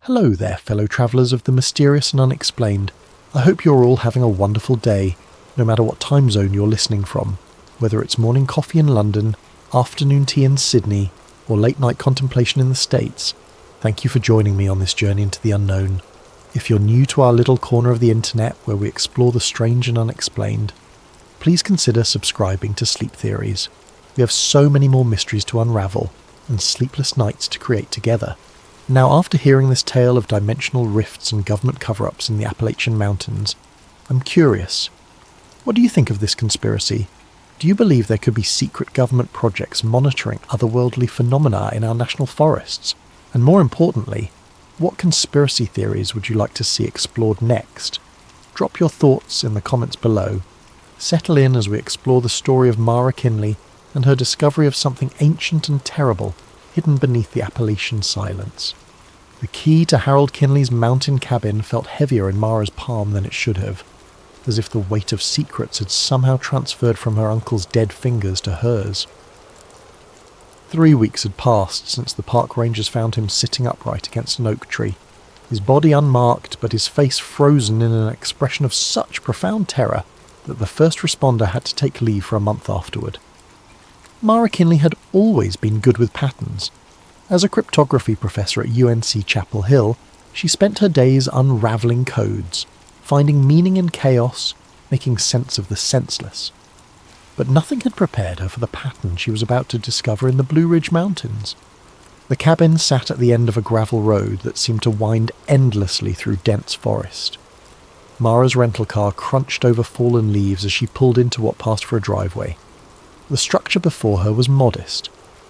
Hello there, fellow travellers of the mysterious and unexplained. I hope you're all having a wonderful day, no matter what time zone you're listening from, whether it's morning coffee in London, afternoon tea in Sydney, or late night contemplation in the States. Thank you for joining me on this journey into the unknown. If you're new to our little corner of the internet where we explore the strange and unexplained, please consider subscribing to Sleep Theories. We have so many more mysteries to unravel and sleepless nights to create together. Now, after hearing this tale of dimensional rifts and government cover-ups in the Appalachian Mountains, I'm curious. What do you think of this conspiracy? Do you believe there could be secret government projects monitoring otherworldly phenomena in our national forests? And more importantly, what conspiracy theories would you like to see explored next? Drop your thoughts in the comments below. Settle in as we explore the story of Mara Kinley and her discovery of something ancient and terrible hidden beneath the Appalachian silence. The key to Harold Kinley's mountain cabin felt heavier in Mara's palm than it should have, as if the weight of secrets had somehow transferred from her uncle's dead fingers to hers. 3 weeks had passed since the park rangers found him sitting upright against an oak tree, his body unmarked but his face frozen in an expression of such profound terror that the first responder had to take leave for a month afterward. Mara Kinley had always been good with patterns. As a cryptography professor at UNC Chapel Hill, she spent her days unraveling codes, finding meaning in chaos, making sense of the senseless. But nothing had prepared her for the pattern she was about to discover in the Blue Ridge Mountains. The cabin sat at the end of a gravel road that seemed to wind endlessly through dense forest. Mara's rental car crunched over fallen leaves as she pulled into what passed for a driveway. The structure before her was modest.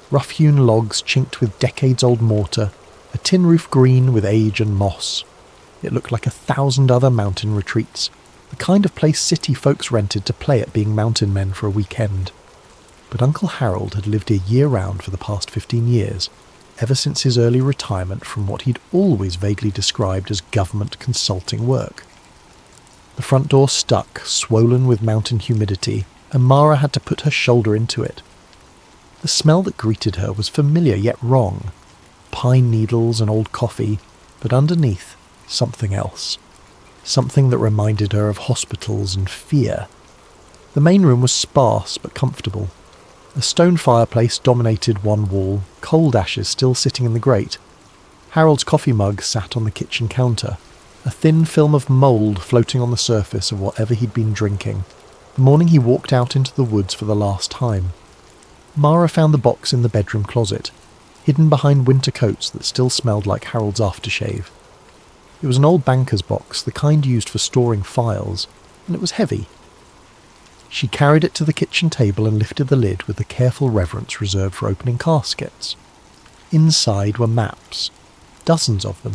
Rough-hewn logs chinked with decades-old mortar, a tin roof green with age and moss. It looked like 1,000 other mountain retreats, the kind of place city folks rented to play at being mountain men for a weekend. But Uncle Harold had lived here year-round for the past 15 years, ever since his early retirement from what he'd always vaguely described as government consulting work. The front door stuck, swollen with mountain humidity, and Mara had to put her shoulder into it. The smell that greeted her was familiar yet wrong. Pine needles and old coffee, but underneath, something else. Something that reminded her of hospitals and fear. The main room was sparse but comfortable. A stone fireplace dominated one wall, cold ashes still sitting in the grate. Harold's coffee mug sat on the kitchen counter, a thin film of mould floating on the surface of whatever he'd been drinking. The morning he walked out into the woods for the last time. Mara found the box in the bedroom closet, hidden behind winter coats that still smelled like Harold's aftershave. It was an old banker's box, the kind used for storing files, and it was heavy. She carried it to the kitchen table and lifted the lid with the careful reverence reserved for opening caskets. Inside were maps, dozens of them,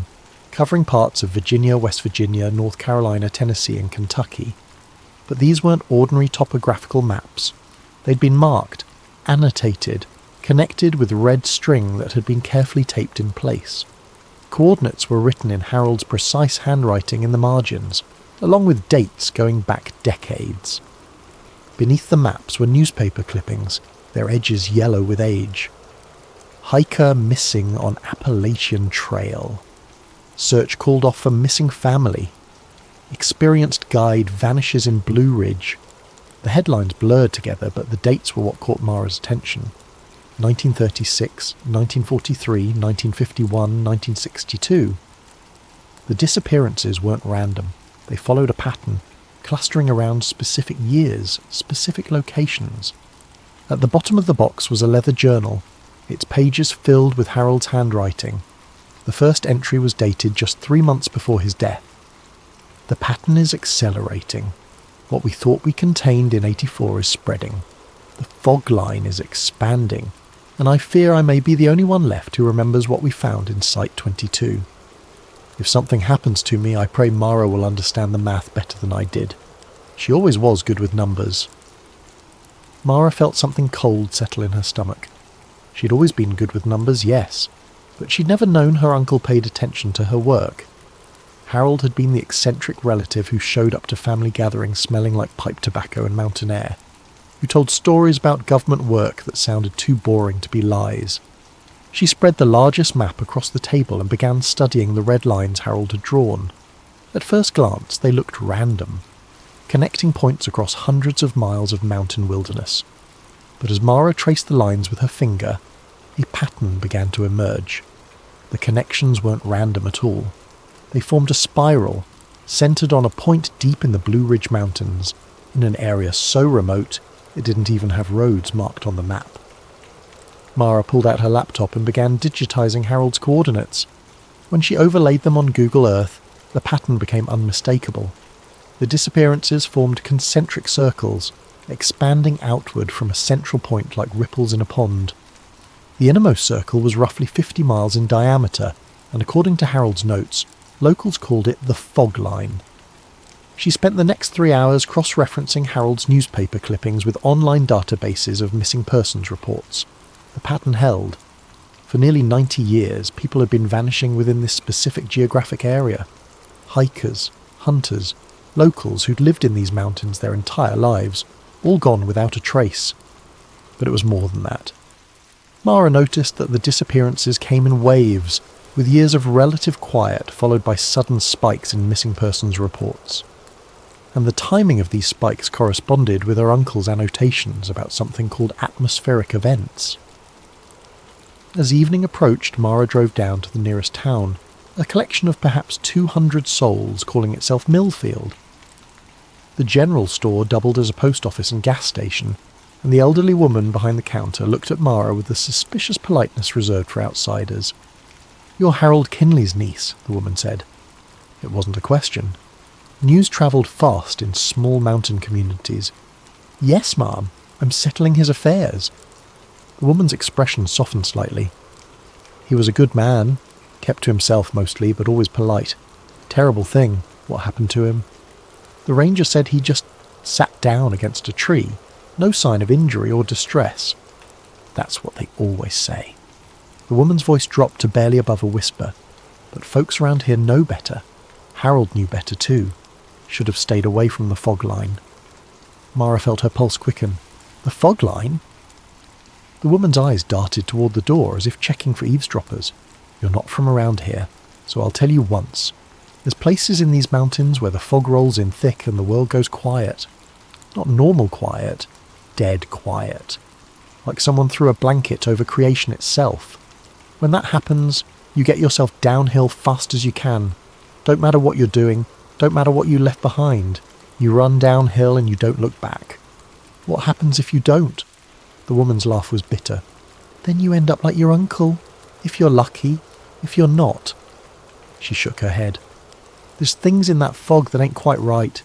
covering parts of Virginia, West Virginia, North Carolina, Tennessee and Kentucky. But these weren't ordinary topographical maps. They'd been marked, annotated, connected with red string that had been carefully taped in place. Coordinates were written in Harold's precise handwriting in the margins, along with dates going back decades. Beneath the maps were newspaper clippings, their edges yellow with age. Hiker missing on Appalachian Trail. Search called off for missing family. Experienced guide vanishes in Blue Ridge. The headlines blurred together, but the dates were what caught Mara's attention. 1936, 1943, 1951, 1962. The disappearances weren't random. They followed a pattern, clustering around specific years, specific locations. At the bottom of the box was a leather journal, its pages filled with Harold's handwriting. The first entry was dated just 3 months before his death. The pattern is accelerating. What we thought we contained in 84 is spreading. The fog line is expanding, and I fear I may be the only one left who remembers what we found in Site 22. If something happens to me, I pray Mara will understand the math better than I did. She always was good with numbers. Mara felt something cold settle in her stomach. She'd always been good with numbers, yes, but she'd never known her uncle paid attention to her work. Harold had been the eccentric relative who showed up to family gatherings smelling like pipe tobacco and mountain air, who told stories about government work that sounded too boring to be lies. She spread the largest map across the table and began studying the red lines Harold had drawn. At first glance, they looked random, connecting points across hundreds of miles of mountain wilderness. But as Mara traced the lines with her finger, a pattern began to emerge. The connections weren't random at all. They formed a spiral, centered on a point deep in the Blue Ridge Mountains, in an area so remote it didn't even have roads marked on the map. Mara pulled out her laptop and began digitizing Harold's coordinates. When she overlaid them on Google Earth, the pattern became unmistakable. The disappearances formed concentric circles, expanding outward from a central point like ripples in a pond. The innermost circle was roughly 50 miles in diameter, and according to Harold's notes, locals called it the fog line. She spent the next 3 hours cross-referencing Harold's newspaper clippings with online databases of missing persons reports. The pattern held. For nearly 90 years, people had been vanishing within this specific geographic area. Hikers, hunters, locals who'd lived in these mountains their entire lives, all gone without a trace. But it was more than that. Mara noticed that the disappearances came in waves, with years of relative quiet followed by sudden spikes in missing persons reports. And the timing of these spikes corresponded with her uncle's annotations about something called atmospheric events. As evening approached, Mara drove down to the nearest town, a collection of perhaps 200 souls calling itself Millfield. The general store doubled as a post office and gas station, and the elderly woman behind the counter looked at Mara with the suspicious politeness reserved for outsiders. "You're Harold Kinley's niece," the woman said. It wasn't a question. News travelled fast in small mountain communities. "Yes, ma'am, I'm settling his affairs." The woman's expression softened slightly. "He was a good man, kept to himself mostly, but always polite. Terrible thing, what happened to him. The ranger said he just sat down against a tree, no sign of injury or distress. That's what they always say." The woman's voice dropped to barely above a whisper. "But folks around here know better. Harold knew better too. Should have stayed away from the fog line." Mara felt her pulse quicken. "The fog line?" The woman's eyes darted toward the door as if checking for eavesdroppers. "You're not from around here, so I'll tell you once. There's places in these mountains where the fog rolls in thick and the world goes quiet. Not normal quiet, dead quiet. Like someone threw a blanket over creation itself. When that happens, you get yourself downhill fast as you can. Don't matter what you're doing, don't matter what you left behind. You run downhill and you don't look back. What happens if you don't?" The woman's laugh was bitter. "Then you end up like your uncle. If you're lucky, if you're not." She shook her head. "There's things in that fog that ain't quite right.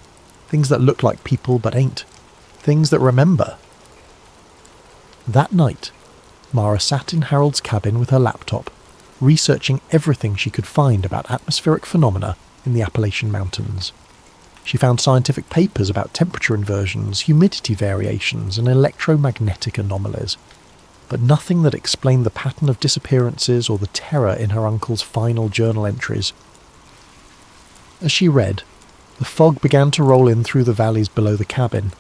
Things that look like people but ain't. Things that remember." That night, Mara sat in Harold's cabin with her laptop, researching everything she could find about atmospheric phenomena in the Appalachian Mountains. She found scientific papers about temperature inversions, humidity variations, and electromagnetic anomalies, but nothing that explained the pattern of disappearances or the terror in her uncle's final journal entries. As she read, the fog began to roll in through the valleys below the cabin.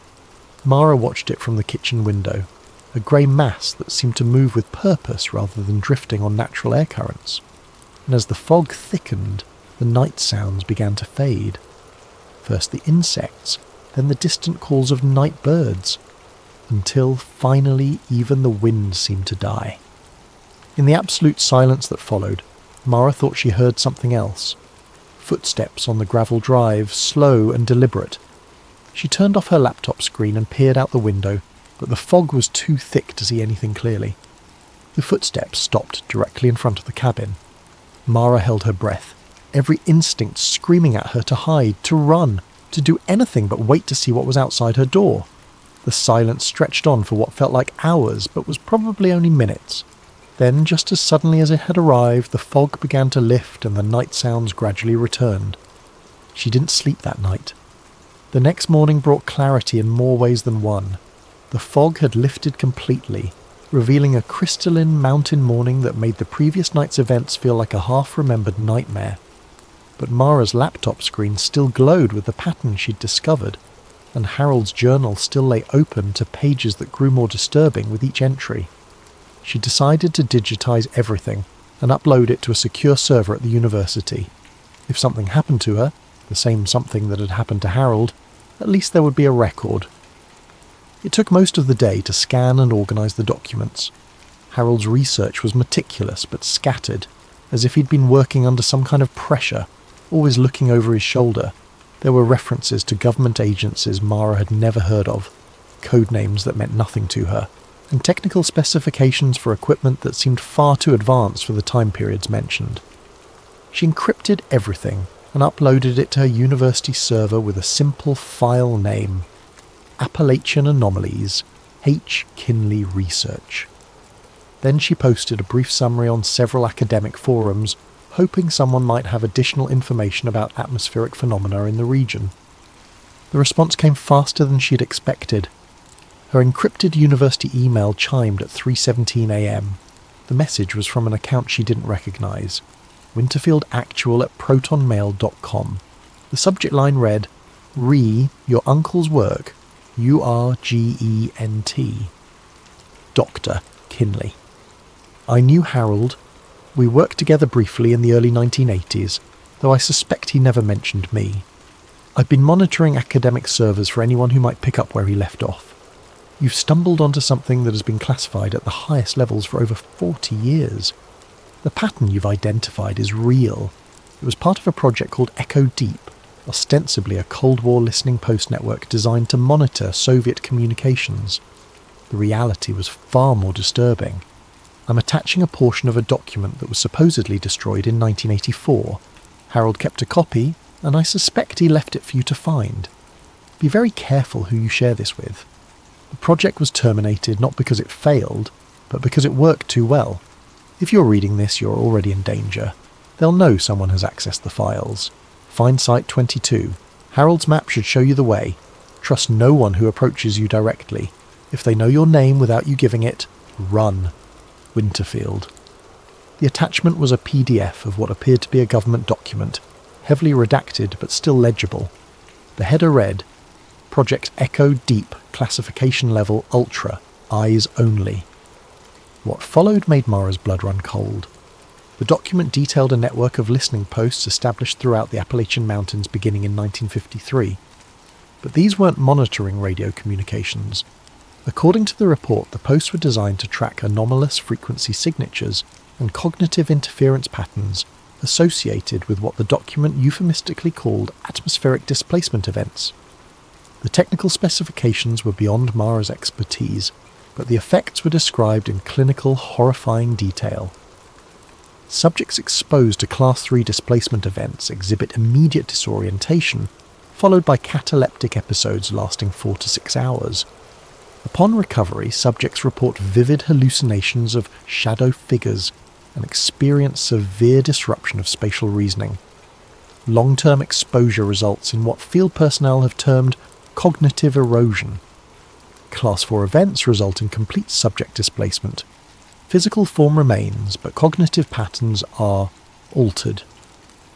Mara watched it from the kitchen window, a grey mass that seemed to move with purpose rather than drifting on natural air currents. And as the fog thickened, the night sounds began to fade. First the insects, then the distant calls of night birds, until finally even the wind seemed to die. In the absolute silence that followed, Mara thought she heard something else. Footsteps on the gravel drive, slow and deliberate. She turned off her laptop screen and peered out the window, but the fog was too thick to see anything clearly. The footsteps stopped directly in front of the cabin. Mara held her breath, every instinct screaming at her to hide, to run, to do anything but wait to see what was outside her door. The silence stretched on for what felt like hours, but was probably only minutes. Then, just as suddenly as it had arrived, the fog began to lift and the night sounds gradually returned. She didn't sleep that night. The next morning brought clarity in more ways than one. The fog had lifted completely, revealing a crystalline mountain morning that made the previous night's events feel like a half-remembered nightmare. But Mara's laptop screen still glowed with the pattern she'd discovered, and Harold's journal still lay open to pages that grew more disturbing with each entry. she decided to digitize everything and upload it to a secure server at the university. If something happened to her, the same something that had happened to Harold, at least there would be a record. It took most of the day to scan and organise the documents. Harold's research was meticulous but scattered, as if he'd been working under some kind of pressure, always looking over his shoulder. There were references to government agencies Mara had never heard of, code names that meant nothing to her, and technical specifications for equipment that seemed far too advanced for the time periods mentioned. She encrypted everything and uploaded it to her university server with a simple file name: Appalachian Anomalies, H. Kinley Research. Then she posted a brief summary on several academic forums, hoping someone might have additional information about atmospheric phenomena in the region. The response came faster than she'd expected. Her encrypted university email chimed at 3:17 a.m. The message was from an account she didn't recognise: winterfieldactual@protonmail.com. The subject line read, "Re your uncle's work, Urgent. Dr. Kinley." I knew Harold. We worked together briefly in the early 1980s, though I suspect he never mentioned me. I've been monitoring academic servers for anyone who might pick up where he left off. You've stumbled onto something that has been classified at the highest levels for over 40 years. The pattern you've identified is real. It was part of a project called Echo Deep, ostensibly a Cold War listening post network designed to monitor Soviet communications. The reality was far more disturbing. I'm attaching a portion of a document that was supposedly destroyed in 1984. Harold kept a copy, and I suspect he left it for you to find. Be very careful who you share this with. The project was terminated not because it failed, but because it worked too well. If you're reading this, you're already in danger. They'll know someone has accessed the files. Find Site 22. Harold's map should show you the way. Trust no one who approaches you directly. If they know your name without you giving it, run. Winterfield. The attachment was a PDF of what appeared to be a government document, heavily redacted but still legible. The header read, Project Echo Deep, Classification Level Ultra, Eyes Only. What followed made Mara's blood run cold. The document detailed a network of listening posts established throughout the Appalachian Mountains beginning in 1953. But these weren't monitoring radio communications. According to the report, the posts were designed to track anomalous frequency signatures and cognitive interference patterns associated with what the document euphemistically called atmospheric displacement events. The technical specifications were beyond Mara's expertise, but the effects were described in clinical, horrifying detail. Subjects exposed to Class 3 displacement events exhibit immediate disorientation, followed by cataleptic episodes lasting 4 to 6 hours. Upon recovery, subjects report vivid hallucinations of shadow figures and experience severe disruption of spatial reasoning. Long-term exposure results in what field personnel have termed cognitive erosion. Class 4 events result in complete subject displacement. Physical form remains, but cognitive patterns are altered.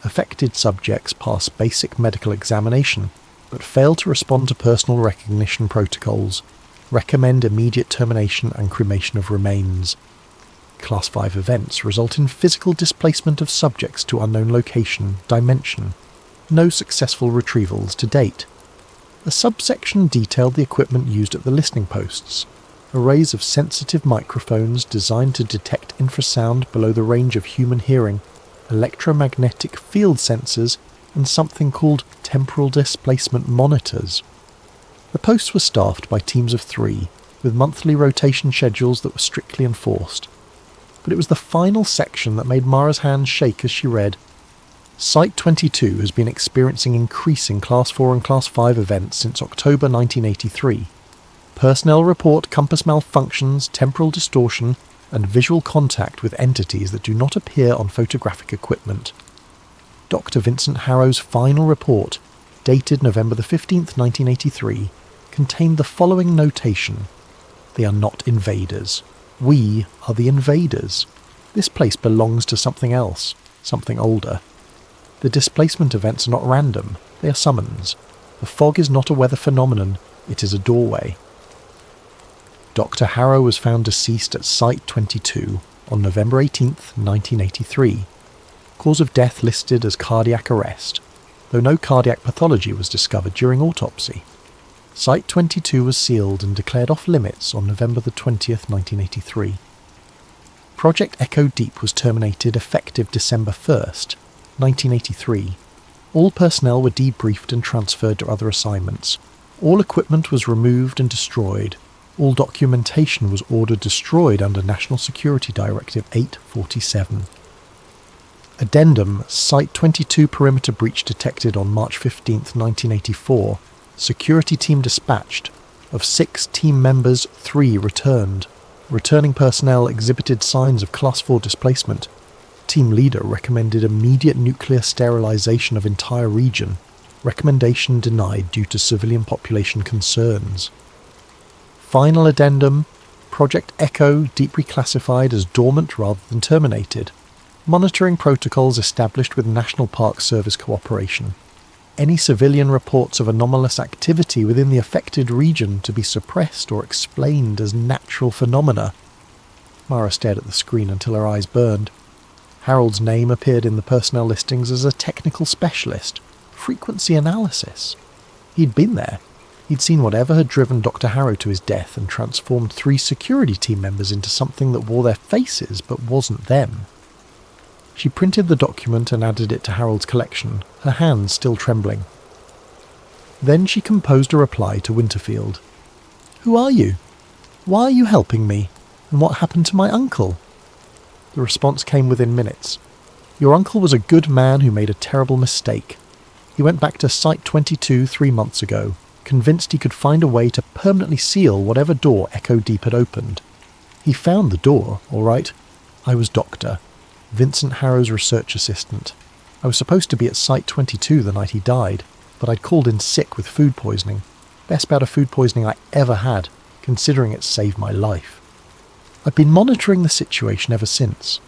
Affected subjects pass basic medical examination, but fail to respond to personal recognition protocols. Recommend immediate termination and cremation of remains. Class 5 events result in physical displacement of subjects to unknown location, dimension. No successful retrievals to date. A subsection detailed the equipment used at the listening posts. Arrays of sensitive microphones designed to detect infrasound below the range of human hearing, electromagnetic field sensors, and something called temporal displacement monitors. The posts were staffed by teams of 3, with monthly rotation schedules that were strictly enforced. But it was the final section that made Mara's hands shake as she read, Site 22 has been experiencing increasing Class 4 and Class 5 events since October 1983. Personnel report compass malfunctions, temporal distortion, and visual contact with entities that do not appear on photographic equipment. Dr. Vincent Harrow's final report, dated November 15th, 1983, contained the following notation. They are not invaders. We are the invaders. This place belongs to something else, something older. The displacement events are not random, they are summons. The fog is not a weather phenomenon, it is a doorway. Dr. Harrow was found deceased at Site 22 on November 18, 1983. Cause of death listed as cardiac arrest, though no cardiac pathology was discovered during autopsy. Site 22 was sealed and declared off-limits on November 20th, 1983. Project Echo Deep was terminated effective December 1st, 1983. All personnel were debriefed and transferred to other assignments. All equipment was removed and destroyed. All documentation was ordered destroyed under National Security Directive 847. Addendum: Site 22 perimeter breach detected on March 15, 1984. Security team dispatched. Of 6 team members, 3 returned. Returning personnel exhibited signs of Class 4 displacement. Team leader recommended immediate nuclear sterilization of entire region. Recommendation denied due to civilian population concerns. Final addendum: Project Echo Deep reclassified as dormant rather than terminated. Monitoring protocols established with National Park Service cooperation. Any civilian reports of anomalous activity within the affected region to be suppressed or explained as natural phenomena. Mara stared at the screen until her eyes burned. Harold's name appeared in the personnel listings as a technical specialist. Frequency analysis. He'd been there. He'd seen whatever had driven Dr. Harrow to his death and transformed 3 security team members into something that wore their faces but wasn't them. She printed the document and added it to Harold's collection, her hands still trembling. Then she composed a reply to Winterfield. "Who are you? Why are you helping me? And what happened to my uncle?" The response came within minutes. "Your uncle was a good man who made a terrible mistake. He went back to Site 22 3 months ago, convinced he could find a way to permanently seal whatever door Echo Deep had opened. He found the door, all right. I was Dr. Vincent Harrow's research assistant. I was supposed to be at Site 22 the night he died, but I'd called in sick with food poisoning. Best bout of food poisoning I ever had, considering it saved my life. I've been monitoring the situation ever since.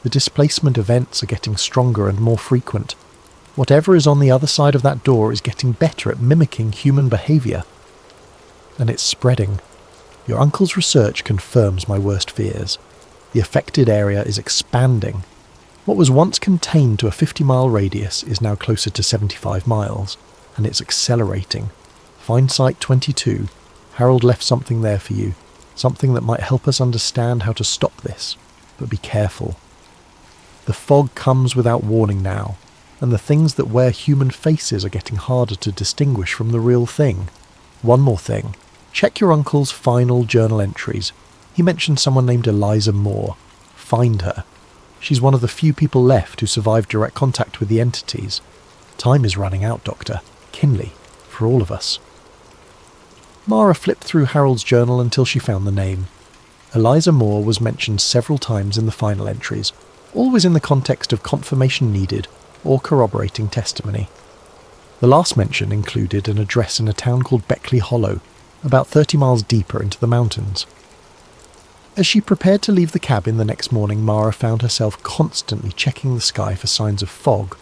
The displacement events are getting stronger and more frequent. Whatever is on the other side of that door is getting better at mimicking human behaviour. And it's spreading. Your uncle's research confirms my worst fears. The affected area is expanding. What was once contained to a 50-mile radius is now closer to 75 miles, and it's accelerating. Find Site 22. Harold left something there for you, something that might help us understand how to stop this, but be careful. The fog comes without warning now, and the things that wear human faces are getting harder to distinguish from the real thing. One more thing. Check your uncle's final journal entries. He mentioned someone named Eliza Moore. Find her. She's one of the few people left who survived direct contact with the entities. Time is running out, Doctor. Kinley. For all of us. Mara flipped through Harold's journal until she found the name. Eliza Moore was mentioned several times in the final entries, always in the context of confirmation needed or corroborating testimony. The last mention included an address in a town called Beckley Hollow, about 30 miles deeper into the mountains. As she prepared to leave the cabin the next morning, Mara found herself constantly checking the sky for signs of fog.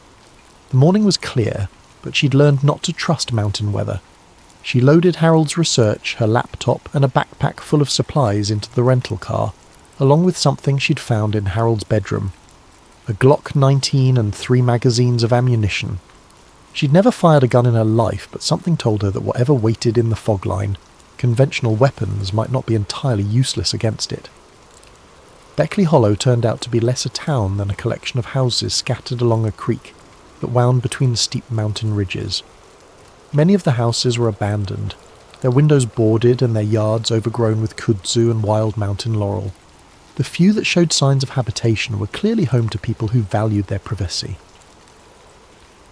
The morning was clear, but she'd learned not to trust mountain weather. She loaded Harold's research, her laptop, and a backpack full of supplies into the rental car, along with something she'd found in Harold's bedroom. A Glock 19 and 3 magazines of ammunition. She'd never fired a gun in her life, but something told her that whatever waited in the fog line, conventional weapons might not be entirely useless against it. Beckley Hollow turned out to be less a town than a collection of houses scattered along a creek that wound between steep mountain ridges. Many of the houses were abandoned, their windows boarded and their yards overgrown with kudzu and wild mountain laurel. The few that showed signs of habitation were clearly home to people who valued their privacy.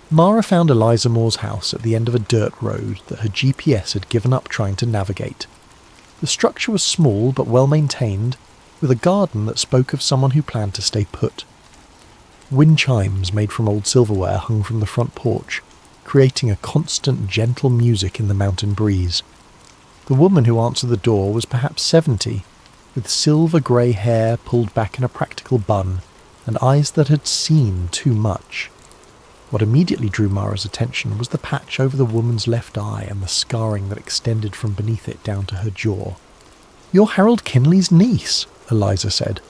Mara found Eliza Moore's house at the end of a dirt road that her GPS had given up trying to navigate. The structure was small but well maintained, with a garden that spoke of someone who planned to stay put. Wind chimes made from old silverware hung from the front porch, creating a constant gentle music in the mountain breeze. The woman who answered the door was perhaps 70, with silver-grey hair pulled back in a practical bun, and eyes that had seen too much. What immediately drew Mara's attention was the patch over the woman's left eye and the scarring that extended from beneath it down to her jaw. "You're Harold Kinley's niece," Eliza said.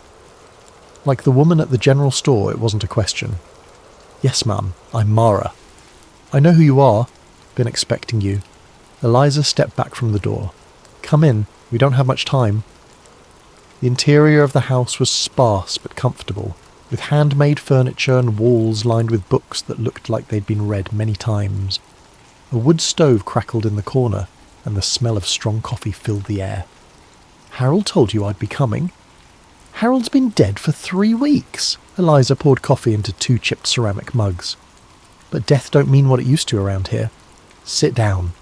Like the woman at the general store, it wasn't a question. "Yes, ma'am, I'm Mara." "I know who you are. Been expecting you." Eliza stepped back from the door. "Come in, we don't have much time." The interior of the house was sparse but comfortable, with handmade furniture and walls lined with books that looked like they'd been read many times. A wood stove crackled in the corner, and the smell of strong coffee filled the air. "Harold told you I'd be coming?" "Harold's been dead for 3 weeks." Eliza poured coffee into 2 chipped ceramic mugs. "But death don't mean what it used to around here. Sit down."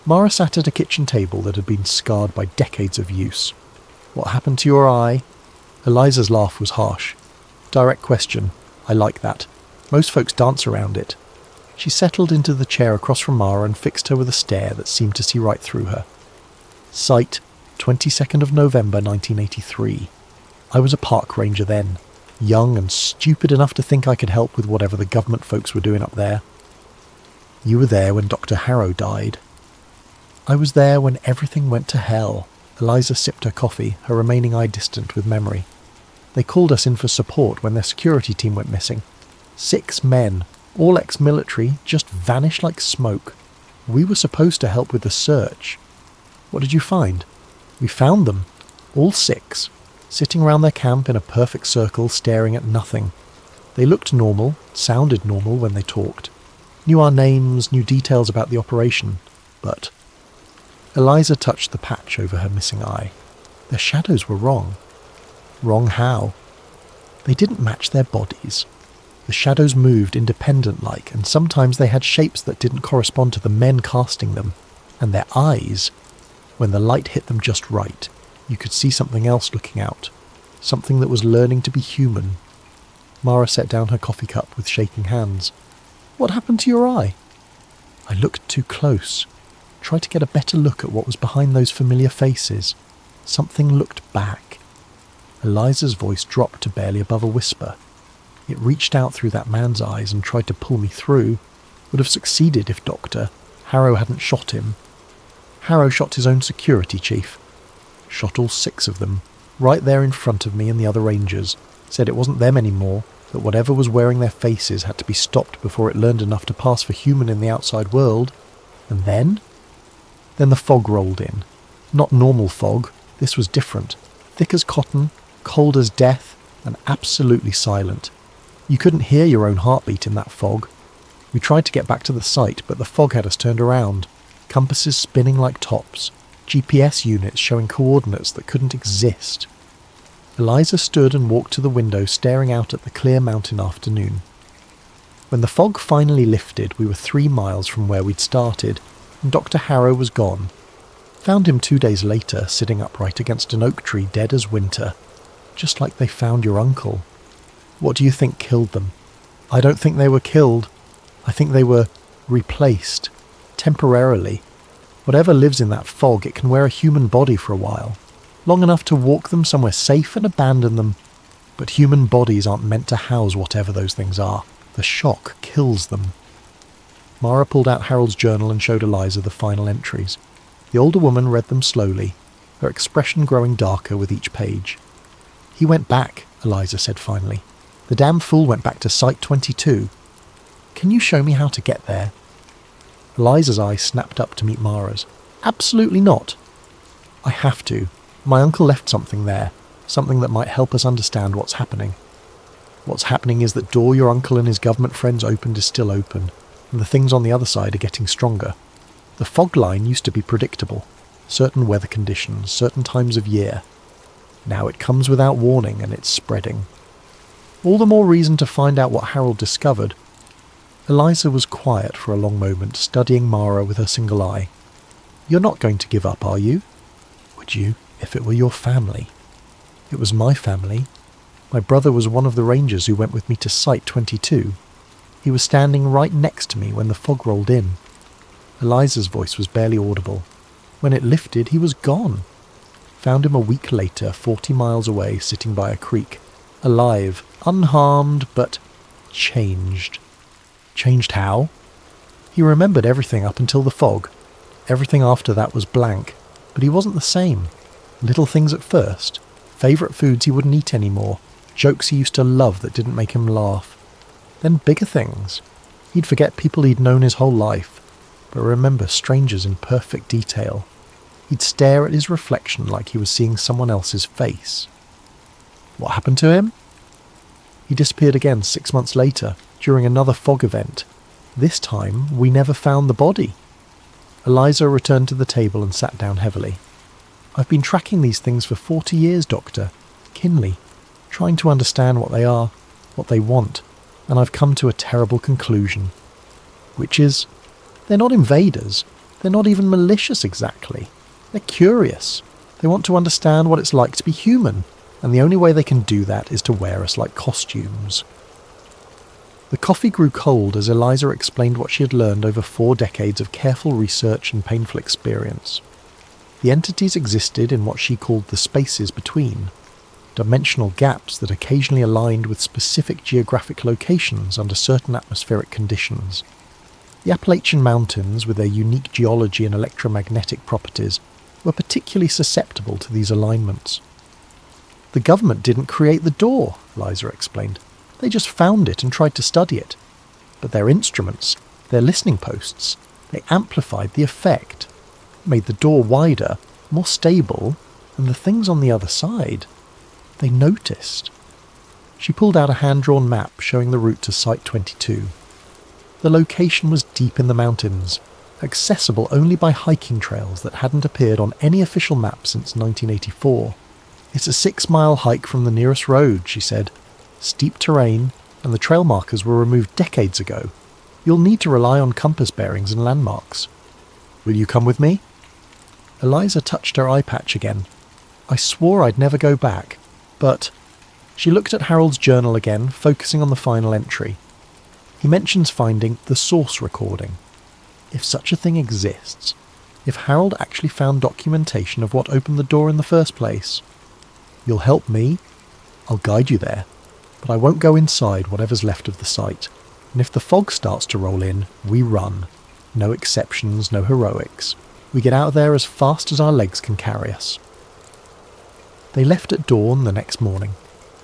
Mara sat at a kitchen table that had been scarred by decades of use. "What happened to your eye?" Eliza's laugh was harsh. "Direct question. I like that. Most folks dance around it." She settled into the chair across from Mara and fixed her with a stare that seemed to see right through her. "Site, 22nd of November 1983. I was a park ranger then, young and stupid enough to think I could help with whatever the government folks were doing up there." "You were there when Dr. Harrow died." "I was there when everything went to hell." Eliza sipped her coffee, her remaining eye distant with memory. "They called us in for support when their security team went missing. 6 men, all ex-military, just vanished like smoke. We were supposed to help with the search." "What did you find?" "We found them, all 6, sitting around their camp in a perfect circle staring at nothing. They looked normal, sounded normal when they talked. Knew our names, knew details about the operation, but..." Eliza touched the patch over her missing eye. "Their shadows were wrong." "Wrong how?" "They didn't match their bodies. The shadows moved independent-like, and sometimes they had shapes that didn't correspond to the men casting them. And their eyes, when the light hit them just right, you could see something else looking out. Something that was learning to be human." Mara set down her coffee cup with shaking hands. "What happened to your eye?" "I looked too close. Tried to get a better look at what was behind those familiar faces. Something looked back." Eliza's voice dropped to barely above a whisper. "It reached out through that man's eyes and tried to pull me through. Would have succeeded if Dr. Harrow hadn't shot him. Harrow shot his own security chief. Shot all 6 of them, right there in front of me and the other rangers. Said it wasn't them anymore, that whatever was wearing their faces had to be stopped before it learned enough to pass for human in the outside world. And then the fog rolled in. Not normal fog, this was different. Thick as cotton, cold as death, and absolutely silent. You couldn't hear your own heartbeat in that fog. We tried to get back to the site, but the fog had us turned around. Compasses spinning like tops. GPS units showing coordinates that couldn't exist." Eliza stood and walked to the window, staring out at the clear mountain afternoon. When the fog finally lifted, we were 3 miles from where we'd started, and Dr. Harrow was gone. Found him 2 days later, sitting upright against an oak tree, dead as winter. Just like they found your uncle. What do you think killed them? I don't think they were killed. I think they were replaced. Temporarily. Whatever lives in that fog, it can wear a human body for a while. Long enough to walk them somewhere safe and abandon them. But human bodies aren't meant to house whatever those things are. The shock kills them. Mara pulled out Harold's journal and showed Eliza the final entries. The older woman read them slowly, her expression growing darker with each page. "He went back," Eliza said finally. "The damn fool went back to Site 22. Can you show me how to get there?" Eliza's eye snapped up to meet Mara's. "Absolutely not." "I have to. My uncle left something there, something that might help us understand what's happening. What's happening is that door your uncle and his government friends opened is still open, and the things on the other side are getting stronger. The fog line used to be predictable. Certain weather conditions, certain times of year. Now it comes without warning and it's spreading. All the more reason to find out what Harold discovered." Eliza was quiet for a long moment, studying Mara with her single eye. "You're not going to give up, are you?" "Would you, if it were your family?" "It was my family. My brother was one of the rangers who went with me to Site 22. He was standing right next to me when the fog rolled in." Eliza's voice was barely audible. "When it lifted, he was gone. Found him a week later, 40 miles away, sitting by a creek. Alive, unharmed, but changed." "Changed how?" "He remembered everything up until the fog. Everything after that was blank, but he wasn't the same. Little things at first, favourite foods he wouldn't eat anymore, jokes he used to love that didn't make him laugh. Then bigger things. He'd forget people he'd known his whole life, but remember strangers in perfect detail. He'd stare at his reflection like he was seeing someone else's face. What happened to him? He disappeared again 6 months later, during another fog event. This time, we never found the body. Eliza returned to the table and sat down heavily. I've been tracking these things for 40 years, Doctor. Kinley. Trying to understand what they are, what they want, and I've come to a terrible conclusion. Which is, they're not invaders. They're not even malicious exactly. They're curious. They want to understand what it's like to be human, and the only way they can do that is to wear us like costumes. The coffee grew cold as Eliza explained what she had learned over 4 decades of careful research and painful experience. The entities existed in what she called the spaces between, dimensional gaps that occasionally aligned with specific geographic locations under certain atmospheric conditions. The Appalachian Mountains, with their unique geology and electromagnetic properties, were particularly susceptible to these alignments. The government didn't create the door, Eliza explained. They just found it and tried to study it. But their instruments, their listening posts, they amplified the effect, made the door wider, more stable, and the things on the other side, they noticed. She pulled out a hand-drawn map showing the route to Site 22. The location was deep in the mountains, accessible only by hiking trails that hadn't appeared on any official map since 1984. It's a 6-mile hike from the nearest road, she said. Steep terrain, and the trail markers were removed decades ago. You'll need to rely on compass bearings and landmarks. Will you come with me? Eliza touched her eye patch again. I swore I'd never go back, but... She looked at Harold's journal again, focusing on the final entry. He mentions finding the source recording. If such a thing exists, if Harold actually found documentation of what opened the door in the first place, you'll help me? I'll guide you there. But I won't go inside whatever's left of the site, and if the fog starts to roll in, we run. No exceptions, no heroics. We get out of there as fast as our legs can carry us. They left at dawn the next morning,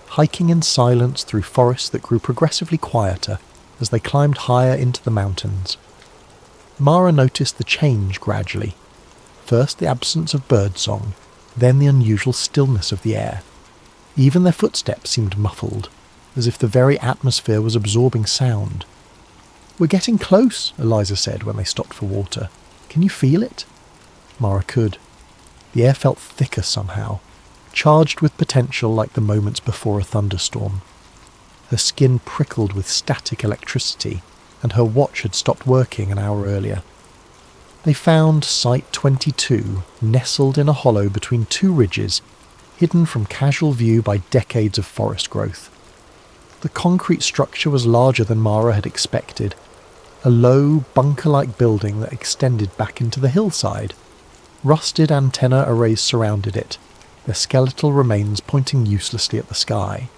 hiking in silence through forests that grew progressively quieter as they climbed higher into the mountains. Mara noticed the change gradually. First the absence of birdsong, then the unusual stillness of the air. Even their footsteps seemed muffled, as if the very atmosphere was absorbing sound. We're getting close, Eliza said when they stopped for water. Can you feel it? Mara could. The air felt thicker somehow, charged with potential like the moments before a thunderstorm. Her skin prickled with static electricity, and her watch had stopped working an hour earlier. They found Site 22 nestled in a hollow between 2 ridges, hidden from casual view by decades of forest growth. The concrete structure was larger than Mara had expected, a low, bunker-like building that extended back into the hillside. Rusted antenna arrays surrounded it, their skeletal remains pointing uselessly at the sky.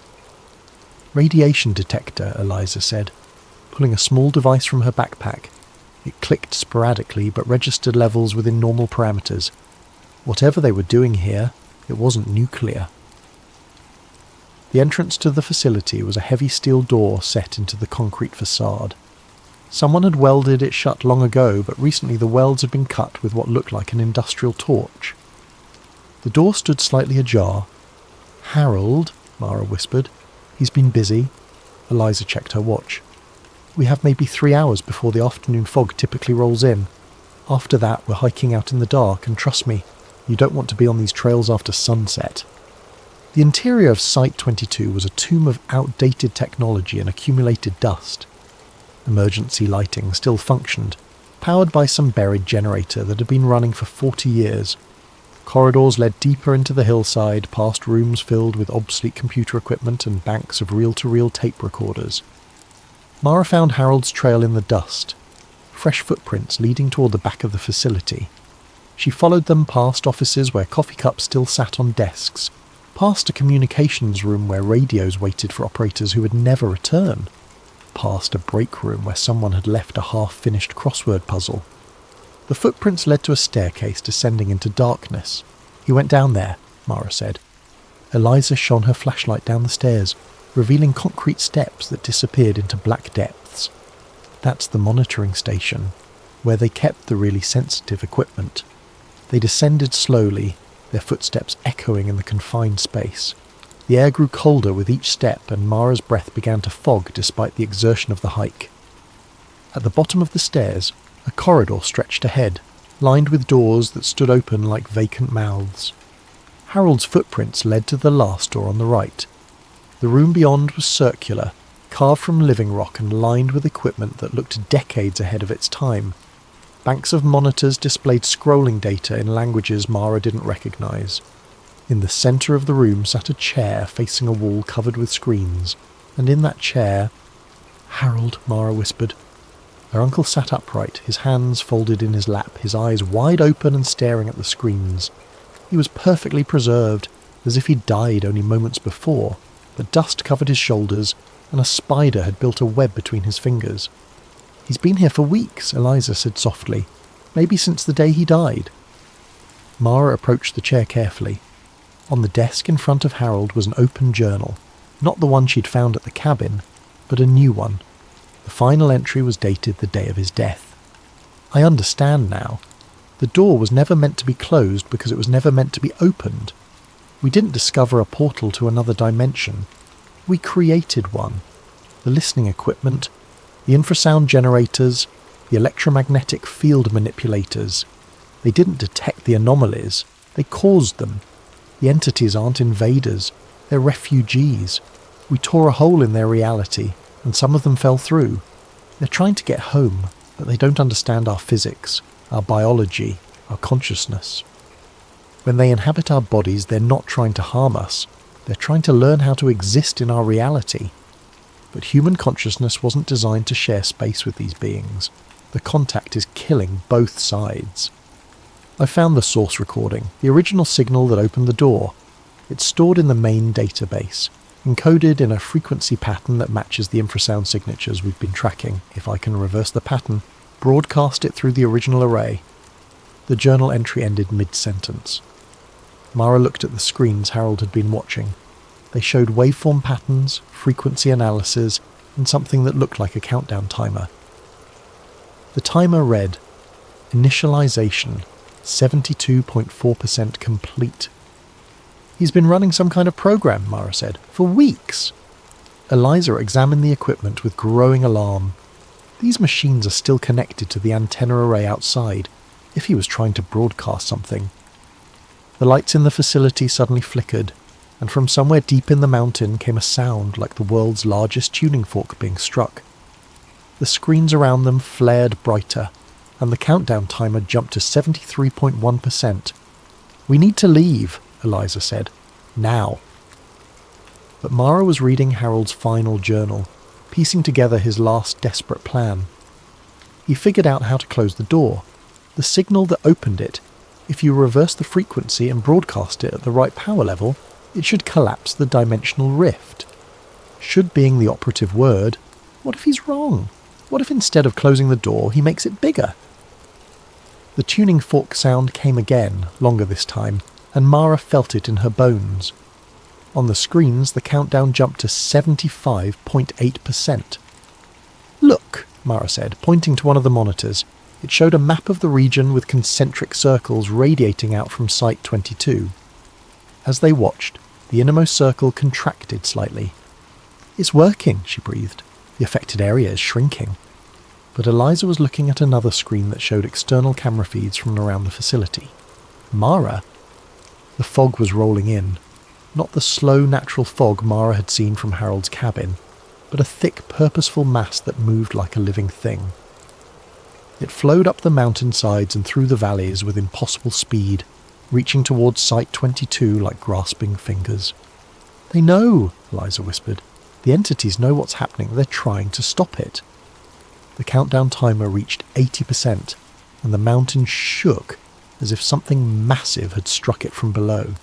Radiation detector, Eliza said, pulling a small device from her backpack. It clicked sporadically but registered levels within normal parameters. Whatever they were doing here, it wasn't nuclear. The entrance to the facility was a heavy steel door set into the concrete facade. Someone had welded it shut long ago, but recently the welds had been cut with what looked like an industrial torch. The door stood slightly ajar. Harold, Mara whispered. He's been busy. Eliza checked her watch. We have maybe 3 hours before the afternoon fog typically rolls in. After that, we're hiking out in the dark, and trust me, you don't want to be on these trails after sunset. The interior of Site 22 was a tomb of outdated technology and accumulated dust. Emergency lighting still functioned, powered by some buried generator that had been running for 40 years. Corridors led deeper into the hillside, past rooms filled with obsolete computer equipment and banks of reel-to-reel tape recorders. Mara found Harold's trail in the dust, fresh footprints leading toward the back of the facility. She followed them past offices where coffee cups still sat on desks, past a communications room where radios waited for operators who would never return, past a break room where someone had left a half-finished crossword puzzle. The footprints led to a staircase descending into darkness. He went down there, Mara said. Eliza shone her flashlight down the stairs, revealing concrete steps that disappeared into black depths. That's the monitoring station, where they kept the really sensitive equipment. They descended slowly, their footsteps echoing in the confined space. The air grew colder with each step, and Mara's breath began to fog despite the exertion of the hike. At the bottom of the stairs, a corridor stretched ahead, lined with doors that stood open like vacant mouths. Harold's footprints led to the last door on the right. The room beyond was circular, carved from living rock and lined with equipment that looked decades ahead of its time. Banks of monitors displayed scrolling data in languages Mara didn't recognise. In the centre of the room sat a chair facing a wall covered with screens, and in that chair... "Harold," Mara whispered. Her uncle sat upright, his hands folded in his lap, his eyes wide open and staring at the screens. He was perfectly preserved, as if he'd died only moments before, but dust covered his shoulders, and a spider had built a web between his fingers. "He's been here for weeks," Eliza said softly. "Maybe since the day he died." Mara approached the chair carefully. On the desk in front of Harold was an open journal, not the one she'd found at the cabin, but a new one. The final entry was dated the day of his death. "I understand now. The door was never meant to be closed because it was never meant to be opened. We didn't discover a portal to another dimension. We created one. The listening equipment, the infrasound generators, the electromagnetic field manipulators. They didn't detect the anomalies. They caused them. The entities aren't invaders. They're refugees. We tore a hole in their reality, and some of them fell through. They're trying to get home, but they don't understand our physics, our biology, our consciousness. When they inhabit our bodies, they're not trying to harm us. They're trying to learn how to exist in our reality. But human consciousness wasn't designed to share space with these beings. The contact is killing both sides." I found the source recording, the original signal that opened the door. It's stored in the main database, encoded in a frequency pattern that matches the infrasound signatures we've been tracking. If I can reverse the pattern, broadcast it through the original array. The journal entry ended mid-sentence. Mara looked at the screens Harold had been watching. They showed waveform patterns, frequency analysis, and something that looked like a countdown timer. The timer read, "Initialization, 72.4% complete." "He's been running some kind of program," Mara said, "for weeks." Eliza examined the equipment with growing alarm. These machines are still connected to the antenna array outside, if he was trying to broadcast something. The lights in the facility suddenly flickered, and from somewhere deep in the mountain came a sound like the world's largest tuning fork being struck. The screens around them flared brighter, and the countdown timer jumped to 73.1%. "We need to leave," Eliza said. "Now." But Mara was reading Harold's final journal, piecing together his last desperate plan. He figured out how to close the door. The signal that opened it, if you reverse the frequency and broadcast it at the right power level, it should collapse the dimensional rift. Should being the operative word, what if he's wrong? What if instead of closing the door, he makes it bigger? The tuning fork sound came again, longer this time, and Mara felt it in her bones. On the screens, the countdown jumped to 75.8%. "Look," Mara said, pointing to one of the monitors. It showed a map of the region with concentric circles radiating out from Site 22. As they watched, the innermost circle contracted slightly. "It's working," she breathed. "The affected area is shrinking." But Eliza was looking at another screen that showed external camera feeds from around the facility. "Mara?" The fog was rolling in. Not the slow, natural fog Mara had seen from Harold's cabin, but a thick, purposeful mass that moved like a living thing. It flowed up the mountainsides and through the valleys with impossible speed, reaching towards Site 22 like grasping fingers. "They know," Eliza whispered. "The entities know what's happening. They're trying to stop it." The countdown timer reached 80%, and the mountain shook as if something massive had struck it from below.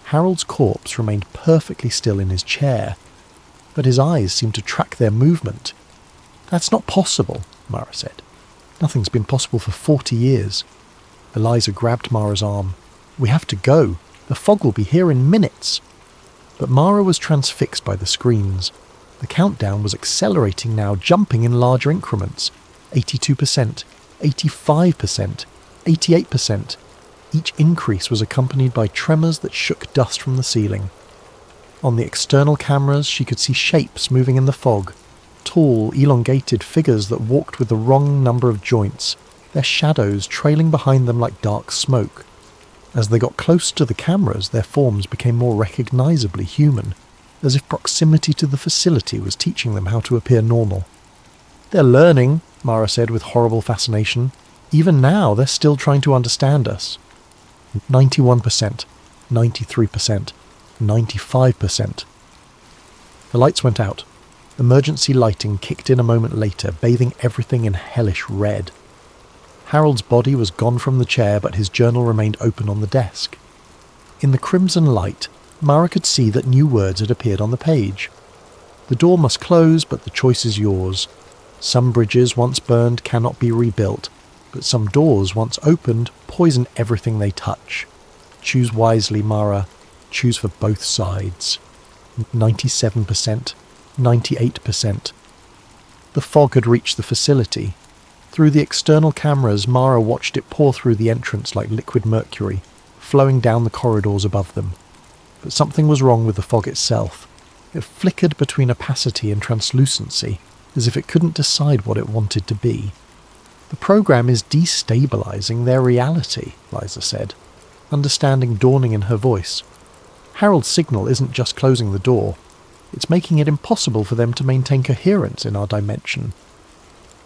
Harold's corpse remained perfectly still in his chair, but his eyes seemed to track their movement. "That's not possible," Mara said. "Nothing's been possible for 40 years. Eliza grabbed Mara's arm. "We have to go. The fog will be here in minutes. But Mara was transfixed by the screens. The countdown was accelerating now, jumping in larger increments. 82%, 85%, 88%. Each increase was accompanied by tremors that shook dust from the ceiling. On the external cameras, she could see shapes moving in the fog. Tall, elongated figures that walked with the wrong number of joints, their shadows trailing behind them like dark smoke. As they got close to the cameras, their forms became more recognisably human, as if proximity to the facility was teaching them how to appear normal. "They're learning," Mara said with horrible fascination. "Even now, they're still trying to understand us." 91%, 93%, 95%. The lights went out. Emergency lighting kicked in a moment later, bathing everything in hellish red. Harold's body was gone from the chair, but his journal remained open on the desk. In the crimson light, Mara could see that new words had appeared on the page. "The door must close, but the choice is yours. Some bridges once burned cannot be rebuilt, but some doors once opened poison everything they touch. Choose wisely, Mara. Choose for both sides." 97%, 98%. The fog had reached the facility. Through the external cameras, Mara watched it pour through the entrance like liquid mercury, flowing down the corridors above them. But something was wrong with the fog itself. It flickered between opacity and translucency, as if it couldn't decide what it wanted to be. "The program is destabilizing their reality," Eliza said, understanding dawning in her voice. "Harold's signal isn't just closing the door. It's making it impossible for them to maintain coherence in our dimension."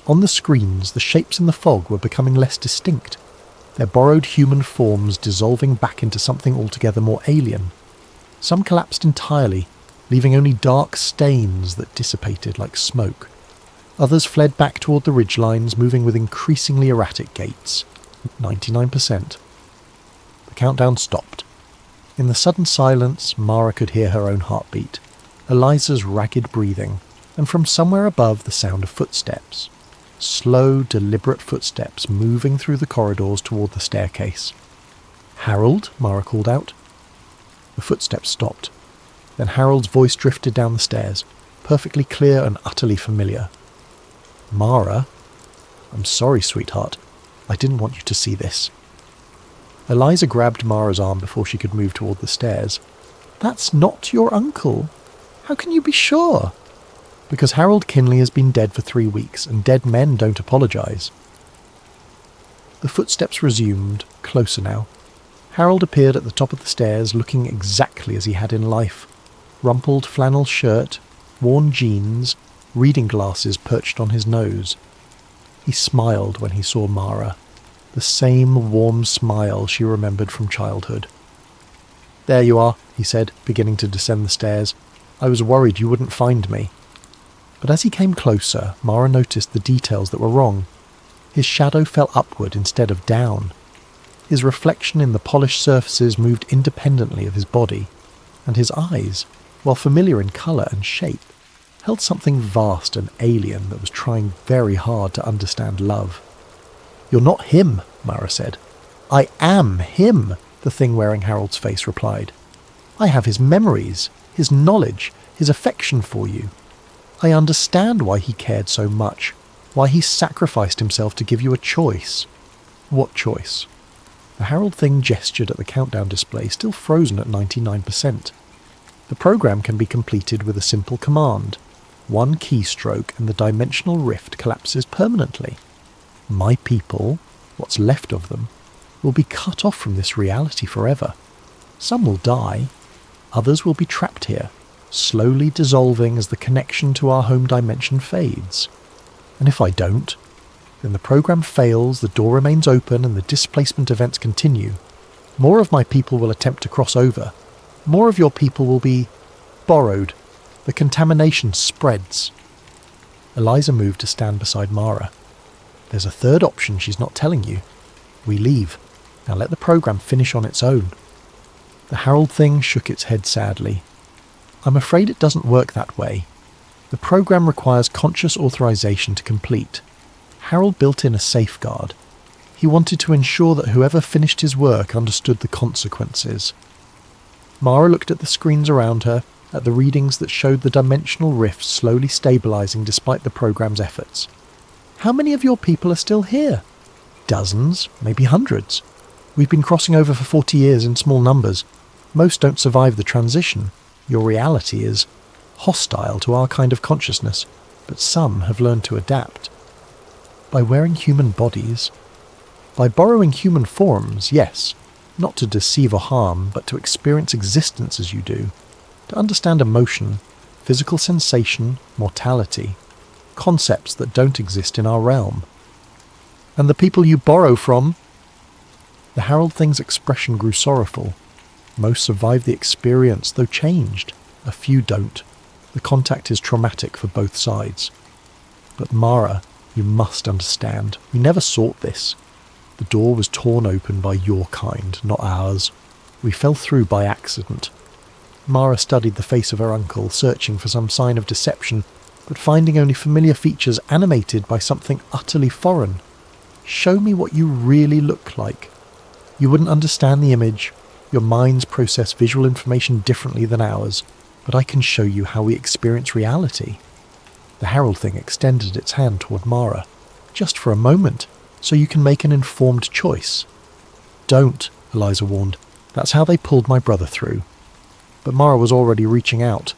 On the screens, the shapes in the fog were becoming less distinct, their borrowed human forms dissolving back into something altogether more alien. Some collapsed entirely, leaving only dark stains that dissipated like smoke. Others fled back toward the ridgelines, moving with increasingly erratic gaits. 99%. The countdown stopped. In the sudden silence, Mara could hear her own heartbeat, Eliza's ragged breathing, and from somewhere above the sound of footsteps. Slow, deliberate footsteps moving through the corridors toward the staircase. "Harold?" Mara called out. The footsteps stopped. Then Harold's voice drifted down the stairs, perfectly clear and utterly familiar. "Mara? I'm sorry, sweetheart. I didn't want you to see this." Eliza grabbed Mara's arm before she could move toward the stairs. "That's not your uncle. How can you be sure?" "Because Harold Kinley has been dead for 3 weeks, and dead men don't apologize." The footsteps resumed, closer now. Harold appeared at the top of the stairs, looking exactly as he had in life. Rumpled flannel shirt, worn jeans, reading glasses perched on his nose. He smiled when he saw Mara, the same warm smile she remembered from childhood. "There you are," he said, beginning to descend the stairs. "I was worried you wouldn't find me." But as he came closer, Mara noticed the details that were wrong. His shadow fell upward instead of down. His reflection in the polished surfaces moved independently of his body, and his eyes, while familiar in colour and shape, held something vast and alien that was trying very hard to understand love. "You're not him," Mara said. "I am him," the thing wearing Harold's face replied. "I have his memories, his knowledge, his affection for you. I understand why he cared so much, why he sacrificed himself to give you a choice." "What choice?" The Harold thing gestured at the countdown display, still frozen at 99%. "The program can be completed with a simple command. One keystroke and the dimensional rift collapses permanently. My people, what's left of them, will be cut off from this reality forever. Some will die, others will be trapped here, slowly dissolving as the connection to our home dimension fades. And if I don't, then the program fails, the door remains open, and the displacement events continue. More of my people will attempt to cross over. More of your people will be borrowed. The contamination spreads." Eliza moved to stand beside Mara. "There's a third option she's not telling you. We leave. Now let the program finish on its own." The Harold thing shook its head sadly. "I'm afraid it doesn't work that way. The program requires conscious authorization to complete. Harold built in a safeguard. He wanted to ensure that whoever finished his work understood the consequences. Mara looked at the screens around her, at the readings that showed the dimensional rift slowly stabilizing despite the program's efforts. How many of your people are still here? Dozens, maybe hundreds. We've been crossing over for 40 years in small numbers. Most don't survive the transition. Your reality is hostile to our kind of consciousness, but some have learned to adapt. By wearing human bodies? By borrowing human forms, yes. Not to deceive or harm, but to experience existence as you do. To understand emotion, physical sensation, mortality. Concepts that don't exist in our realm. And the people you borrow from? The Herald Thing's expression grew sorrowful. Most survive the experience, though changed. A few don't. The contact is traumatic for both sides. But Mara, you must understand, we never sought this. The door was torn open by your kind, not ours. We fell through by accident. Mara studied the face of her uncle, searching for some sign of deception, but finding only familiar features animated by something utterly foreign. Show me what you really look like. You wouldn't understand the image. Your minds process visual information differently than ours, but I can show you how we experience reality. The Herald Thing extended its hand toward Mara, just for a moment, so you can make an informed choice. Don't, Eliza warned. That's how they pulled my brother through. But Mara was already reaching out.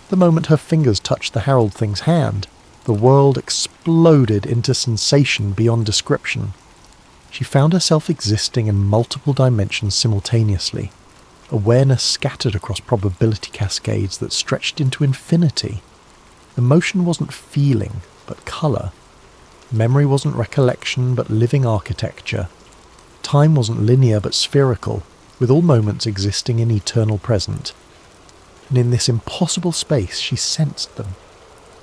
The moment her fingers touched the Herald Thing's hand, the world exploded into sensation beyond description. She found herself existing in multiple dimensions simultaneously. Awareness scattered across probability cascades that stretched into infinity. Emotion wasn't feeling, but colour. Memory wasn't recollection, but living architecture. Time wasn't linear, but spherical, with all moments existing in eternal present. And in this impossible space she sensed them.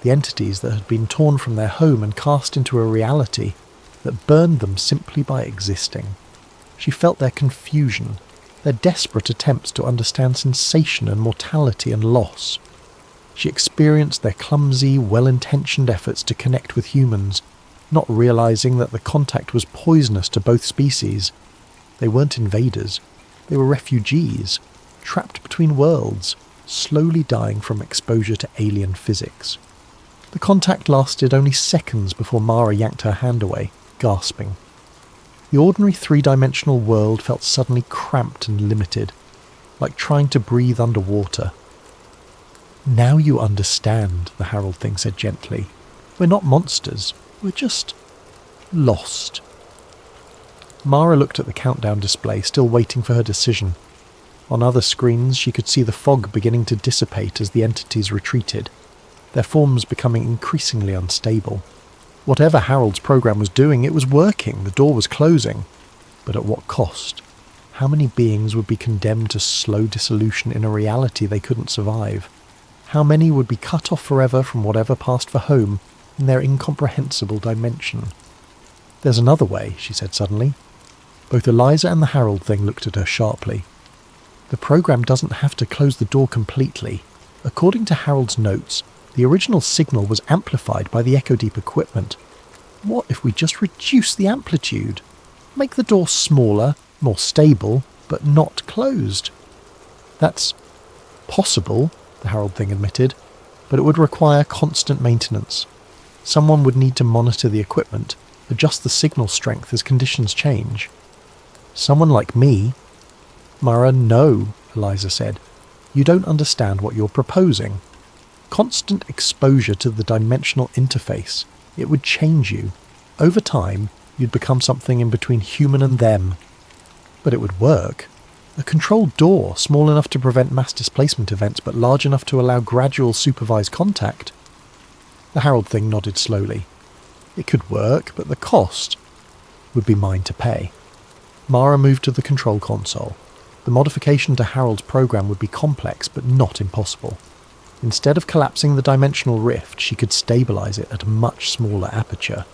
The entities that had been torn from their home and cast into a reality that burned them simply by existing. She felt their confusion, their desperate attempts to understand sensation and mortality and loss. She experienced their clumsy, well-intentioned efforts to connect with humans, not realizing that the contact was poisonous to both species. They weren't invaders. They were refugees, trapped between worlds, slowly dying from exposure to alien physics. The contact lasted only seconds before Mara yanked her hand away, gasping. The ordinary three-dimensional world felt suddenly cramped and limited, like trying to breathe underwater. Now you understand, the Herald Thing said gently. We're not monsters. We're just lost. Mara looked at the countdown display, still waiting for her decision. On other screens, she could see the fog beginning to dissipate as the entities retreated, their forms becoming increasingly unstable. Whatever Harold's program was doing, it was working. The door was closing. But at what cost? How many beings would be condemned to slow dissolution in a reality they couldn't survive? How many would be cut off forever from whatever passed for home in their incomprehensible dimension? There's another way, she said suddenly. Both Eliza and the Herald Thing looked at her sharply. The program doesn't have to close the door completely. According to Harold's notes, the original signal was amplified by the Echo Deep equipment. What if we just reduce the amplitude? Make the door smaller, more stable, but not closed? That's possible, the Herald Thing admitted, but it would require constant maintenance. Someone would need to monitor the equipment, adjust the signal strength as conditions change. Someone like me? Mara, no, Eliza said. You don't understand what you're proposing. Constant exposure to the dimensional interface. It would change you. Over time, you'd become something in between human and them. But it would work. A controlled door, small enough to prevent mass displacement events, but large enough to allow gradual supervised contact. The Herald Thing nodded slowly. It could work, but the cost would be mine to pay. Mara moved to the control console. The modification to Harold's program would be complex, but not impossible. Instead of collapsing the dimensional rift, she could stabilize it at a much smaller aperture.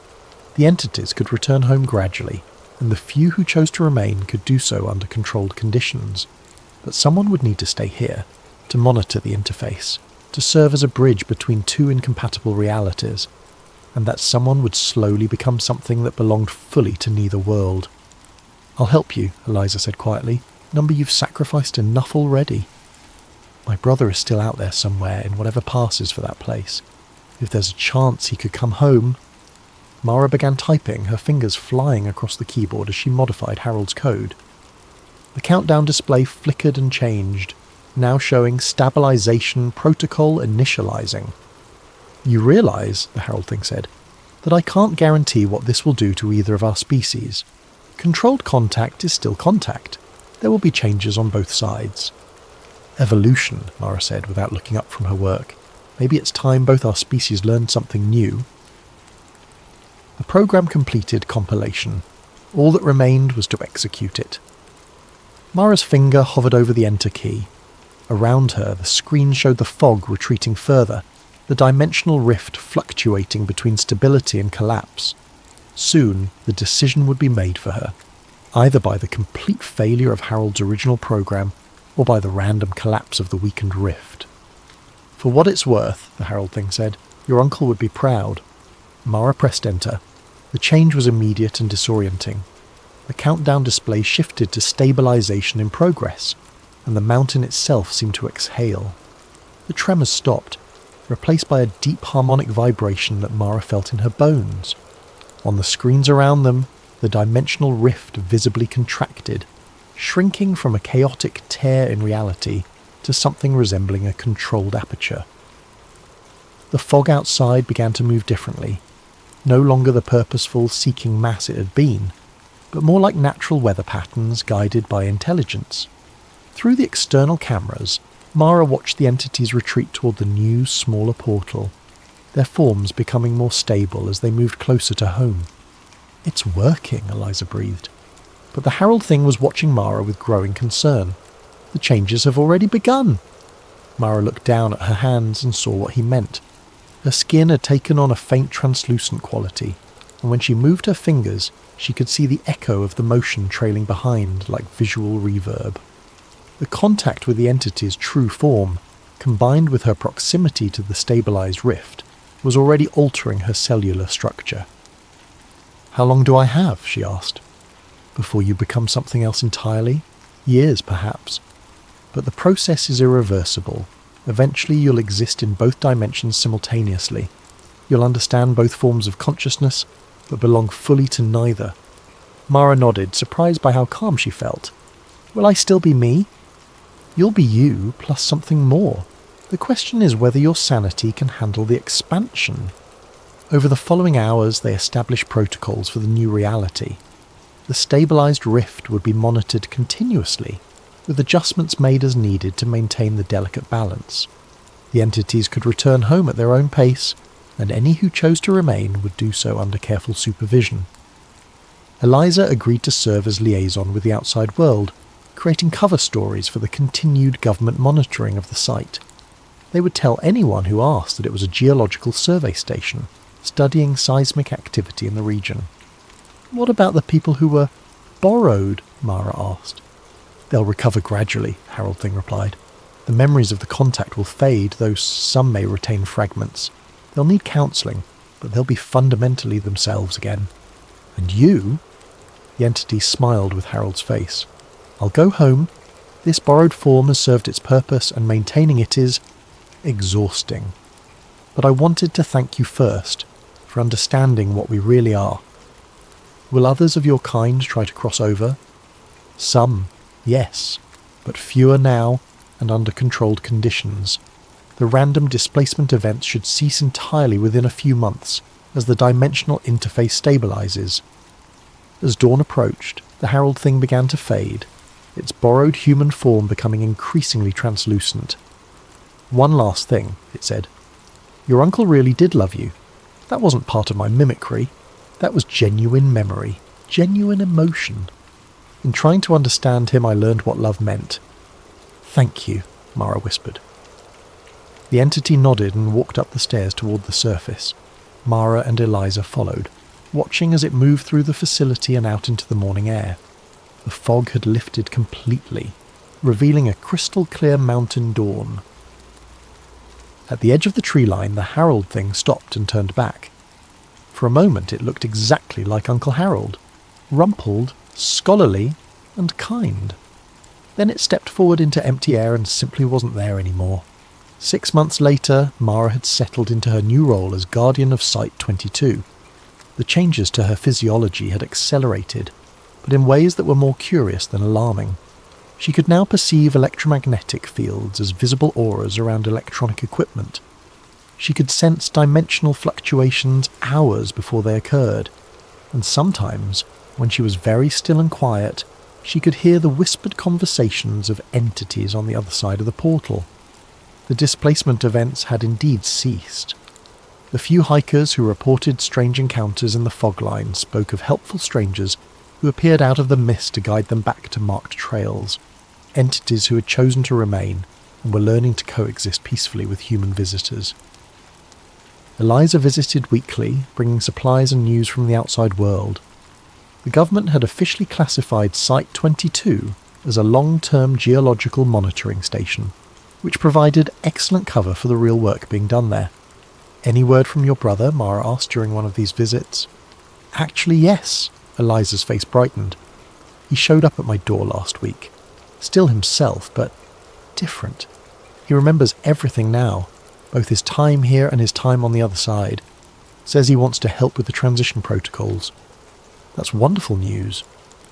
The entities could return home gradually, and the few who chose to remain could do so under controlled conditions. But someone would need to stay here, to monitor the interface, to serve as a bridge between two incompatible realities, and that someone would slowly become something that belonged fully to neither world. I'll help you, Eliza said quietly. Number, you've sacrificed enough already. My brother is still out there somewhere in whatever passes for that place. If there's a chance he could come home. Mara began typing, her fingers flying across the keyboard as she modified Harold's code. The countdown display flickered and changed, now showing stabilization protocol initializing. You realise, the Herald thing said, that I can't guarantee what this will do to either of our species. Controlled contact is still contact. There will be changes on both sides. Evolution, Mara said without looking up from her work. Maybe it's time both our species learned something new. The program completed compilation. All that remained was to execute it. Mara's finger hovered over the enter key. Around her, the screen showed the fog retreating further, the dimensional rift fluctuating between stability and collapse. Soon, the decision would be made for her, either by the complete failure of Harold's original program or by the random collapse of the weakened rift. For what it's worth, the Herald thing said, your uncle would be proud. Mara pressed enter. The change was immediate and disorienting. The countdown display shifted to stabilization in progress, and the mountain itself seemed to exhale. The tremors stopped, replaced by a deep harmonic vibration that Mara felt in her bones. On the screens around them, the dimensional rift visibly contracted, shrinking from a chaotic tear in reality to something resembling a controlled aperture. The fog outside began to move differently, no longer the purposeful seeking mass it had been, but more like natural weather patterns guided by intelligence. Through the external cameras, Mara watched the entities retreat toward the new, smaller portal, their forms becoming more stable as they moved closer to home. It's working, Eliza breathed. But the Herald thing was watching Mara with growing concern. The changes have already begun. Mara looked down at her hands and saw what he meant. Her skin had taken on a faint translucent quality, and when she moved her fingers, she could see the echo of the motion trailing behind like visual reverb. The contact with the entity's true form, combined with her proximity to the stabilized rift, was already altering her cellular structure. How long do I have, she asked, before you become something else entirely? Years, perhaps. But the process is irreversible. Eventually you'll exist in both dimensions simultaneously. You'll understand both forms of consciousness, but belong fully to neither. Mara nodded, surprised by how calm she felt. Will I still be me? You'll be you, plus something more. The question is whether your sanity can handle the expansion. Over the following hours, they established protocols for the new reality. The stabilized rift would be monitored continuously, with adjustments made as needed to maintain the delicate balance. The entities could return home at their own pace, and any who chose to remain would do so under careful supervision. Eliza agreed to serve as liaison with the outside world, creating cover stories for the continued government monitoring of the site. They would tell anyone who asked that it was a geological survey station, studying seismic activity in the region. What about the people who were borrowed? Mara asked. They'll recover gradually, Harold Thing replied. The memories of the contact will fade, though some may retain fragments. They'll need counselling, but they'll be fundamentally themselves again. And you? The entity smiled with Harold's face. I'll go home. This borrowed form has served its purpose, and maintaining it is exhausting. But I wanted to thank you first for understanding what we really are. Will others of your kind try to cross over? Some, yes, but fewer now and under controlled conditions. The random displacement events should cease entirely within a few months as the dimensional interface stabilizes. As dawn approached, the Herald Thing began to fade, its borrowed human form becoming increasingly translucent. One last thing, it said. Your uncle really did love you. That wasn't part of my mimicry. That was genuine memory, genuine emotion. In trying to understand him, I learned what love meant. Thank you, Mara whispered. The entity nodded and walked up the stairs toward the surface. Mara and Eliza followed, watching as it moved through the facility and out into the morning air. The fog had lifted completely, revealing a crystal-clear mountain dawn. At the edge of the tree line, the Harold Thing stopped and turned back. For a moment it looked exactly like Uncle Harold, rumpled, scholarly, and kind. Then it stepped forward into empty air and simply wasn't there anymore. 6 months later, Mara had settled into her new role as Guardian of Site 22. The changes to her physiology had accelerated, but in ways that were more curious than alarming. She could now perceive electromagnetic fields as visible auras around electronic equipment. She could sense dimensional fluctuations hours before they occurred, and sometimes, when she was very still and quiet, she could hear the whispered conversations of entities on the other side of the portal. The displacement events had indeed ceased. The few hikers who reported strange encounters in the fog line spoke of helpful strangers who appeared out of the mist to guide them back to marked trails, entities who had chosen to remain and were learning to coexist peacefully with human visitors. Eliza visited weekly, bringing supplies and news from the outside world. The government had officially classified Site 22 as a long-term geological monitoring station, which provided excellent cover for the real work being done there. "Any word from your brother?" Mara asked during one of these visits. "Actually, yes." Eliza's face brightened. "He showed up at my door last week. Still himself, but different. He remembers everything now, both his time here and his time on the other side. Says he wants to help with the transition protocols." "That's wonderful news."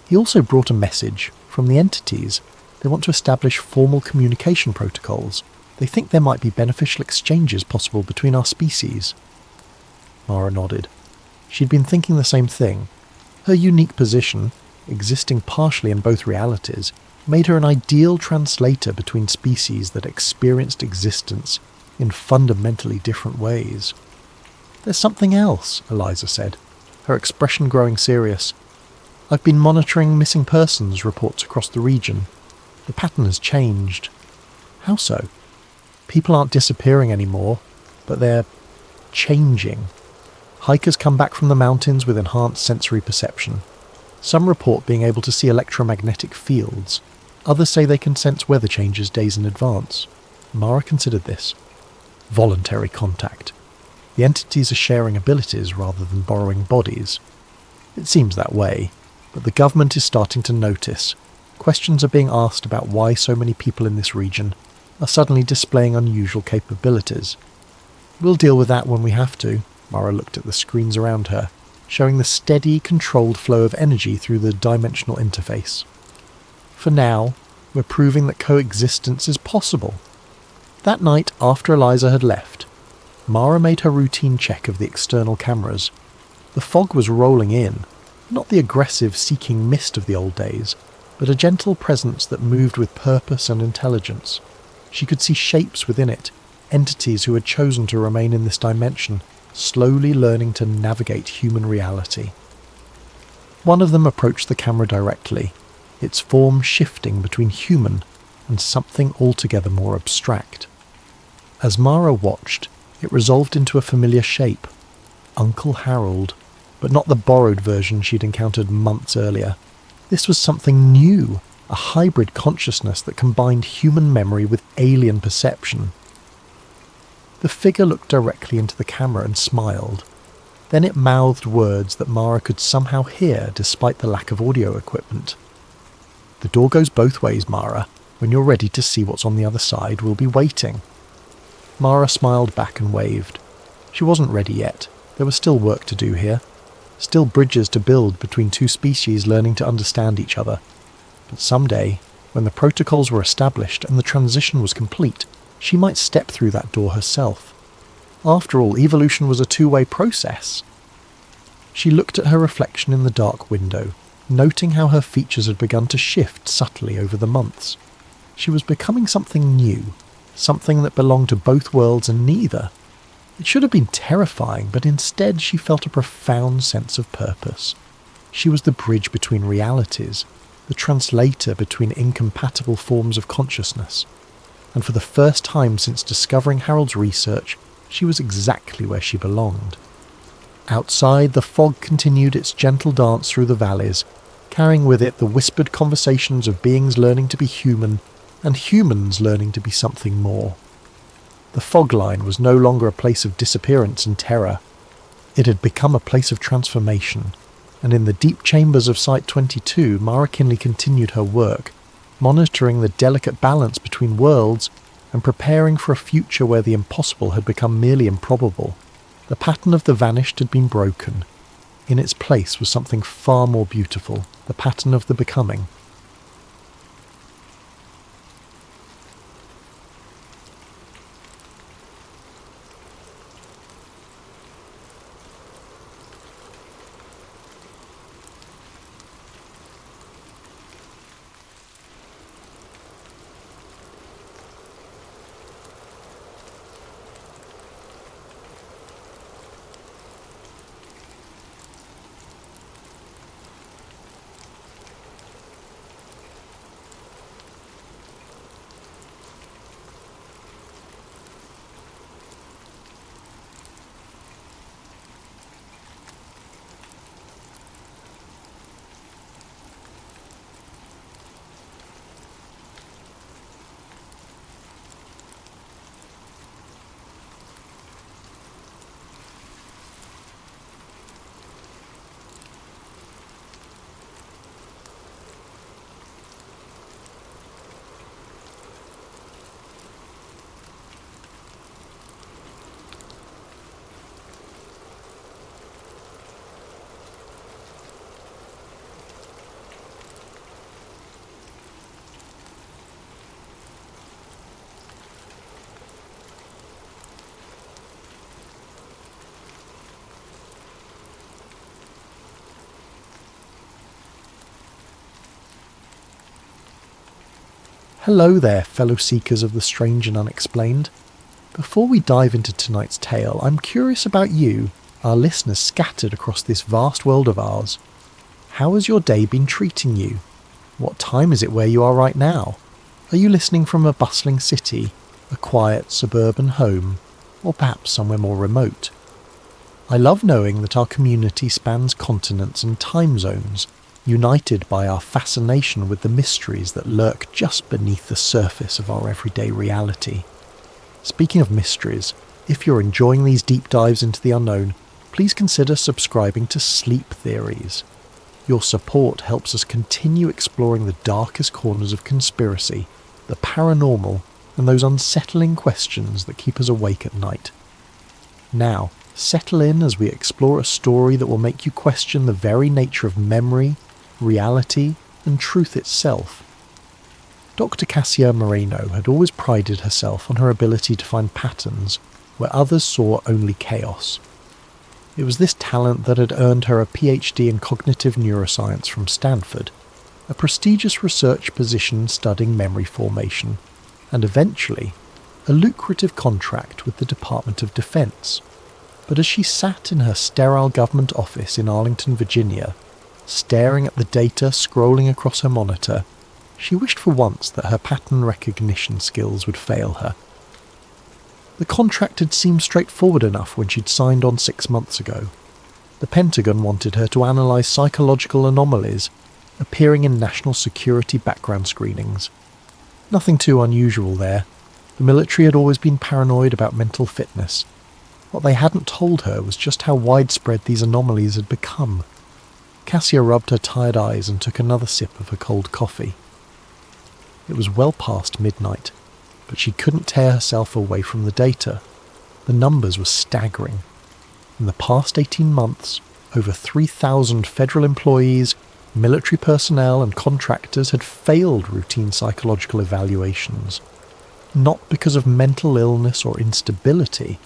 He also brought a message from the entities. They want to establish formal communication protocols. They think there might be beneficial exchanges possible between our species. Mara nodded. She'd been thinking the same thing. Her unique position, existing partially in both realities, made her an ideal translator between species that experienced existence in fundamentally different ways. "There's something else," Eliza said, her expression growing serious. "I've been monitoring missing persons reports across the region. The pattern has changed." "How so?" "People aren't disappearing anymore, but they're changing. Hikers come back from the mountains with enhanced sensory perception. Some report being able to see electromagnetic fields. Others say they can sense weather changes days in advance." Mara considered this. Voluntary contact. The entities are sharing abilities rather than borrowing bodies. It seems that way, but the government is starting to notice. Questions are being asked about why so many people in this region are suddenly displaying unusual capabilities. "We'll deal with that when we have to." Mara looked at the screens around her, showing the steady, controlled flow of energy through the dimensional interface. "For now, we're proving that coexistence is possible." That night, after Eliza had left, Mara made her routine check of the external cameras. The fog was rolling in, not the aggressive, seeking mist of the old days, but a gentle presence that moved with purpose and intelligence. She could see shapes within it, entities who had chosen to remain in this dimension, slowly learning to navigate human reality. One of them approached the camera directly, its form shifting between human and something altogether more abstract. As Mara watched, it resolved into a familiar shape. Uncle Harold, but not the borrowed version she'd encountered months earlier. This was something new, a hybrid consciousness that combined human memory with alien perception. The figure looked directly into the camera and smiled. Then it mouthed words that Mara could somehow hear despite the lack of audio equipment. "The door goes both ways, Mara. When you're ready to see what's on the other side, we'll be waiting." Mara smiled back and waved. She wasn't ready yet. There was still work to do here. Still bridges to build between two species learning to understand each other. But someday, when the protocols were established and the transition was complete, she might step through that door herself. After all, evolution was a two-way process. She looked at her reflection in the dark window, noting how her features had begun to shift subtly over the months. She was becoming something new, something that belonged to both worlds and neither. It should have been terrifying, but instead she felt a profound sense of purpose. She was the bridge between realities, the translator between incompatible forms of consciousness. And for the first time since discovering Harold's research, she was exactly where she belonged. Outside, the fog continued its gentle dance through the valleys, carrying with it the whispered conversations of beings learning to be human, and humans learning to be something more. The fog line was no longer a place of disappearance and terror. It had become a place of transformation, and in the deep chambers of Site 22, Mara Kinley continued her work, monitoring the delicate balance between worlds and preparing for a future where the impossible had become merely improbable. The pattern of the vanished had been broken. In its place was something far more beautiful, the pattern of the becoming. Hello there, fellow seekers of the strange and unexplained. Before we dive into tonight's tale, I'm curious about you, our listeners scattered across this vast world of ours. How has your day been treating you? What time is it where you are right now? Are you listening from a bustling city, a quiet suburban home, or perhaps somewhere more remote? I love knowing that our community spans continents and time zones, united by our fascination with the mysteries that lurk just beneath the surface of our everyday reality. Speaking of mysteries, if you're enjoying these deep dives into the unknown, please consider subscribing to Sleep Theories. Your support helps us continue exploring the darkest corners of conspiracy, the paranormal, and those unsettling questions that keep us awake at night. Now, settle in as we explore a story that will make you question the very nature of memory, reality, and truth itself. Dr. Cassia Moreno had always prided herself on her ability to find patterns where others saw only chaos. It was this talent that had earned her a PhD in cognitive neuroscience from Stanford, a prestigious research position studying memory formation, and eventually a lucrative contract with the Department of Defense. But as she sat in her sterile government office in Arlington, Virginia, staring at the data scrolling across her monitor, she wished for once that her pattern recognition skills would fail her. The contract had seemed straightforward enough when she'd signed on 6 months ago. The Pentagon wanted her to analyse psychological anomalies appearing in national security background screenings. Nothing too unusual there. The military had always been paranoid about mental fitness. What they hadn't told her was just how widespread these anomalies had become. Cassia rubbed her tired eyes and took another sip of her cold coffee. It was well past midnight, but she couldn't tear herself away from the data. The numbers were staggering. In the past 18 months, over 3,000 federal employees, military personnel and contractors had failed routine psychological evaluations, not because of mental illness or instability,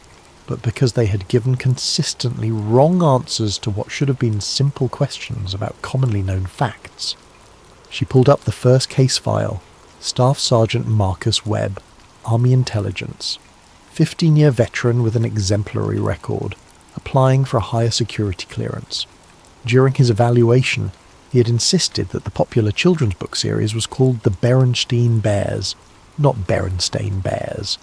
but because they had given consistently wrong answers to what should have been simple questions about commonly known facts. She pulled up the first case file, Staff Sergeant Marcus Webb, Army Intelligence, 15-year veteran with an exemplary record, applying for a higher security clearance. During his evaluation, he had insisted that the popular children's book series was called The Berenstein Bears, not Berenstain Bears.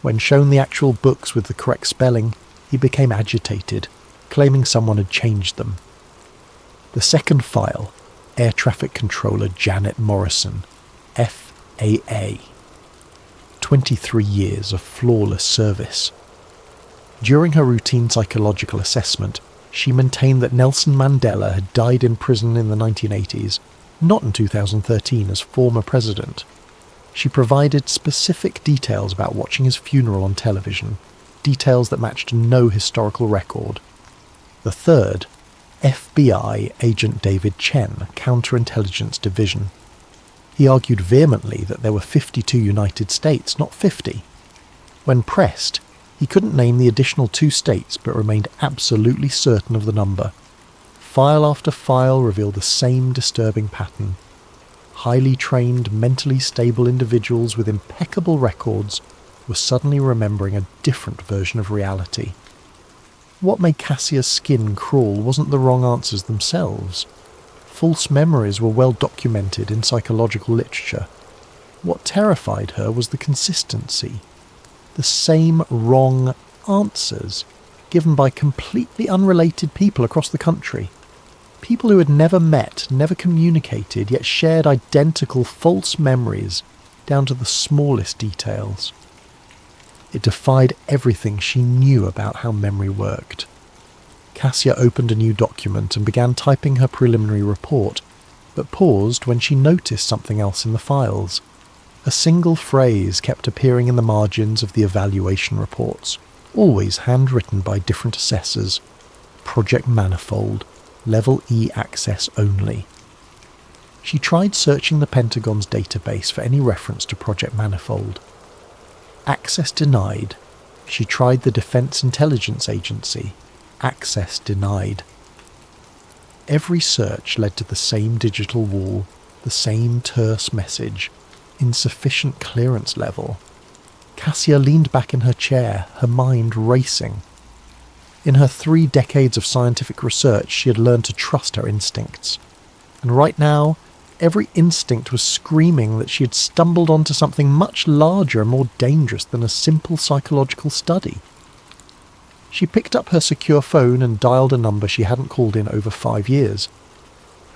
When shown the actual books with the correct spelling, he became agitated, claiming someone had changed them. The second file, Air Traffic Controller Janet Morrison, FAA. 23 years of flawless service. During her routine psychological assessment, she maintained that Nelson Mandela had died in prison in the 1980s, not in 2013 as former president. She provided specific details about watching his funeral on television, details that matched no historical record. The third, FBI agent David Chen, Counterintelligence Division. He argued vehemently that there were 52 United States, not 50. When pressed, he couldn't name the additional 2 states but remained absolutely certain of the number. File after file revealed the same disturbing pattern. Highly trained, mentally stable individuals with impeccable records were suddenly remembering a different version of reality. What made Cassia's skin crawl wasn't the wrong answers themselves. False memories were well documented in psychological literature. What terrified her was the consistency. The same wrong answers given by completely unrelated people across the country. People who had never met, never communicated, yet shared identical false memories down to the smallest details. It defied everything she knew about how memory worked. Cassia opened a new document and began typing her preliminary report, but paused when she noticed something else in the files. A single phrase kept appearing in the margins of the evaluation reports, always handwritten by different assessors. Project Manifold, Level E access only. She tried searching the Pentagon's database for any reference to Project Manifold. Access denied. She tried the Defense Intelligence Agency. Access denied. Every search led to the same digital wall, the same terse message. Insufficient clearance level. Cassia leaned back in her chair, her mind racing. In her 3 decades of scientific research, she had learned to trust her instincts. And right now, every instinct was screaming that she had stumbled onto something much larger and more dangerous than a simple psychological study. She picked up her secure phone and dialed a number she hadn't called in over 5 years.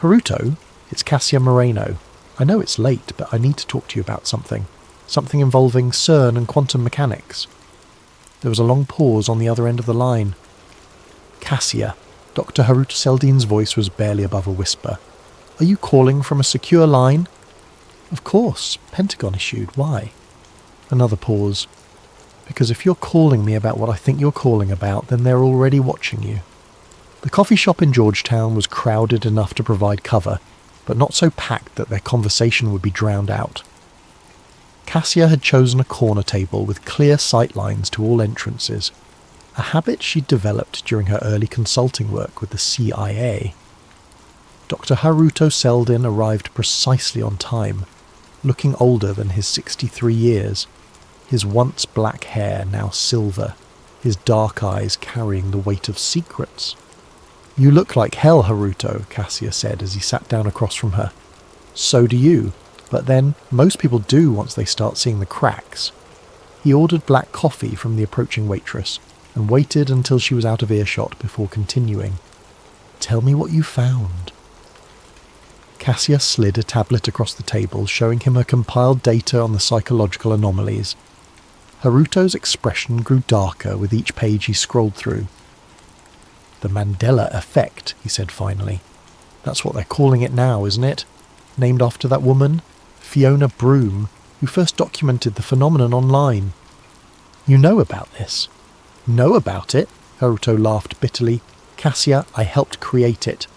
"Haruto, it's Cassia Moreno. I know it's late, but I need to talk to you about something. Something involving CERN and quantum mechanics." There was a long pause on the other end of the line. "Cassia," Dr. Haruto Seldine's voice was barely above a whisper. "Are you calling from a secure line?" "Of course, Pentagon issued. Why?" Another pause. "Because if you're calling me about what I think you're calling about, then they're already watching you." The coffee shop in Georgetown was crowded enough to provide cover, but not so packed that their conversation would be drowned out. Cassia had chosen a corner table with clear sight lines to all entrances, a habit she'd developed during her early consulting work with the CIA. Dr. Haruto Seldin arrived precisely on time, looking older than his 63 years, his once black hair now silver, his dark eyes carrying the weight of secrets. "You look like hell, Haruto," Cassia said as he sat down across from her. "So do you, but then most people do once they start seeing the cracks." He ordered black coffee from the approaching waitress and waited until she was out of earshot before continuing. "Tell me what you found." Cassia slid a tablet across the table, showing him her compiled data on the psychological anomalies. Haruto's expression grew darker with each page he scrolled through. "The Mandela effect," he said finally. "That's what they're calling it now, isn't it? Named after that woman, Fiona Broome, who first documented the phenomenon online. You know about this?" "Know about it?" Haruto laughed bitterly. "Cassia, I helped create it."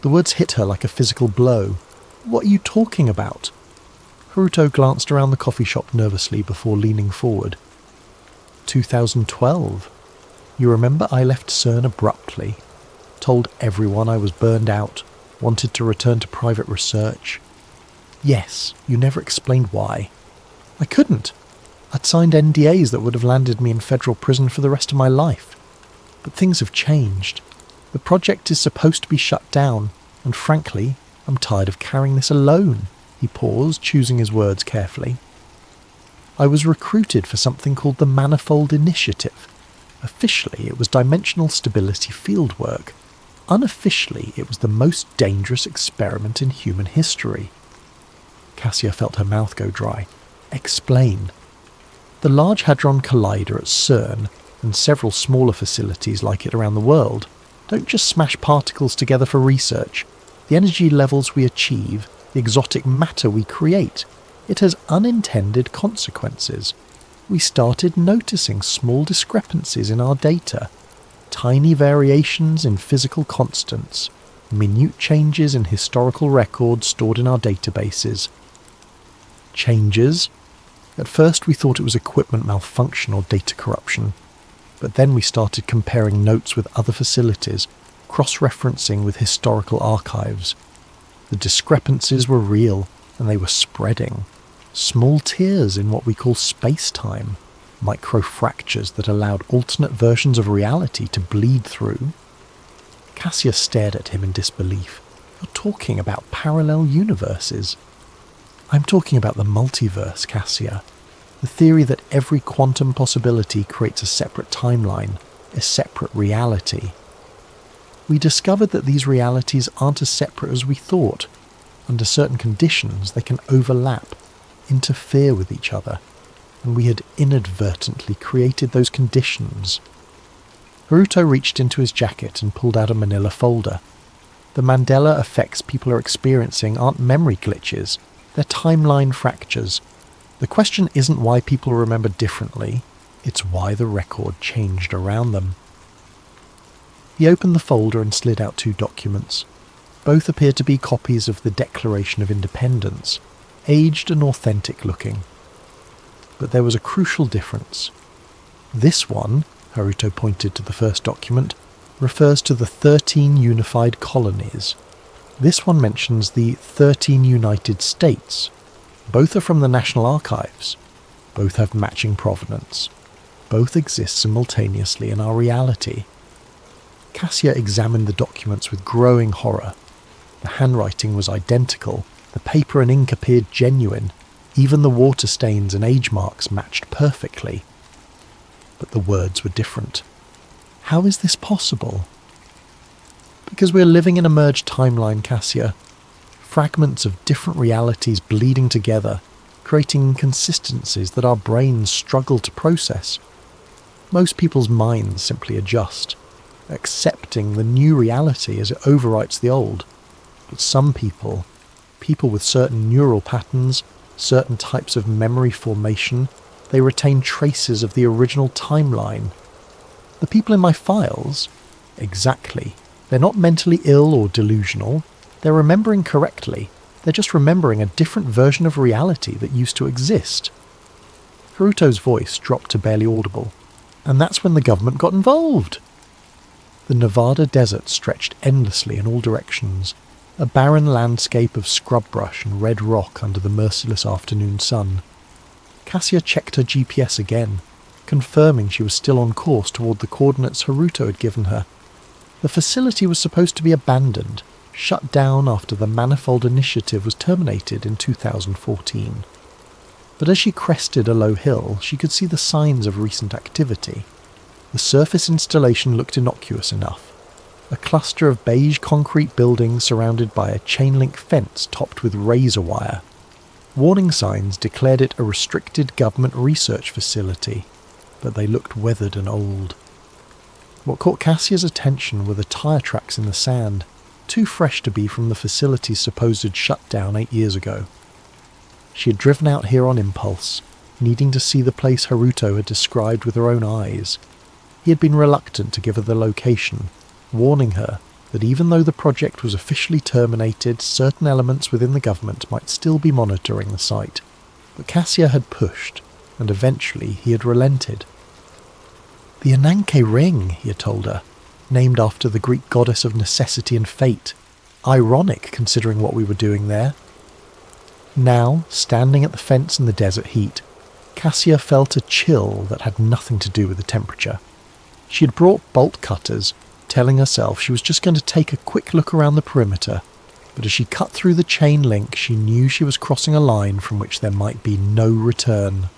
The words hit her like a physical blow. "What are you talking about?" Haruto glanced around the coffee shop nervously before leaning forward. 2012. You remember I left CERN abruptly, told everyone I was burned out, wanted to return to private research. Yes, you never explained why. I couldn't. I'd signed NDAs that would have landed me in federal prison for the rest of my life. But things have changed. The project is supposed to be shut down, and frankly, I'm tired of carrying this alone. He paused, choosing his words carefully. I was recruited for something called the Manifold Initiative. Officially, it was dimensional stability fieldwork. Unofficially, it was the most dangerous experiment in human history. Cassia felt her mouth go dry. Explain. The Large Hadron Collider at CERN, and several smaller facilities like it around the world, don't just smash particles together for research. the energy levels we achieve, the exotic matter we create, it has unintended consequences. We started noticing small discrepancies in our data, tiny variations in physical constants, minute changes in historical records stored in our databases. Changes? At first we thought it was equipment malfunction or data corruption, but then we started comparing notes with other facilities, cross-referencing with historical archives. The discrepancies were real, and they were spreading. Small tears in what we call space-time, micro-fractures that allowed alternate versions of reality to bleed through. Cassia stared at him in disbelief. You're talking about parallel universes. I'm talking about the multiverse, Cassia. The theory that every quantum possibility creates a separate timeline, a separate reality. We discovered that these realities aren't as separate as we thought. Under certain conditions, they can overlap, interfere with each other, and we had inadvertently created those conditions. Haruto reached into his jacket and pulled out a manila folder. The Mandela effects people are experiencing aren't memory glitches, they're timeline fractures. The question isn't why people remember differently, it's why the record changed around them. He opened the folder and slid out 2 documents. Both appeared to be copies of the Declaration of Independence, aged and authentic looking. But there was a crucial difference. This one, Haruto pointed to the first document, refers to the 13 unified colonies. This one mentions the 13 United States. Both are from the National Archives. Both have matching provenance. Both exist simultaneously in our reality. Cassia examined the documents with growing horror. The handwriting was identical, the paper and ink appeared genuine, even the water stains and age marks matched perfectly. But the words were different. How is this possible? Because we're living in a merged timeline, Cassia. Fragments of different realities bleeding together, creating inconsistencies that our brains struggle to process. Most people's minds simply adjust, accepting the new reality as it overwrites the old. But some people with certain neural patterns, certain types of memory formation, they retain traces of the original timeline. The people in my files? Exactly. They're not mentally ill or delusional. They're remembering correctly. They're just remembering a different version of reality that used to exist. Haruto's voice dropped to barely audible. And that's when the government got involved. The Nevada desert stretched endlessly in all directions, a barren landscape of scrub brush and red rock under the merciless afternoon sun. Cassia checked her GPS again, confirming she was still on course toward the coordinates Haruto had given her. The facility was supposed to be abandoned, shut down after the Manifold Initiative was terminated in 2014. But as she crested a low hill, she could see the signs of recent activity. The surface installation looked innocuous enough. A cluster of beige concrete buildings surrounded by a chain-link fence topped with razor wire. Warning signs declared it a restricted government research facility, but they looked weathered and old. What caught Cassia's attention were the tyre tracks in the sand, too fresh to be from the facility's supposed shutdown 8 years ago. She had driven out here on impulse, needing to see the place Haruto had described with her own eyes. He had been reluctant to give her the location, warning her that even though the project was officially terminated, certain elements within the government might still be monitoring the site. But Cassia had pushed, and eventually he had relented. The Ananki ring, he had told her, named after the Greek goddess of necessity and fate. Ironic, considering what we were doing there. Now, standing at the fence in the desert heat, Cassia felt a chill that had nothing to do with the temperature. She had brought bolt cutters, telling herself she was just going to take a quick look around the perimeter, but as she cut through the chain link, she knew she was crossing a line from which there might be no return.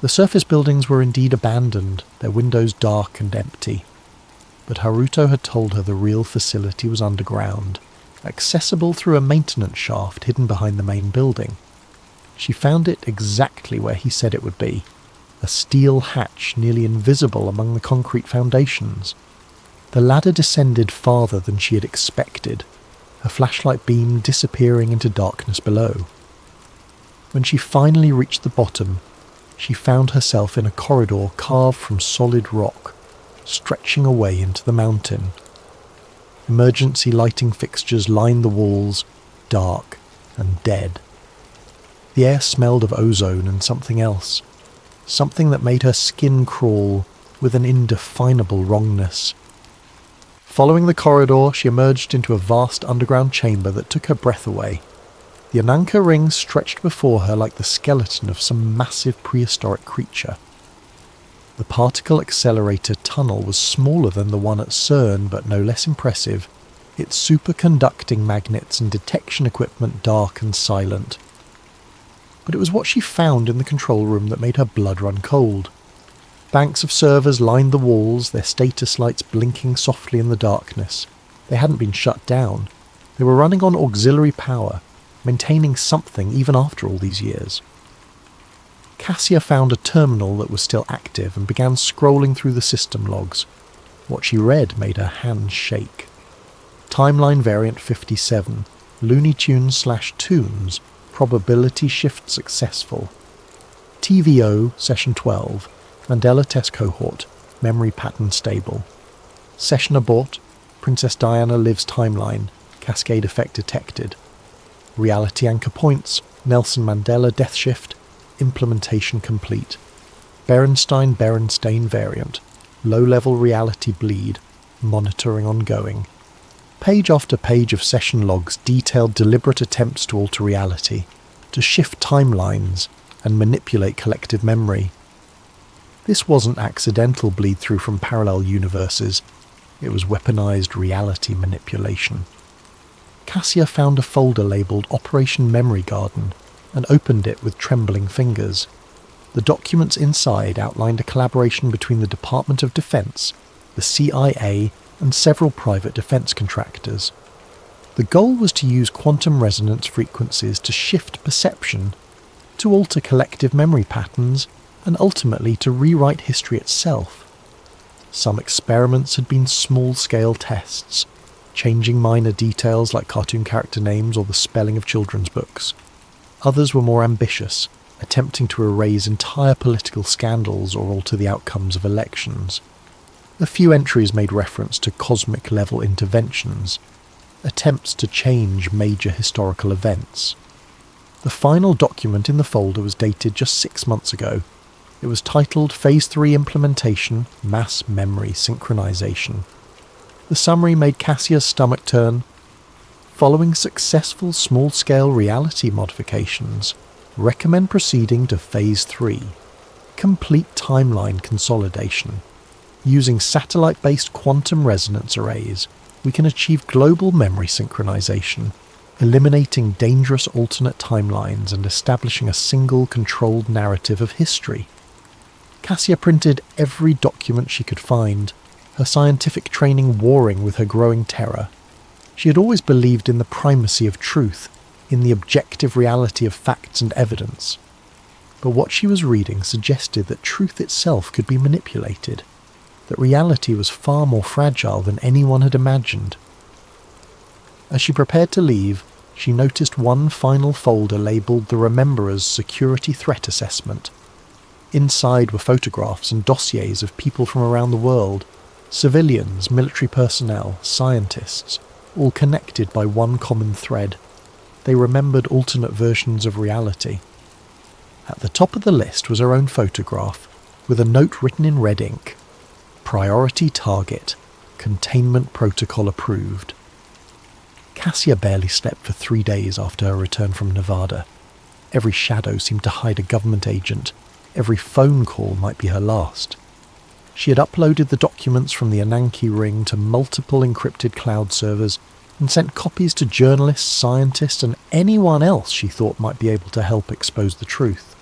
The surface buildings were indeed abandoned, their windows dark and empty. But Haruto had told her the real facility was underground, accessible through a maintenance shaft hidden behind the main building. She found it exactly where he said it would be, a steel hatch nearly invisible among the concrete foundations. The ladder descended farther than she had expected, flashlight beam disappearing into darkness below. When she finally reached the bottom, she found herself in a corridor carved from solid rock, stretching away into the mountain. Emergency lighting fixtures lined the walls, dark and dead. The air smelled of ozone and something else, something that made her skin crawl with an indefinable wrongness. Following the corridor, she emerged into a vast underground chamber that took her breath away. The Ananki ring stretched before her like the skeleton of some massive prehistoric creature. The particle accelerator tunnel was smaller than the one at CERN, but no less impressive, its superconducting magnets and detection equipment dark and silent. But it was what she found in the control room that made her blood run cold. Banks of servers lined the walls, their status lights blinking softly in the darkness. They hadn't been shut down. They were running on auxiliary power, maintaining something even after all these years. Cassia found a terminal that was still active and began scrolling through the system logs. What she read made her hands shake. Timeline variant 57, Looney Tunes/Toons, probability shift successful. TVO session 12, Mandela test cohort, memory pattern stable. Session abort, Princess Diana lives timeline, cascade effect detected. Reality anchor points, Nelson Mandela death shift, implementation complete. Berenstein-Berenstain variant, low-level reality bleed, monitoring ongoing. Page after page of session logs detailed deliberate attempts to alter reality, to shift timelines and manipulate collective memory. This wasn't accidental bleed-through from parallel universes, it was weaponized reality manipulation. Cassia found a folder labelled Operation Memory Garden and opened it with trembling fingers. The documents inside outlined a collaboration between the Department of Defense, the CIA, and several private defense contractors. The goal was to use quantum resonance frequencies to shift perception, to alter collective memory patterns, and ultimately to rewrite history itself. Some experiments had been small-scale tests, changing minor details like cartoon character names or the spelling of children's books. Others were more ambitious, attempting to erase entire political scandals or alter the outcomes of elections. A few entries made reference to cosmic-level interventions, attempts to change major historical events. The final document in the folder was dated just 6 months ago. It was titled Phase 3 Implementation, Mass Memory Synchronization. The summary made Cassia's stomach turn. Following successful small-scale reality modifications, recommend proceeding to Phase 3, complete timeline consolidation. Using satellite-based quantum resonance arrays, we can achieve global memory synchronization, eliminating dangerous alternate timelines and establishing a single controlled narrative of history. Cassia printed every document she could find, her scientific training warring with her growing terror. She had always believed in the primacy of truth, in the objective reality of facts and evidence. But what she was reading suggested that truth itself could be manipulated, that reality was far more fragile than anyone had imagined. As she prepared to leave, she noticed one final folder labelled the Rememberer's Security Threat Assessment. Inside were photographs and dossiers of people from around the world, civilians, military personnel, scientists, all connected by one common thread. They remembered alternate versions of reality. At the top of the list was her own photograph, with a note written in red ink. Priority target, containment protocol approved. Cassia barely slept for 3 days after her return from Nevada. Every shadow seemed to hide a government agent. Every phone call might be her last. She had uploaded the documents from the Ananki ring to multiple encrypted cloud servers and sent copies to journalists, scientists, and anyone else she thought might be able to help expose the truth.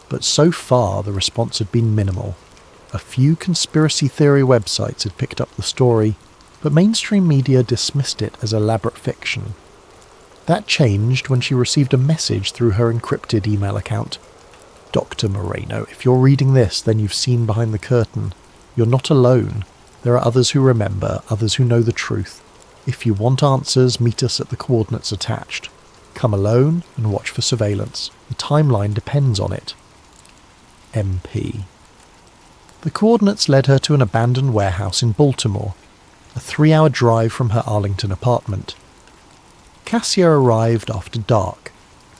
But so far the response had been minimal. A few conspiracy theory websites had picked up the story, but mainstream media dismissed it as elaborate fiction. That changed when she received a message through her encrypted email account. Dr. Moreno, if you're reading this, then you've seen behind the curtain. You're not alone. There are others who remember, others who know the truth. If you want answers, meet us at the coordinates attached. Come alone and watch for surveillance. The timeline depends on it. MP. The coordinates led her to an abandoned warehouse in Baltimore, a 3-hour drive from her Arlington apartment. Cassia arrived after dark.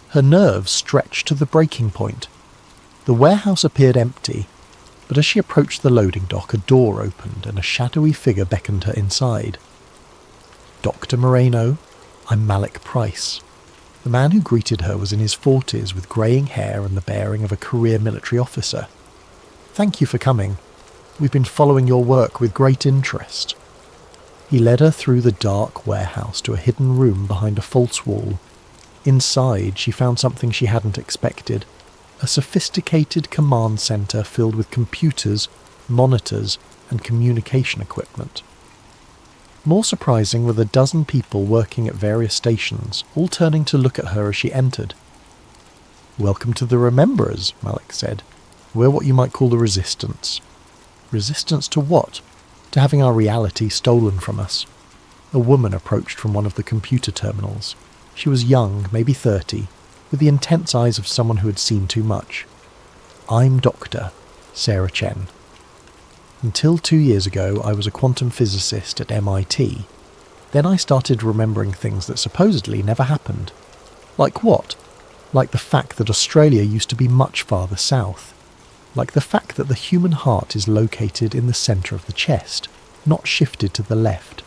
Her nerves stretched to the breaking point. The warehouse appeared empty, but as she approached the loading dock, a door opened and a shadowy figure beckoned her inside. Dr. Moreno, I'm Malik Price. The man who greeted her was in his 40s with greying hair and the bearing of a career military officer. Thank you for coming. We've been following your work with great interest. He led her through the dark warehouse to a hidden room behind a false wall. Inside, she found something she hadn't expected. A sophisticated command centre filled with computers, monitors, and communication equipment. More surprising were the dozen people working at various stations, all turning to look at her as she entered. Welcome to the Rememberers, Malik said. We're what you might call the Resistance. Resistance to what? To having our reality stolen from us. A woman approached from one of the computer terminals. She was young, maybe 30, with the intense eyes of someone who had seen too much. I'm Dr. Sarah Chen. Until 2 years ago, I was a quantum physicist at MIT. Then I started remembering things that supposedly never happened. Like what? Like the fact that Australia used to be much farther south. Like the fact that the human heart is located in the centre of the chest, not shifted to the left.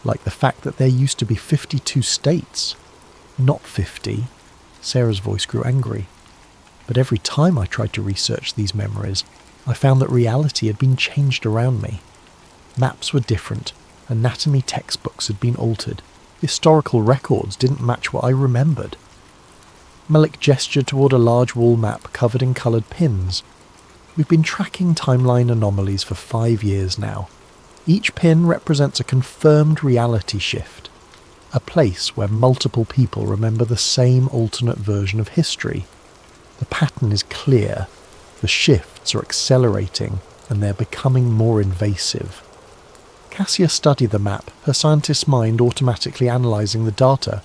Like the fact that there used to be 52 states, not 50. Sarah's voice grew angry. But every time I tried to research these memories, I found that reality had been changed around me. Maps were different, anatomy textbooks had been altered, historical records didn't match what I remembered. Malik gestured toward a large wall map covered in coloured pins. We've been tracking timeline anomalies for 5 years now. Each pin represents a confirmed reality shift, a place where multiple people remember the same alternate version of history. The pattern is clear. The shifts are accelerating, and they're becoming more invasive. Cassia studied the map, her scientist's mind automatically analysing the data.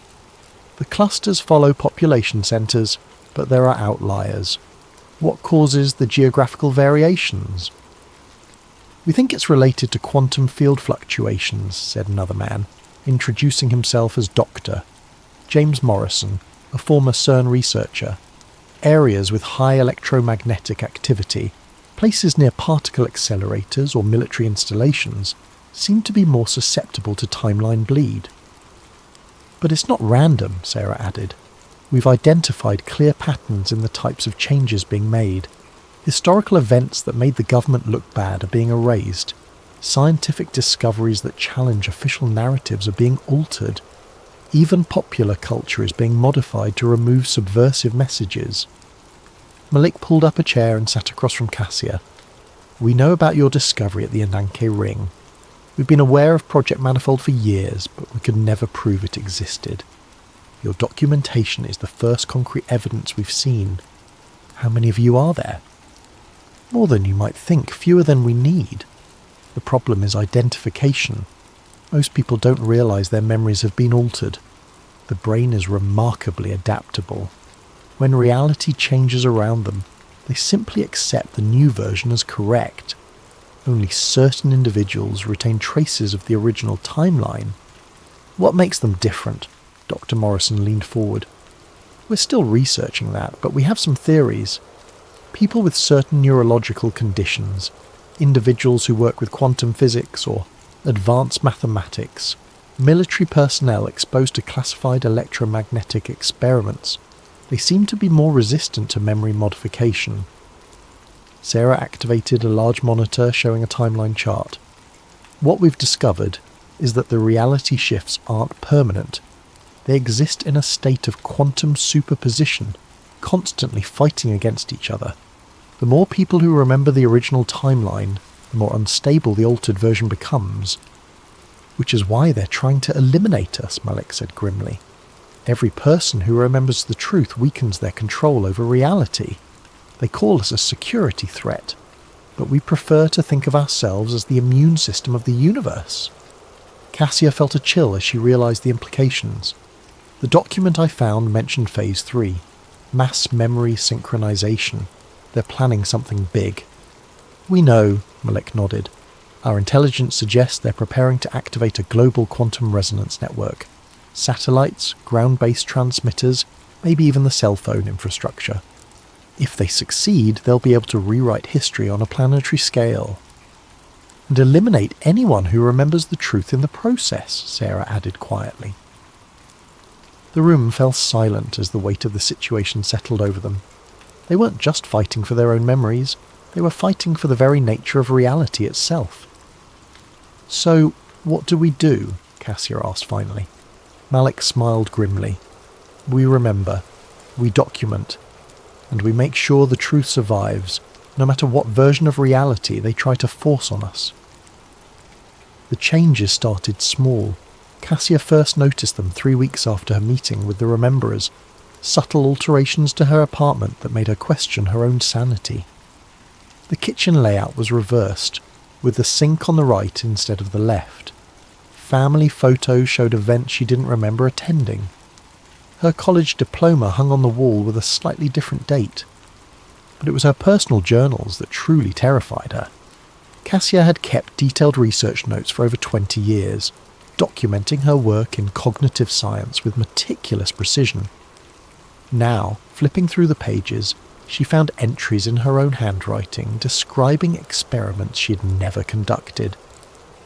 The clusters follow population centres, but there are outliers. What causes the geographical variations? We think it's related to quantum field fluctuations, said another man, introducing himself as Dr. James Morrison, a former CERN researcher. Areas with high electromagnetic activity, places near particle accelerators or military installations, seem to be more susceptible to timeline bleed. But it's not random, Sarah added. We've identified clear patterns in the types of changes being made. Historical events that made the government look bad are being erased. Scientific discoveries that challenge official narratives are being altered. Even popular culture is being modified to remove subversive messages. Malik pulled up a chair and sat across from Cassia. We know about your discovery at the Ananki ring. We've been aware of Project Manifold for years, but we could never prove it existed. Your documentation is the first concrete evidence we've seen. How many of you are there? More than you might think, fewer than we need. The problem is identification. Most people don't realise their memories have been altered. The brain is remarkably adaptable. When reality changes around them, they simply accept the new version as correct. Only certain individuals retain traces of the original timeline. What makes them different? Dr. Morrison leaned forward. We're still researching that, but we have some theories. People with certain neurological conditions, individuals who work with quantum physics or advanced mathematics, military personnel exposed to classified electromagnetic experiments, they seem to be more resistant to memory modification. Sarah activated a large monitor showing a timeline chart. What we've discovered is that the reality shifts aren't permanent. They exist in a state of quantum superposition, constantly fighting against each other. The more people who remember the original timeline, the more unstable the altered version becomes. Which is why they're trying to eliminate us, Malik said grimly. Every person who remembers the truth weakens their control over reality. They call us a security threat, but we prefer to think of ourselves as the immune system of the universe. Cassia felt a chill as she realised the implications. The document I found mentioned Phase 3, mass memory synchronization. They're planning something big. We know, Malik nodded. Our intelligence suggests they're preparing to activate a global quantum resonance network. Satellites, ground-based transmitters, maybe even the cell phone infrastructure. If they succeed, they'll be able to rewrite history on a planetary scale. And eliminate anyone who remembers the truth in the process, Sarah added quietly. The room fell silent as the weight of the situation settled over them. They weren't just fighting for their own memories, they were fighting for the very nature of reality itself. So, what do we do? Cassia asked finally. Malik smiled grimly. We remember, we document, and we make sure the truth survives, no matter what version of reality they try to force on us. The changes started small. Cassia first noticed them 3 weeks after her meeting with the Rememberers, subtle alterations to her apartment that made her question her own sanity. The kitchen layout was reversed, with the sink on the right instead of the left. Family photos showed events she didn't remember attending. Her college diploma hung on the wall with a slightly different date. But it was her personal journals that truly terrified her. Cassia had kept detailed research notes for over 20 years, documenting her work in cognitive science with meticulous precision. Now, flipping through the pages, she found entries in her own handwriting describing experiments she had never conducted,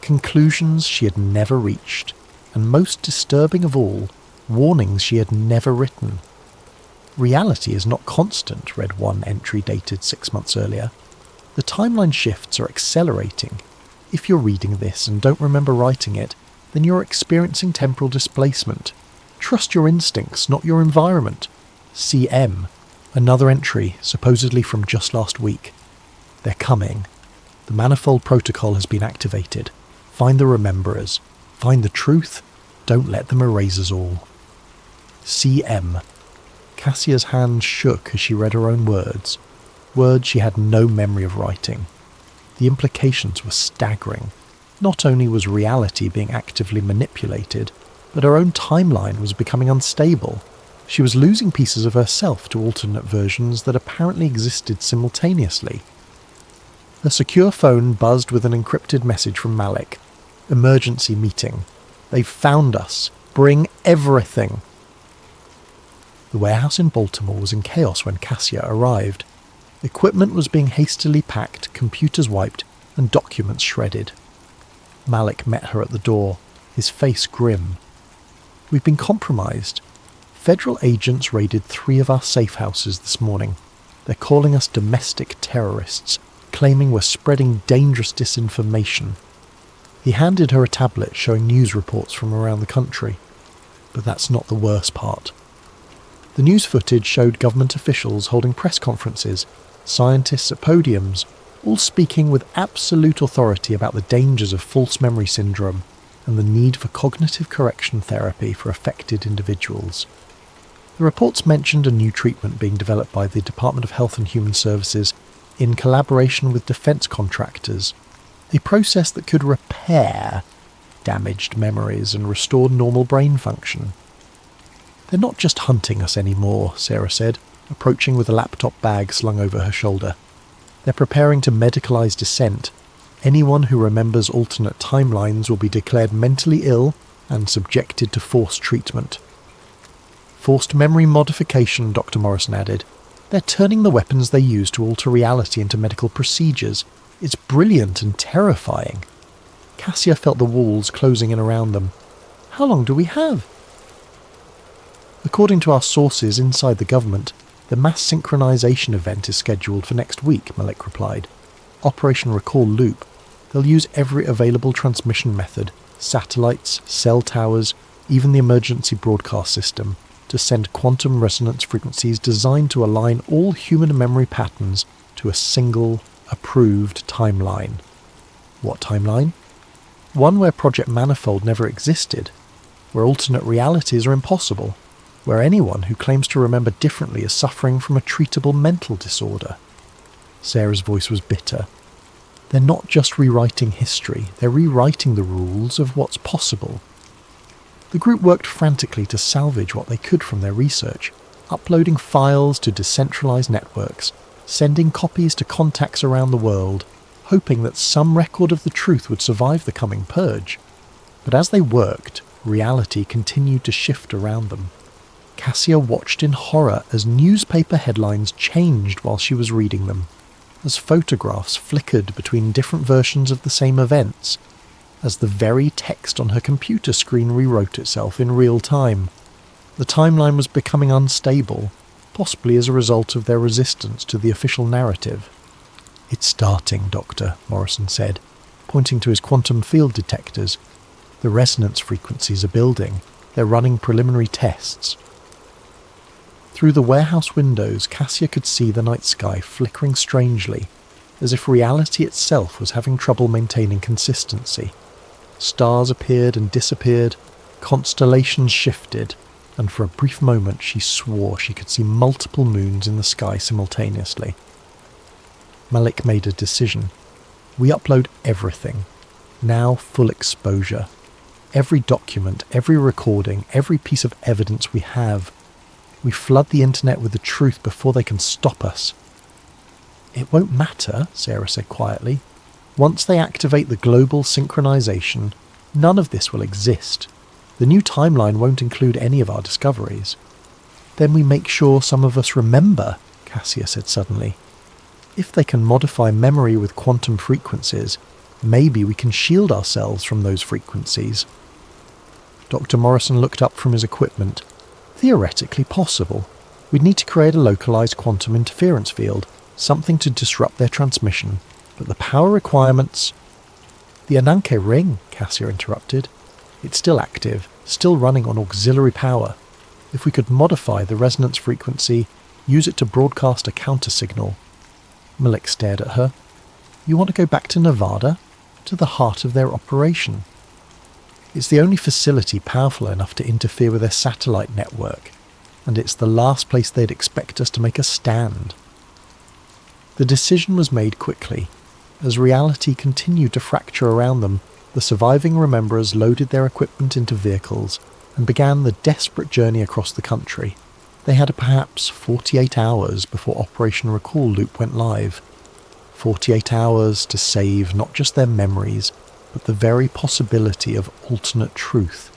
conclusions she had never reached, and most disturbing of all, warnings she had never written. Reality is not constant, read one entry dated 6 months earlier. The timeline shifts are accelerating. If you're reading this and don't remember writing it, then you're experiencing temporal displacement. Trust your instincts, not your environment. CM. Another entry, supposedly from just last week. They're coming. The manifold protocol has been activated. Find the Rememberers. Find the truth. Don't let them erase us all. CM. Cassia's hands shook as she read her own words. Words she had no memory of writing. The implications were staggering. Not only was reality being actively manipulated, but her own timeline was becoming unstable. She was losing pieces of herself to alternate versions that apparently existed simultaneously. Her secure phone buzzed with an encrypted message from Malik. Emergency meeting. They've found us. Bring everything. The warehouse in Baltimore was in chaos when Cassia arrived. Equipment was being hastily packed, computers wiped, and documents shredded. Malik met her at the door, his face grim. We've been compromised. Federal agents raided 3 of our safe houses this morning. They're calling us domestic terrorists, claiming we're spreading dangerous disinformation. He handed her a tablet showing news reports from around the country. But that's not the worst part. The news footage showed government officials holding press conferences, scientists at podiums, all speaking with absolute authority about the dangers of false memory syndrome and the need for cognitive correction therapy for affected individuals. The reports mentioned a new treatment being developed by the Department of Health and Human Services in collaboration with defence contractors, a process that could repair damaged memories and restore normal brain function. They're not just hunting us anymore, Sarah said, approaching with a laptop bag slung over her shoulder. They're preparing to medicalise dissent. Anyone who remembers alternate timelines will be declared mentally ill and subjected to forced treatment. Forced memory modification, Dr. Morrison added. They're turning the weapons they use to alter reality into medical procedures. It's brilliant and terrifying. Cassia felt the walls closing in around them. How long do we have? According to our sources inside the government, the mass synchronization event is scheduled for next week, Malik replied. Operation Recall Loop. They'll use every available transmission method, satellites, cell towers, even the emergency broadcast system, to send quantum resonance frequencies designed to align all human memory patterns to a single, approved timeline. What timeline? One where Project Manifold never existed, where alternate realities are impossible, where anyone who claims to remember differently is suffering from a treatable mental disorder. Sarah's voice was bitter. They're not just rewriting history, they're rewriting the rules of what's possible. The group worked frantically to salvage what they could from their research, uploading files to decentralized networks, sending copies to contacts around the world, hoping that some record of the truth would survive the coming purge. But as they worked, reality continued to shift around them. Cassia watched in horror as newspaper headlines changed while she was reading them, as photographs flickered between different versions of the same events, as the very text on her computer screen rewrote itself in real time. The timeline was becoming unstable, possibly as a result of their resistance to the official narrative. "It's starting, Doctor," Morrison said, pointing to his quantum field detectors. "The resonance frequencies are building. They're running preliminary tests." Through the warehouse windows, Cassia could see the night sky flickering strangely, as if reality itself was having trouble maintaining consistency. Stars appeared and disappeared, constellations shifted, and for a brief moment she swore she could see multiple moons in the sky simultaneously. Malik made a decision. "We upload everything. Now full exposure. Every document, every recording, every piece of evidence we have. We flood the internet with the truth before they can stop us." "It won't matter," Sarah said quietly. "Once they activate the global synchronization, none of this will exist. The new timeline won't include any of our discoveries." "Then we make sure some of us remember," Cassia said suddenly. "If they can modify memory with quantum frequencies, maybe we can shield ourselves from those frequencies." Dr. Morrison looked up from his equipment. "Theoretically possible. We'd need to create a localized quantum interference field, something to disrupt their transmission. But the power requirements—" "The Ananki ring," Cassia interrupted. "It's still active, still running on auxiliary power. If we could modify the resonance frequency, use it to broadcast a counter-signal." Malik stared at her. "You want to go back to Nevada? To the heart of their operation?" "It's the only facility powerful enough to interfere with their satellite network, and it's the last place they'd expect us to make a stand." The decision was made quickly. As reality continued to fracture around them, the surviving rememberers loaded their equipment into vehicles and began the desperate journey across the country. They had perhaps 48 hours before Operation Recall Loop went live. 48 hours to save not just their memories, but the very possibility of alternate truth.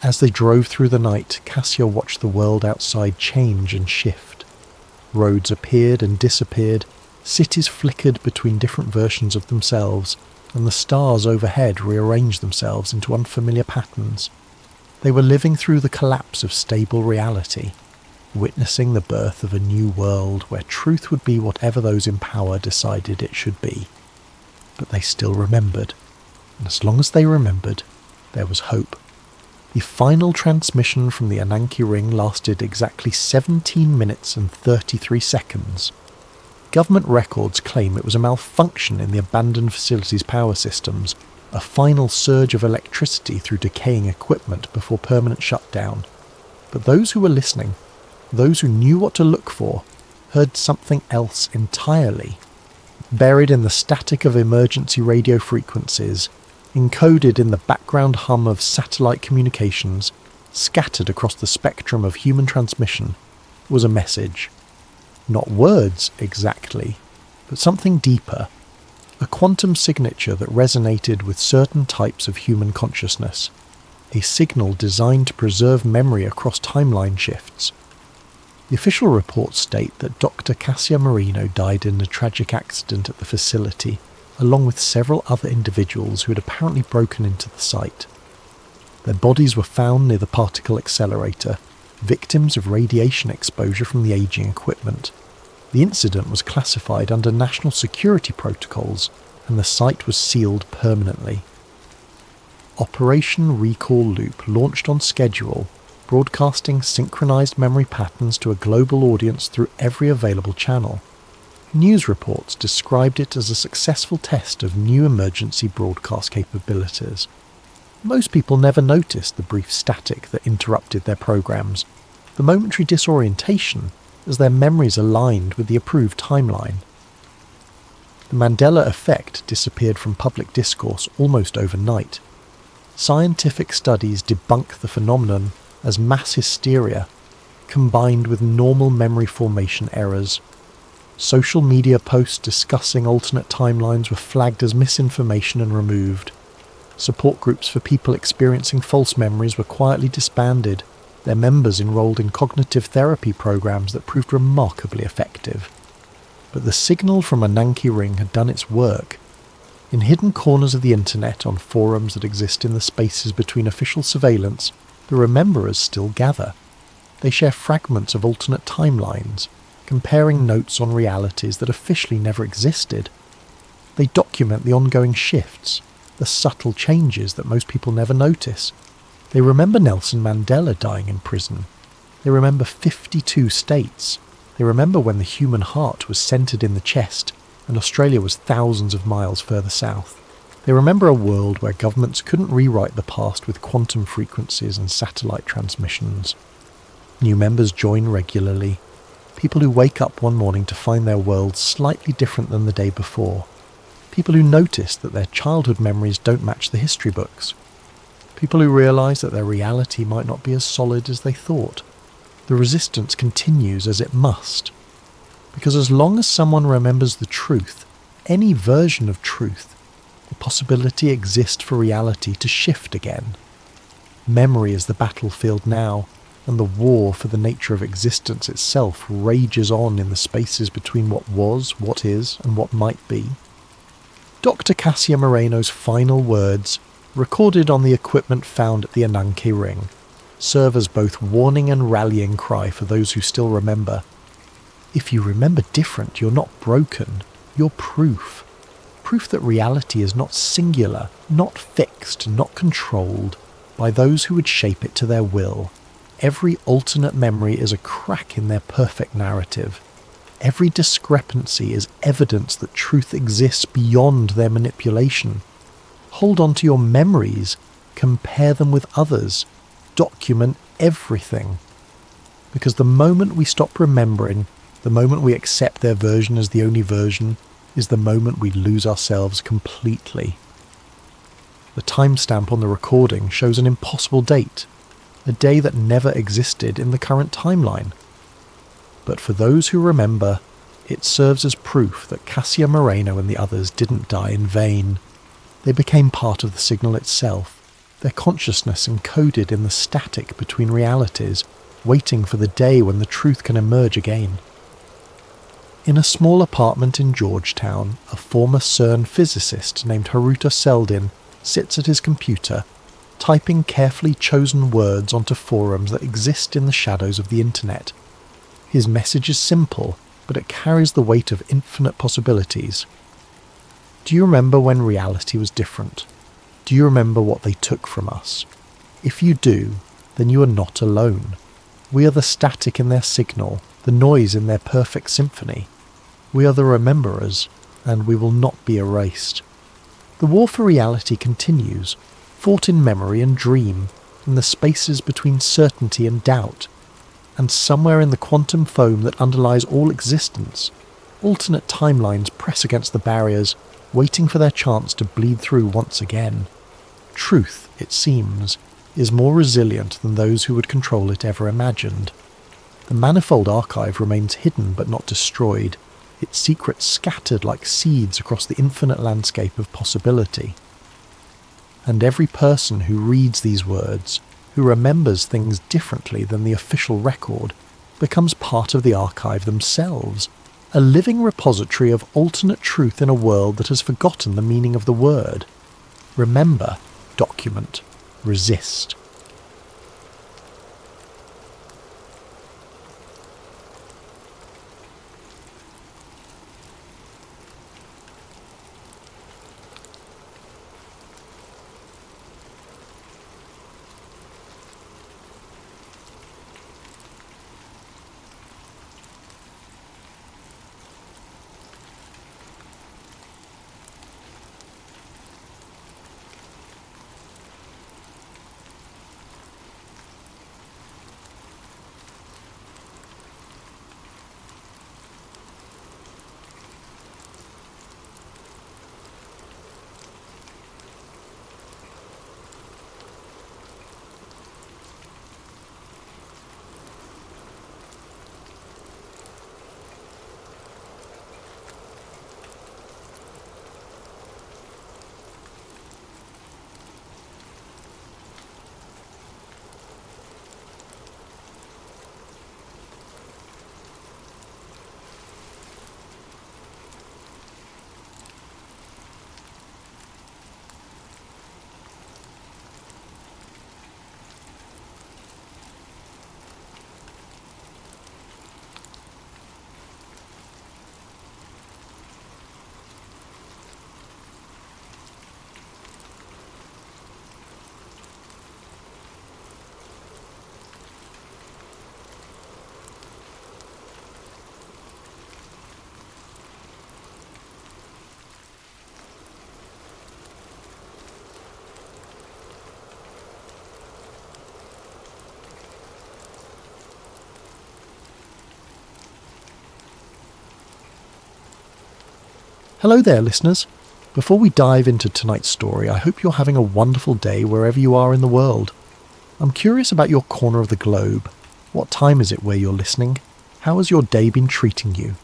As they drove through the night, Cassia watched the world outside change and shift. Roads appeared and disappeared, cities flickered between different versions of themselves, and the stars overhead rearranged themselves into unfamiliar patterns. They were living through the collapse of stable reality, witnessing the birth of a new world where truth would be whatever those in power decided it should be. But they still remembered. And as long as they remembered, there was hope. The final transmission from the Ananki ring lasted exactly 17 minutes and 33 seconds. Government records claim it was a malfunction in the abandoned facility's power systems, a final surge of electricity through decaying equipment before permanent shutdown. But those who were listening, those who knew what to look for, heard something else entirely. Buried in the static of emergency radio frequencies, encoded in the background hum of satellite communications, scattered across the spectrum of human transmission, was a message. Not words exactly, but something deeper, a quantum signature that resonated with certain types of human consciousness, a signal designed to preserve memory across timeline shifts. The official reports state that Dr. Cassia Marino died in a tragic accident at the facility, along with several other individuals who had apparently broken into the site. Their bodies were found near the particle accelerator, victims of radiation exposure from the aging equipment. The incident was classified under national security protocols, and the site was sealed permanently. Operation Recall Loop launched on schedule, broadcasting synchronized memory patterns to a global audience through every available channel. News reports described it as a successful test of new emergency broadcast capabilities. Most people never noticed the brief static that interrupted their programs, the momentary disorientation as their memories aligned with the approved timeline. The Mandela effect disappeared from public discourse almost overnight. Scientific studies debunk the phenomenon as mass hysteria, combined with normal memory formation errors. Social media posts discussing alternate timelines were flagged as misinformation and removed. Support groups for people experiencing false memories were quietly disbanded, their members enrolled in cognitive therapy programs that proved remarkably effective. But the signal from Ananki ring had done its work. In hidden corners of the internet, on forums that exist in the spaces between official surveillance, the rememberers still gather. They share fragments of alternate timelines, comparing notes on realities that officially never existed. They document the ongoing shifts, the subtle changes that most people never notice. They remember Nelson Mandela dying in prison. They remember 52 states. They remember when the human heart was centred in the chest and Australia was thousands of miles further south. They remember a world where governments couldn't rewrite the past with quantum frequencies and satellite transmissions. New members join regularly. People who wake up one morning to find their world slightly different than the day before. People who notice that their childhood memories don't match the history books. People who realise that their reality might not be as solid as they thought. The resistance continues as it must. Because as long as someone remembers the truth, any version of truth, the possibility exists for reality to shift again. Memory is the battlefield now, and the war for the nature of existence itself rages on in the spaces between what was, what is, and what might be. Dr. Cassia Moreno's final words, recorded on the equipment found at the Ananki ring, serve as both warning and rallying cry for those who still remember. If you remember different, you're not broken, you're proof. Proof that reality is not singular, not fixed, not controlled by those who would shape it to their will. Every alternate memory is a crack in their perfect narrative. Every discrepancy is evidence that truth exists beyond their manipulation. Hold on to your memories, compare them with others, document everything. Because the moment we stop remembering, the moment we accept their version as the only version, is the moment we lose ourselves completely. The timestamp on the recording shows an impossible date, a day that never existed in the current timeline. But for those who remember, it serves as proof that Cassia Moreno and the others didn't die in vain. They became part of the signal itself, their consciousness encoded in the static between realities, waiting for the day when the truth can emerge again. In a small apartment in Georgetown, a former CERN physicist named Haruta Seldin sits at his computer, typing carefully chosen words onto forums that exist in the shadows of the internet. His message is simple, but it carries the weight of infinite possibilities. Do you remember when reality was different? Do you remember what they took from us? If you do, then you are not alone. We are the static in their signal, the noise in their perfect symphony. We are the rememberers, and we will not be erased. The war for reality continues, fought in memory and dream, in the spaces between certainty and doubt, and somewhere in the quantum foam that underlies all existence, alternate timelines press against the barriers, waiting for their chance to bleed through once again. Truth, it seems, is more resilient than those who would control it ever imagined. The manifold archive remains hidden but not destroyed, its secrets scattered like seeds across the infinite landscape of possibility. And every person who reads these words, who remembers things differently than the official record, becomes part of the archive themselves, a living repository of alternate truth in a world that has forgotten the meaning of the word. Remember, document, resist. Hello there, listeners. Before we dive into tonight's story, I hope you're having a wonderful day wherever you are in the world. I'm curious about your corner of the globe. What time is it where you're listening? How has your day been treating you?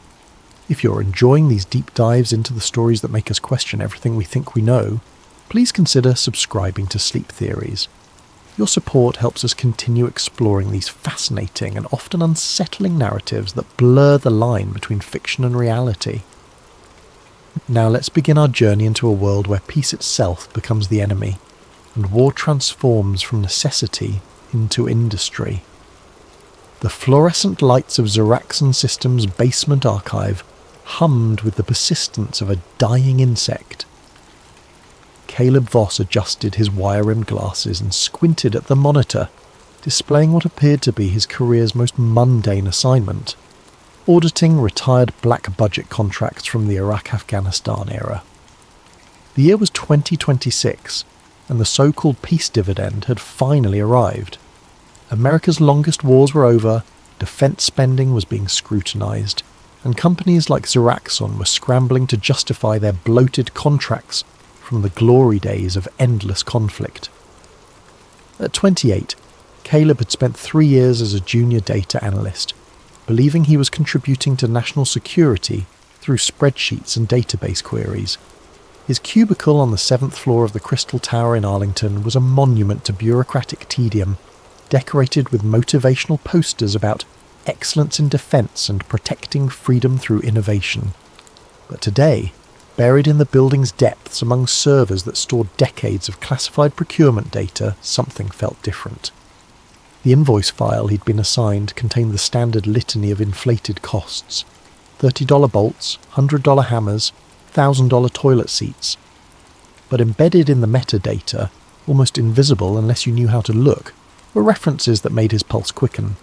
If you're enjoying these deep dives into the stories that make us question everything we think we know, please consider subscribing to Sleep Theories. Your support helps us continue exploring these fascinating and often unsettling narratives that blur the line between fiction and reality. Now let's begin our journey into a world where peace itself becomes the enemy, and war transforms from necessity into industry. The fluorescent lights of Xeraxon Systems' basement archive hummed with the persistence of a dying insect. Caleb Voss adjusted his wire-rimmed glasses and squinted at the monitor, displaying what appeared to be his career's most mundane assignment: auditing retired black budget contracts from the Iraq-Afghanistan era. The year was 2026, and the so-called peace dividend had finally arrived. America's longest wars were over, defence spending was being scrutinised, and companies like Xeraxon were scrambling to justify their bloated contracts from the glory days of endless conflict. At 28, Caleb had spent 3 years as a junior data analyst, believing he was contributing to national security through spreadsheets and database queries. His cubicle on the 7th floor of the Crystal Tower in Arlington was a monument to bureaucratic tedium, decorated with motivational posters about excellence in defence and protecting freedom through innovation. But today, buried in the building's depths among servers that stored decades of classified procurement data, something felt different. The invoice file he'd been assigned contained the standard litany of inflated costs: $30 bolts, $100 hammers, $1,000 toilet seats. But embedded in the metadata, almost invisible unless you knew how to look, were references that made his pulse quicken.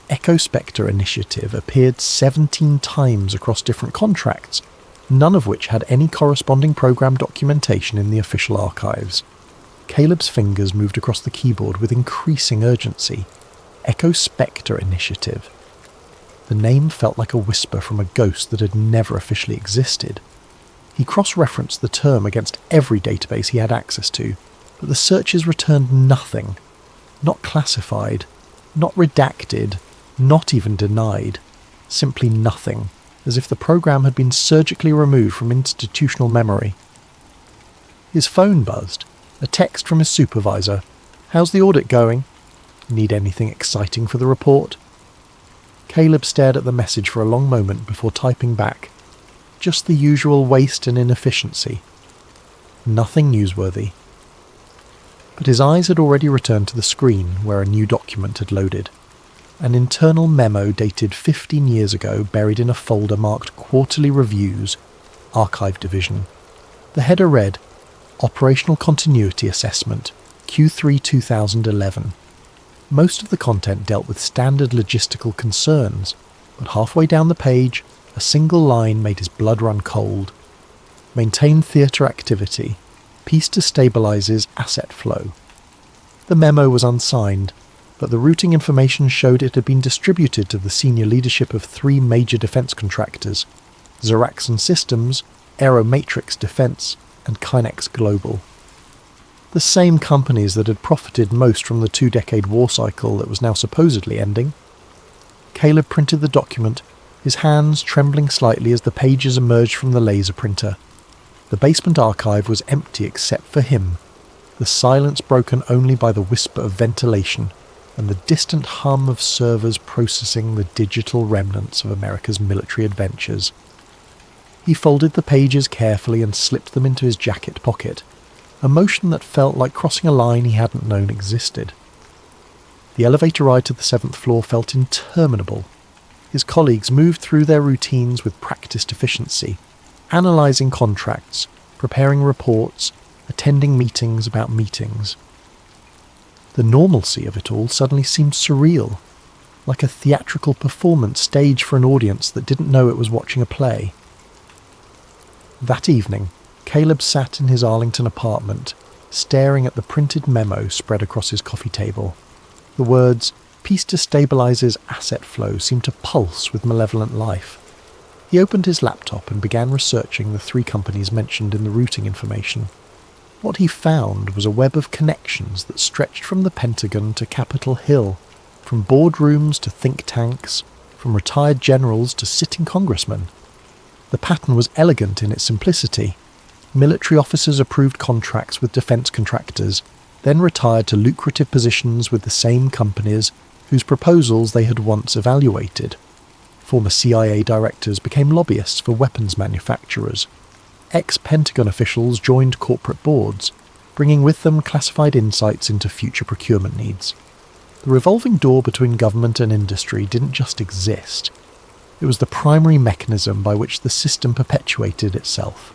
Echospector initiative appeared 17 times across different contracts, none of which had any corresponding program documentation in the official archives. Caleb's fingers moved across the keyboard with increasing urgency. Echospector initiative. The name felt like a whisper from a ghost that had never officially existed. He cross-referenced the term against every database he had access to, but the searches returned nothing. Not classified, not redacted, not even denied. Simply nothing, as if the program had been surgically removed from institutional memory. His phone buzzed. A text from his supervisor. "How's the audit going? Need anything exciting for the report?" Caleb stared at the message for a long moment before typing back. Just the usual waste and inefficiency. Nothing newsworthy. But his eyes had already returned to the screen where a new document had loaded. An internal memo dated 15 years ago buried in a folder marked Quarterly Reviews, Archive Division. The header read, Operational Continuity Assessment, Q3 2011. Most of the content dealt with standard logistical concerns, but halfway down the page, a single line made his blood run cold. Maintain theatre activity. Peace destabilizes asset flow. The memo was unsigned, but the routing information showed it had been distributed to the senior leadership of 3 major defence contractors: Xeraxon Systems, Aeromatrix Defence, and Kinex Global. The same companies that had profited most from the 2-decade war cycle that was now supposedly ending. Caleb printed the document, his hands trembling slightly as the pages emerged from the laser printer. The basement archive was empty except for him, the silence broken only by the whisper of ventilation and the distant hum of servers processing the digital remnants of America's military adventures. He folded the pages carefully and slipped them into his jacket pocket, a motion that felt like crossing a line he hadn't known existed. The elevator ride to the 7th floor felt interminable. His colleagues moved through their routines with practiced efficiency, analysing contracts, preparing reports, attending meetings about meetings. The normalcy of it all suddenly seemed surreal, like a theatrical performance staged for an audience that didn't know it was watching a play. That evening, Caleb sat in his Arlington apartment, staring at the printed memo spread across his coffee table. The words, "Peace destabilizes asset flow," seemed to pulse with malevolent life. He opened his laptop and began researching the 3 companies mentioned in the routing information. What he found was a web of connections that stretched from the Pentagon to Capitol Hill, from boardrooms to think tanks, from retired generals to sitting congressmen. The pattern was elegant in its simplicity. Military officers approved contracts with defence contractors, then retired to lucrative positions with the same companies whose proposals they had once evaluated. Former CIA directors became lobbyists for weapons manufacturers. Ex-Pentagon officials joined corporate boards, bringing with them classified insights into future procurement needs. The revolving door between government and industry didn't just exist. It was the primary mechanism by which the system perpetuated itself.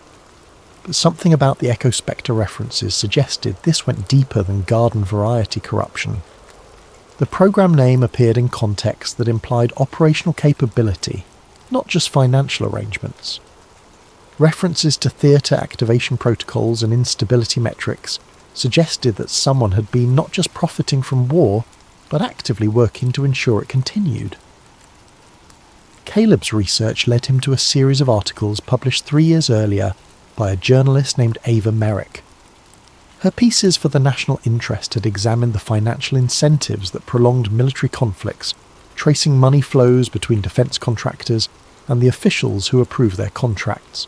But something about the Echospector references suggested this went deeper than garden variety corruption. The program name appeared in contexts that implied operational capability, not just financial arrangements. References to theatre activation protocols and instability metrics suggested that someone had been not just profiting from war, but actively working to ensure it continued. Caleb's research led him to a series of articles published 3 years earlier by a journalist named Ava Merrick. Her pieces for the national interest had examined the financial incentives that prolonged military conflicts, tracing money flows between defence contractors and the officials who approved their contracts.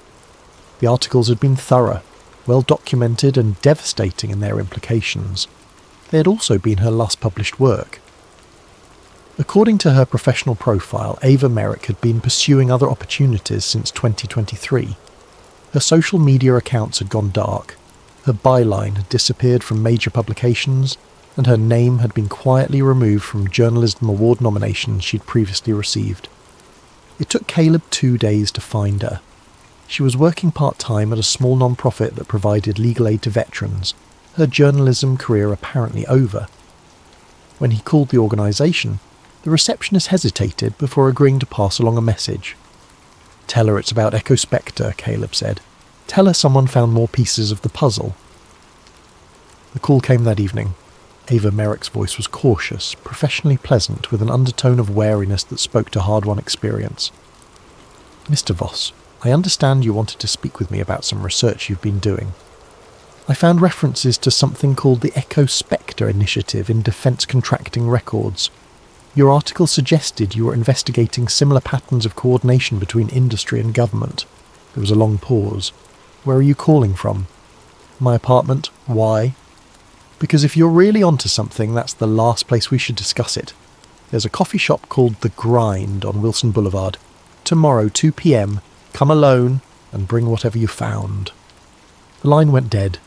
The articles had been thorough, well documented and devastating in their implications. They had also been her last published work. According to her professional profile, Ava Merrick had been pursuing other opportunities since 2023. Her social media accounts had gone dark, her byline had disappeared from major publications, and her name had been quietly removed from journalism award nominations she'd previously received. It took Caleb 2 days to find her. She was working part-time at a small non-profit that provided legal aid to veterans, her journalism career apparently over. When he called the organisation, the receptionist hesitated before agreeing to pass along a message. "Tell her it's about Echospector," Caleb said. "Tell her someone found more pieces of the puzzle." The call came that evening. Ava Merrick's voice was cautious, professionally pleasant, with an undertone of wariness that spoke to hard-won experience. "Mr. Voss, I understand you wanted to speak with me about some research you've been doing. I found references to something called the Echospector initiative in defence contracting records. Your article suggested you were investigating similar patterns of coordination between industry and government." There was a long pause. "Where are you calling from?" "My apartment." "Why?" "Because if you're really onto something, that's the last place we should discuss it. There's a coffee shop called The Grind on Wilson Boulevard. Tomorrow, 2 p.m, come alone and bring whatever you found." The line went dead.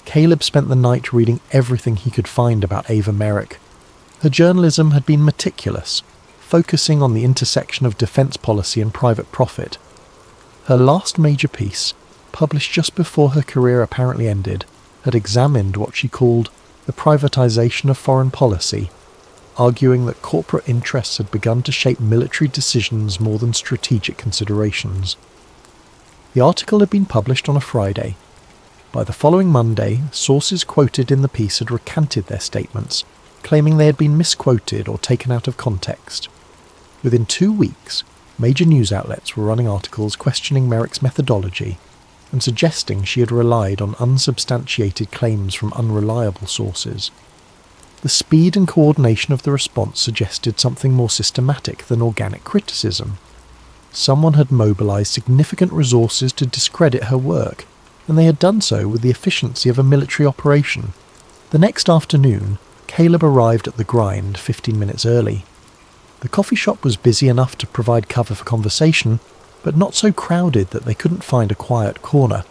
Caleb spent the night reading everything he could find about Ava Merrick. Her journalism had been meticulous, focusing on the intersection of defence policy and private profit. Her last major piece, published just before her career apparently ended, had examined what she called the privatisation of foreign policy, arguing that corporate interests had begun to shape military decisions more than strategic considerations. The article had been published on a Friday. By the following Monday, sources quoted in the piece had recanted their statements, claiming they had been misquoted or taken out of context. Within 2 weeks, major news outlets were running articles questioning Merrick's methodology and suggesting she had relied on unsubstantiated claims from unreliable sources. The speed and coordination of the response suggested something more systematic than organic criticism. Someone had mobilised significant resources to discredit her work, and they had done so with the efficiency of a military operation. The next afternoon, Caleb arrived at The Grind 15 minutes early. The coffee shop was busy enough to provide cover for conversation, but not so crowded that they couldn't find a quiet corner.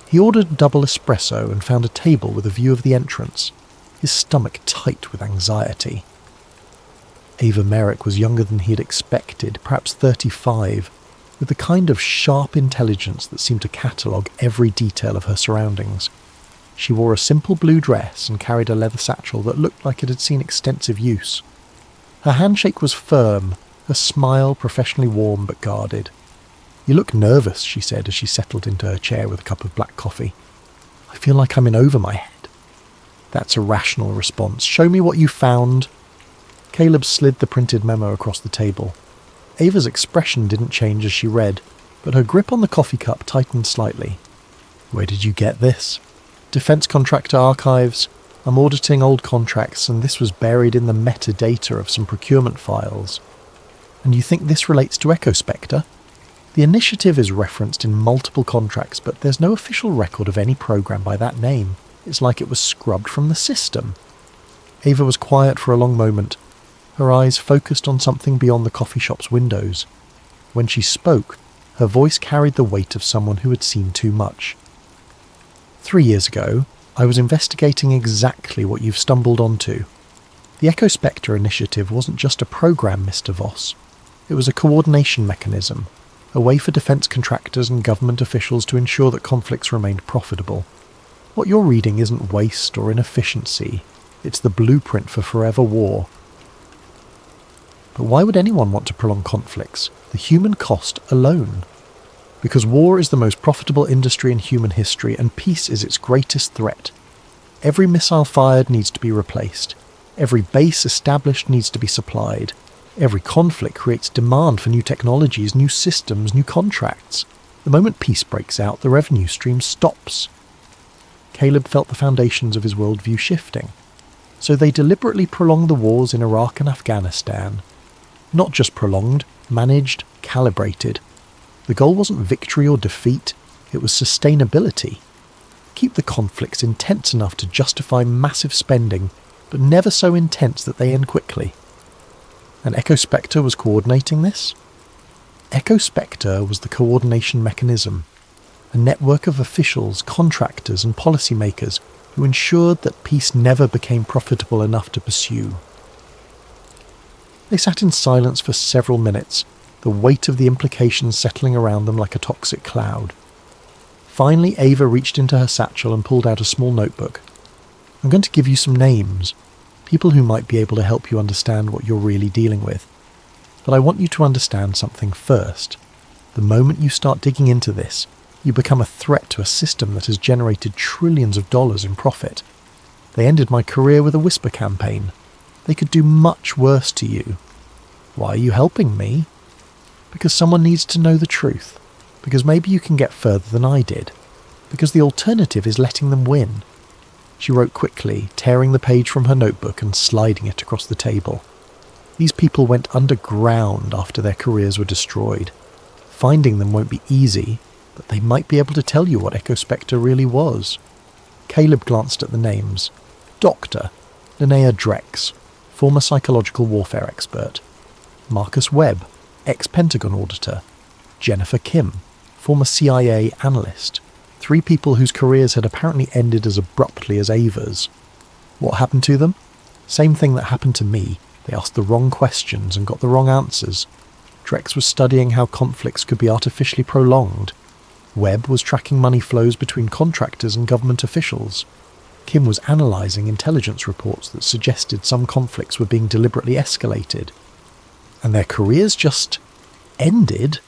He ordered a double espresso and found a table with a view of the entrance, his stomach tight with anxiety. Ava Merrick was younger than he had expected, perhaps 35, with the kind of sharp intelligence that seemed to catalogue every detail of her surroundings. She wore a simple blue dress and carried a leather satchel that looked like it had seen extensive use. Her handshake was firm, her smile professionally warm but guarded. "You look nervous," she said as she settled into her chair with a cup of black coffee. "I feel like I'm in over my head." "That's a rational response. Show me what you found." Caleb slid the printed memo across the table. Ava's expression didn't change as she read, but her grip on the coffee cup tightened slightly. "Where did you get this?" "Defense Contractor Archives. I'm auditing old contracts, and this was buried in the metadata of some procurement files." "And you think this relates to Echospector?" "The initiative is referenced in multiple contracts, but there's no official record of any program by that name. It's like it was scrubbed from the system." Ava was quiet for a long moment, her eyes focused on something beyond the coffee shop's windows. When she spoke, her voice carried the weight of someone who had seen too much. 3 years ago, I was investigating exactly what you've stumbled onto. The Echospector initiative wasn't just a program, Mr. Voss. It was a coordination mechanism, a way for defence contractors and government officials to ensure that conflicts remained profitable. What you're reading isn't waste or inefficiency. It's the blueprint for forever war. But why would anyone want to prolong conflicts? The human cost alone. Because war is the most profitable industry in human history, and peace is its greatest threat. Every missile fired needs to be replaced. Every base established needs to be supplied. Every conflict creates demand for new technologies, new systems, new contracts. The moment peace breaks out, the revenue stream stops. Caleb felt the foundations of his worldview shifting. So they deliberately prolonged the wars in Iraq and Afghanistan. Not just prolonged, managed, calibrated. The goal wasn't victory or defeat, it was sustainability. Keep the conflicts intense enough to justify massive spending, but never so intense that they end quickly. And Echospector was coordinating this? Echospector was the coordination mechanism, a network of officials, contractors and policymakers who ensured that peace never became profitable enough to pursue. They sat in silence for several minutes, the weight of the implications settling around them like a toxic cloud. Finally, Ava reached into her satchel and pulled out a small notebook. "I'm going to give you some names, people who might be able to help you understand what you're really dealing with. But I want you to understand something first. The moment you start digging into this, you become a threat to a system that has generated trillions of dollars in profit. They ended my career with a whisper campaign. They could do much worse to you. Why are you helping me? Because someone needs to know the truth. Because maybe you can get further than I did. Because the alternative is letting them win." She wrote quickly, tearing the page from her notebook and sliding it across the table. These people went underground after their careers were destroyed. Finding them won't be easy, but they might be able to tell you what Echospector really was. Caleb glanced at the names. Dr. Linnea Drex, former psychological warfare expert. Marcus Webb, ex-Pentagon auditor. Jennifer Kim, former CIA analyst. 3 people whose careers had apparently ended as abruptly as Ava's. What happened to them? Same thing that happened to me. They asked the wrong questions and got the wrong answers. Drex was studying how conflicts could be artificially prolonged. Webb was tracking money flows between contractors and government officials. Kim was analysing intelligence reports that suggested some conflicts were being deliberately escalated. And their careers just ended?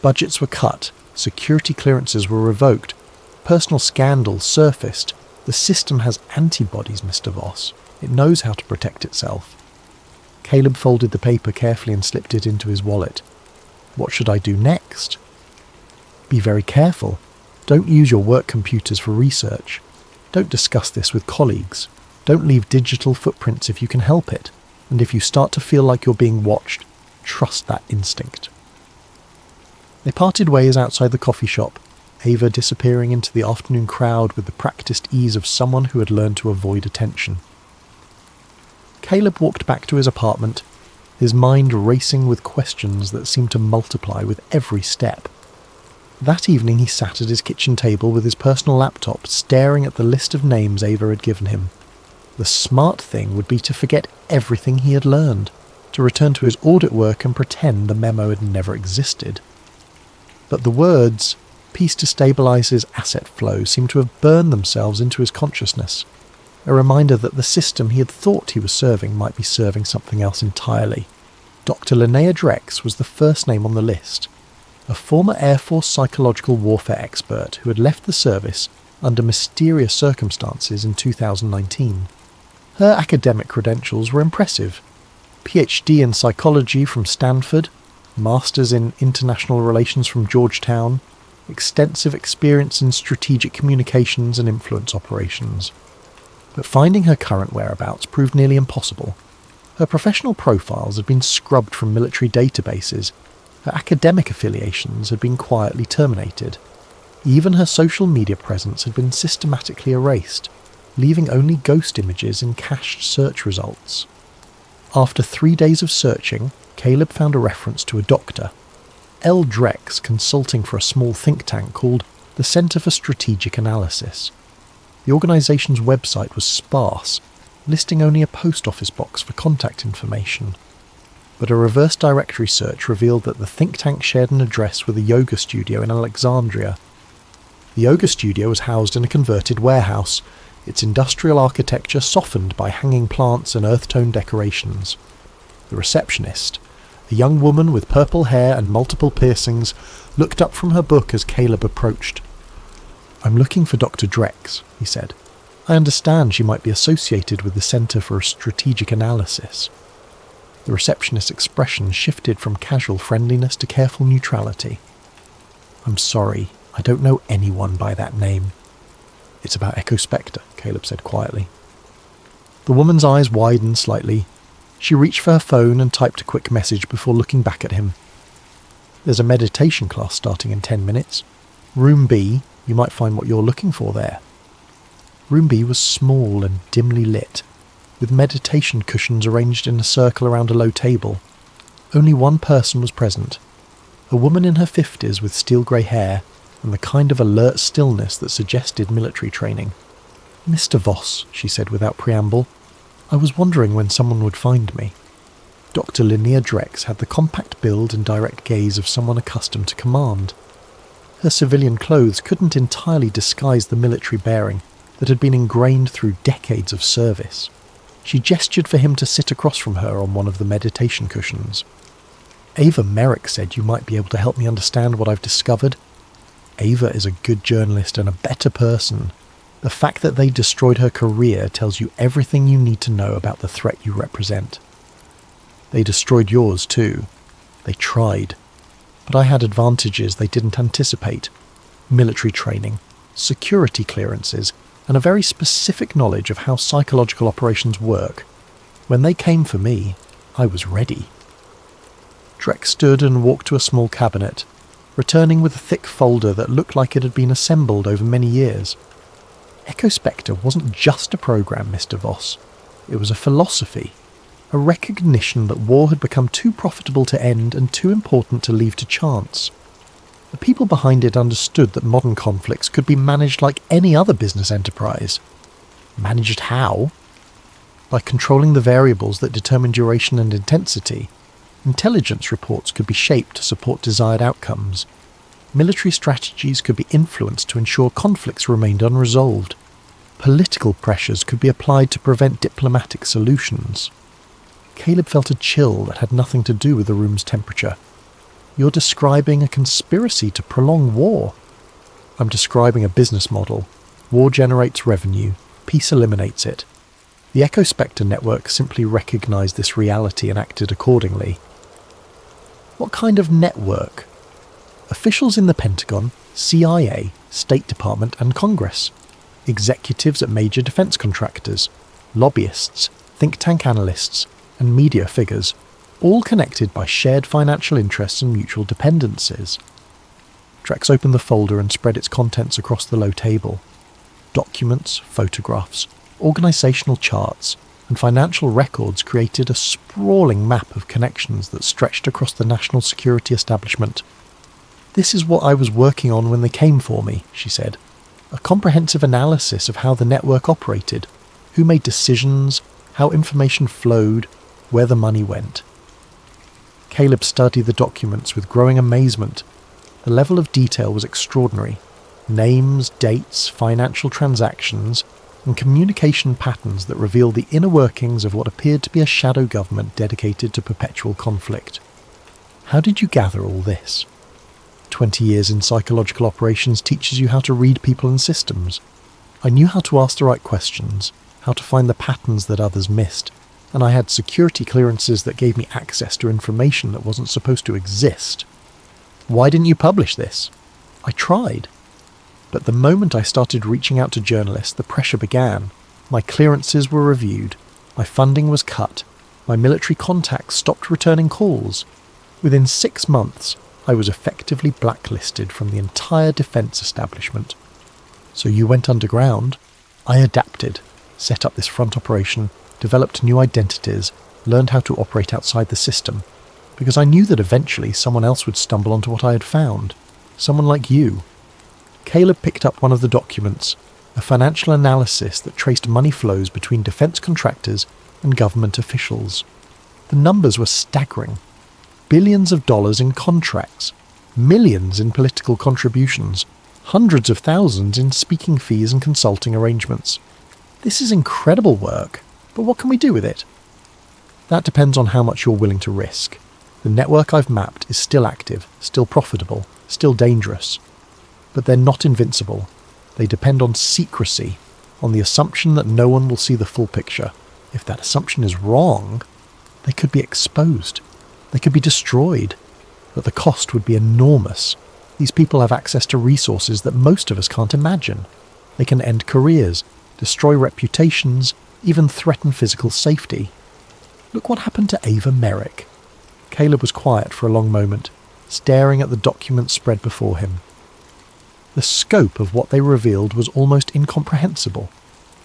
Budgets were cut, security clearances were revoked, personal scandals surfaced. The system has antibodies, Mr. Voss. It knows how to protect itself. Caleb folded the paper carefully and slipped it into his wallet. What should I do next? Be very careful. Don't use your work computers for research. Don't discuss this with colleagues. Don't leave digital footprints if you can help it. And if you start to feel like you're being watched, trust that instinct. They parted ways outside the coffee shop, Ava disappearing into the afternoon crowd with the practiced ease of someone who had learned to avoid attention. Caleb walked back to his apartment, his mind racing with questions that seemed to multiply with every step. That evening he sat at his kitchen table with his personal laptop, staring at the list of names Ava had given him. The smart thing would be to forget everything he had learned, to return to his audit work and pretend the memo had never existed. But the words, "peace destabilizes asset flow," seemed to have burned themselves into his consciousness, a reminder that the system he had thought he was serving might be serving something else entirely. Dr. Linnea Drex was the first name on the list, a former Air Force psychological warfare expert who had left the service under mysterious circumstances in 2019. Her academic credentials were impressive. PhD in psychology from Stanford, Masters in International Relations from Georgetown, extensive experience in strategic communications and influence operations. But finding her current whereabouts proved nearly impossible. Her professional profiles had been scrubbed from military databases. Her academic affiliations had been quietly terminated. Even her social media presence had been systematically erased, leaving only ghost images in cached search results. After 3 days of searching, Caleb found a reference to a doctor, L. Drex, consulting for a small think tank called the Centre for Strategic Analysis. The organisation's website was sparse, listing only a post office box for contact information. But a reverse directory search revealed that the think tank shared an address with a yoga studio in Alexandria. The yoga studio was housed in a converted warehouse, its industrial architecture softened by hanging plants and earth-tone decorations. The receptionist, a young woman with purple hair and multiple piercings, looked up from her book as Caleb approached. "I'm looking for Dr. Drex," he said. "I understand she might be associated with the Centre for Strategic Analysis." The receptionist's expression shifted from casual friendliness to careful neutrality. "I'm sorry, I don't know anyone by that name." "It's about Echospector," Caleb said quietly. The woman's eyes widened slightly. She reached for her phone and typed a quick message before looking back at him. "There's a meditation class starting in 10 minutes. Room B, you might find what you're looking for there." Room B was small and dimly lit, with meditation cushions arranged in a circle around a low table. Only one person was present, a woman in her 50s with steel-grey hair and the kind of alert stillness that suggested military training. "Mr. Voss," she said without preamble, "I was wondering when someone would find me." Dr. Linnea Drex had the compact build and direct gaze of someone accustomed to command. Her civilian clothes couldn't entirely disguise the military bearing that had been ingrained through decades of service. She gestured for him to sit across from her on one of the meditation cushions. "Ava Merrick said you might be able to help me understand what I've discovered. Ava is a good journalist and a better person. The fact that they destroyed her career tells you everything you need to know about the threat you represent. They destroyed yours too. They tried. But I had advantages they didn't anticipate. Military training, security clearances, and a very specific knowledge of how psychological operations work. When they came for me, I was ready." Drex stood and walked to a small cabinet, returning with a thick folder that looked like it had been assembled over many years. Echospector wasn't just a program, Mr. Voss. It was a philosophy, a recognition that war had become too profitable to end and too important to leave to chance. The people behind it understood that modern conflicts could be managed like any other business enterprise. Managed how? By controlling the variables that determine duration and intensity. Intelligence reports could be shaped to support desired outcomes. Military strategies could be influenced to ensure conflicts remained unresolved. Political pressures could be applied to prevent diplomatic solutions. Caleb felt a chill that had nothing to do with the room's temperature. "You're describing a conspiracy to prolong war." "I'm describing a business model. War generates revenue. Peace eliminates it. The Echospector network simply recognized this reality and acted accordingly." "What kind of network?" "Officials in the Pentagon, CIA, State Department and Congress. Executives at major defense contractors, lobbyists, think tank analysts, and media figures, all connected by shared financial interests and mutual dependencies." Drex opened the folder and spread its contents across the low table. Documents, photographs, organisational charts, and financial records created a sprawling map of connections that stretched across the national security establishment. "This is what I was working on when they came for me," she said. "A comprehensive analysis of how the network operated, who made decisions, how information flowed, where the money went." Caleb studied the documents with growing amazement. The level of detail was extraordinary. Names, dates, financial transactions, and communication patterns that revealed the inner workings of what appeared to be a shadow government dedicated to perpetual conflict. "How did you gather all this?" 20 years in psychological operations teaches you how to read people and systems. I knew how to ask the right questions, how to find the patterns that others missed, and I had security clearances that gave me access to information that wasn't supposed to exist. Why didn't you publish this? I tried. But the moment I started reaching out to journalists, the pressure began. My clearances were reviewed. My funding was cut. My military contacts stopped returning calls. Within 6 months, I was effectively blacklisted from the entire defence establishment. So you went underground. I adapted, set up this front operation, developed new identities, learned how to operate outside the system, because I knew that eventually someone else would stumble onto what I had found. Someone like you. Caleb picked up one of the documents, a financial analysis that traced money flows between defence contractors and government officials. The numbers were staggering. Billions of dollars in contracts, millions in political contributions, hundreds of thousands in speaking fees and consulting arrangements. This is incredible work, but what can we do with it? That depends on how much you're willing to risk. The network I've mapped is still active, still profitable, still dangerous. But they're not invincible. They depend on secrecy, on the assumption that no one will see the full picture. If that assumption is wrong, they could be exposed. They could be destroyed. But the cost would be enormous. These people have access to resources that most of us can't imagine. They can end careers, destroy reputations, even threaten physical safety. Look what happened to Ava Merrick. Caleb was quiet for a long moment, staring at the documents spread before him. The scope of what they revealed was almost incomprehensible.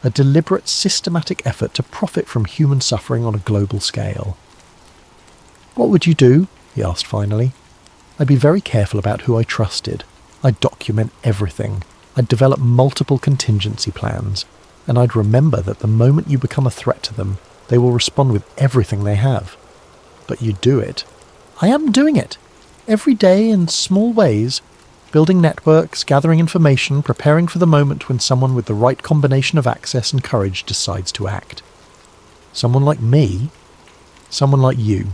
A deliberate, systematic effort to profit from human suffering on a global scale. What would you do? He asked finally. I'd be very careful about who I trusted. I'd document everything. I'd develop multiple contingency plans. And I'd remember that the moment you become a threat to them, they will respond with everything they have. But you do it. I am doing it. Every day in small ways. Building networks, gathering information, preparing for the moment when someone with the right combination of access and courage decides to act. Someone like me, someone like you.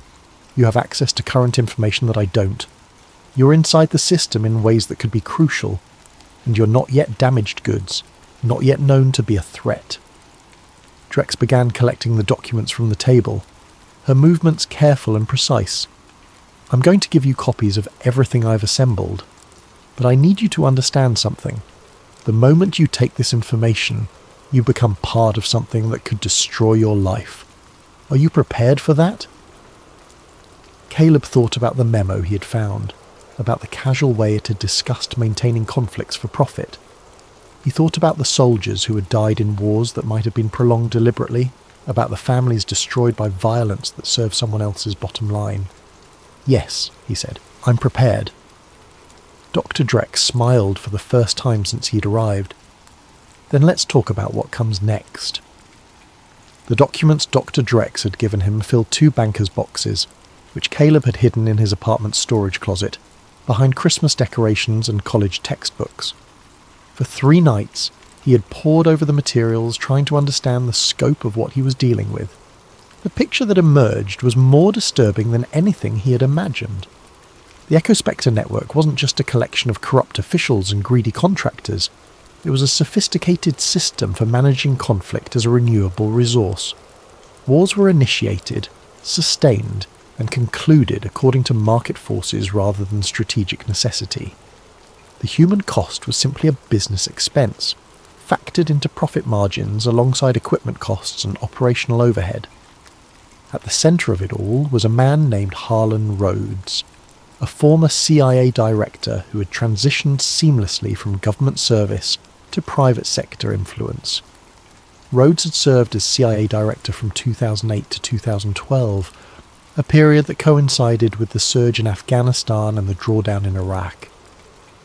You have access to current information that I don't. You're inside the system in ways that could be crucial, and you're not yet damaged goods, not yet known to be a threat. Drex began collecting the documents from the table, her movements careful and precise. I'm going to give you copies of everything I've assembled. But I need you to understand something. The moment you take this information, you become part of something that could destroy your life. Are you prepared for that? Caleb thought about the memo he had found, about the casual way it had discussed maintaining conflicts for profit. He thought about the soldiers who had died in wars that might have been prolonged deliberately, about the families destroyed by violence that served someone else's bottom line. Yes, he said, I'm prepared. Dr. Drex smiled for the first time since he'd arrived. Then let's talk about what comes next. The documents Dr. Drex had given him filled 2 banker's boxes, which Caleb had hidden in his apartment's storage closet, behind Christmas decorations and college textbooks. For 3 nights, he had pored over the materials, trying to understand the scope of what he was dealing with. The picture that emerged was more disturbing than anything he had imagined. The Echospector network wasn't just a collection of corrupt officials and greedy contractors. It was a sophisticated system for managing conflict as a renewable resource. Wars were initiated, sustained, and concluded according to market forces rather than strategic necessity. The human cost was simply a business expense, factored into profit margins alongside equipment costs and operational overhead. At the centre of it all was a man named Harlan Rhodes, a former CIA director who had transitioned seamlessly from government service to private sector influence. Rhodes had served as CIA director from 2008 to 2012, a period that coincided with the surge in Afghanistan and the drawdown in Iraq.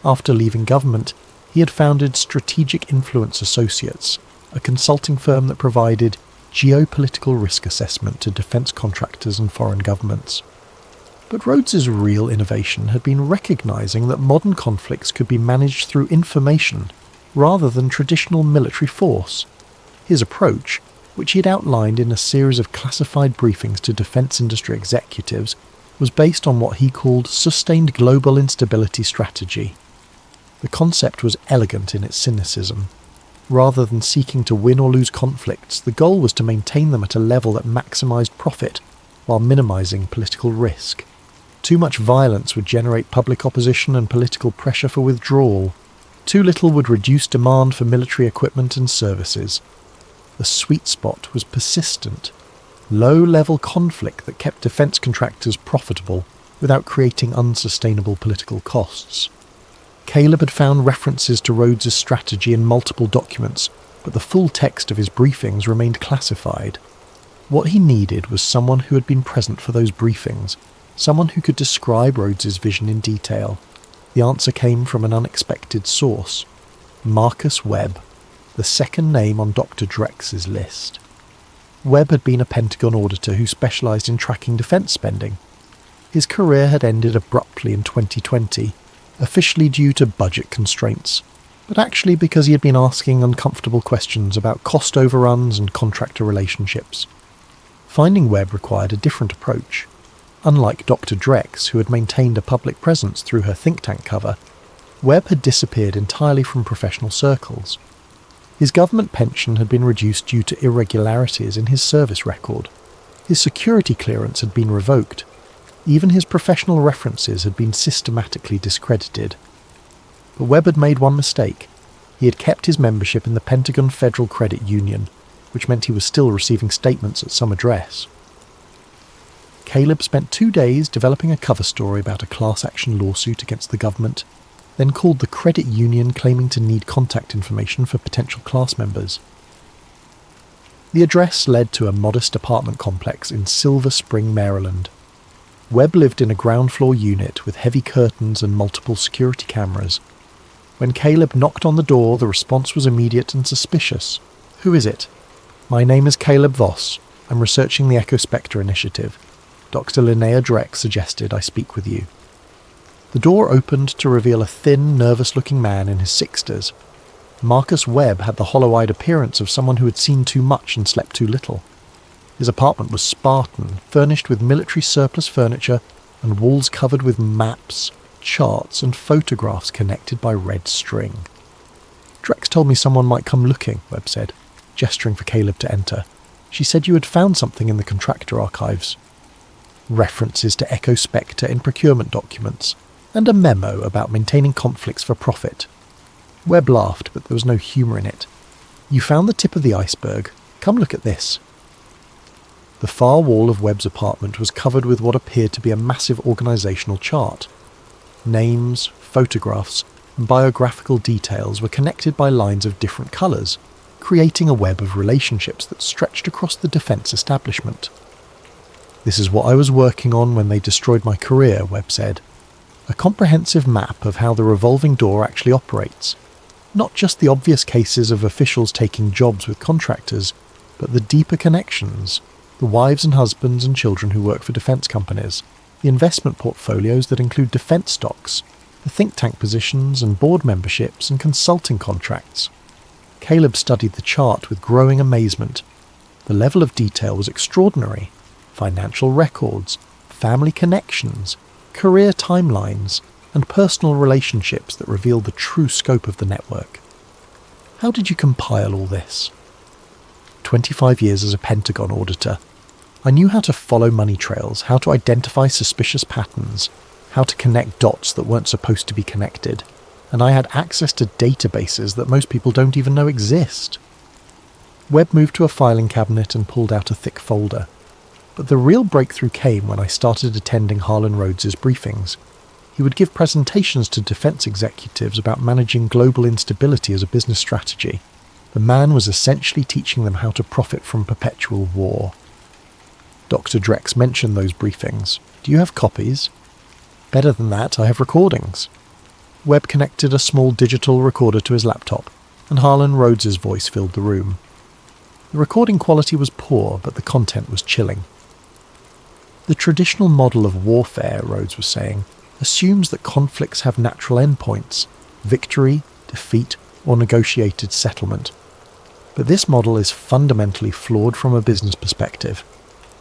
After leaving government, he had founded Strategic Influence Associates, a consulting firm that provided geopolitical risk assessment to defence contractors and foreign governments. But Rhodes's real innovation had been recognising that modern conflicts could be managed through information rather than traditional military force. His approach, which he had outlined in a series of classified briefings to defence industry executives, was based on what he called sustained global instability strategy. The concept was elegant in its cynicism. Rather than seeking to win or lose conflicts, the goal was to maintain them at a level that maximised profit while minimising political risk. Too much violence would generate public opposition and political pressure for withdrawal. Too little would reduce demand for military equipment and services. The sweet spot was persistent, low-level conflict that kept defence contractors profitable without creating unsustainable political costs. Caleb had found references to Rhodes's strategy in multiple documents, but the full text of his briefings remained classified. What he needed was someone who had been present for those briefings, someone who could describe Rhodes's vision in detail. The answer came from an unexpected source: Marcus Webb, the second name on Dr. Drex's list. Webb had been a Pentagon auditor who specialised in tracking defence spending. His career had ended abruptly in 2020, officially due to budget constraints, but actually because he had been asking uncomfortable questions about cost overruns and contractor relationships. Finding Webb required a different approach. Unlike Dr. Drex, who had maintained a public presence through her think tank cover, Webb had disappeared entirely from professional circles. His government pension had been reduced due to irregularities in his service record. His security clearance had been revoked. Even his professional references had been systematically discredited. But Webb had made one mistake. He had kept his membership in the Pentagon Federal Credit Union, which meant he was still receiving statements at some address. Caleb spent 2 days developing a cover story about a class action lawsuit against the government, then called the credit union claiming to need contact information for potential class members. The address led to a modest apartment complex in Silver Spring, Maryland. Webb lived in a ground-floor unit with heavy curtains and multiple security cameras. When Caleb knocked on the door, the response was immediate and suspicious. "Who is it?" "My name is Caleb Voss. I'm researching the Echospector initiative. Dr. Linnea Drex suggested I speak with you." The door opened to reveal a thin, nervous-looking man in his 60s. Marcus Webb had the hollow-eyed appearance of someone who had seen too much and slept too little. His apartment was Spartan, furnished with military surplus furniture and walls covered with maps, charts and photographs connected by red string. "Drex told me someone might come looking," Webb said, gesturing for Caleb to enter. "She said you had found something in the contractor archives." References to Echospector in procurement documents, and a memo about maintaining conflicts for profit. Webb laughed, but there was no humour in it. "You found the tip of the iceberg. Come look at this." The far wall of Webb's apartment was covered with what appeared to be a massive organisational chart. Names, photographs, and biographical details were connected by lines of different colours, creating a web of relationships that stretched across the defence establishment. "This is what I was working on when they destroyed my career," Webb said. "A comprehensive map of how the revolving door actually operates. Not just the obvious cases of officials taking jobs with contractors, but the deeper connections, the wives and husbands and children who work for defence companies, the investment portfolios that include defence stocks, the think tank positions and board memberships and consulting contracts." Caleb studied the chart with growing amazement. The level of detail was extraordinary. Financial records, family connections, career timelines, and personal relationships that revealed the true scope of the network. "How did you compile all this?" 25 years as a Pentagon auditor. I knew how to follow money trails, how to identify suspicious patterns, how to connect dots that weren't supposed to be connected, and I had access to databases that most people don't even know exist. Webb moved to a filing cabinet and pulled out a thick folder. But the real breakthrough came when I started attending Harlan Rhodes's briefings. He would give presentations to defence executives about managing global instability as a business strategy. The man was essentially teaching them how to profit from perpetual war. Dr. Drex mentioned those briefings. "Do you have copies?" "Better than that, I have recordings." Webb connected a small digital recorder to his laptop, and Harlan Rhodes's voice filled the room. The recording quality was poor, but the content was chilling. "The traditional model of warfare," Rhodes was saying, "assumes that conflicts have natural endpoints: victory, defeat, or negotiated settlement. But this model is fundamentally flawed from a business perspective.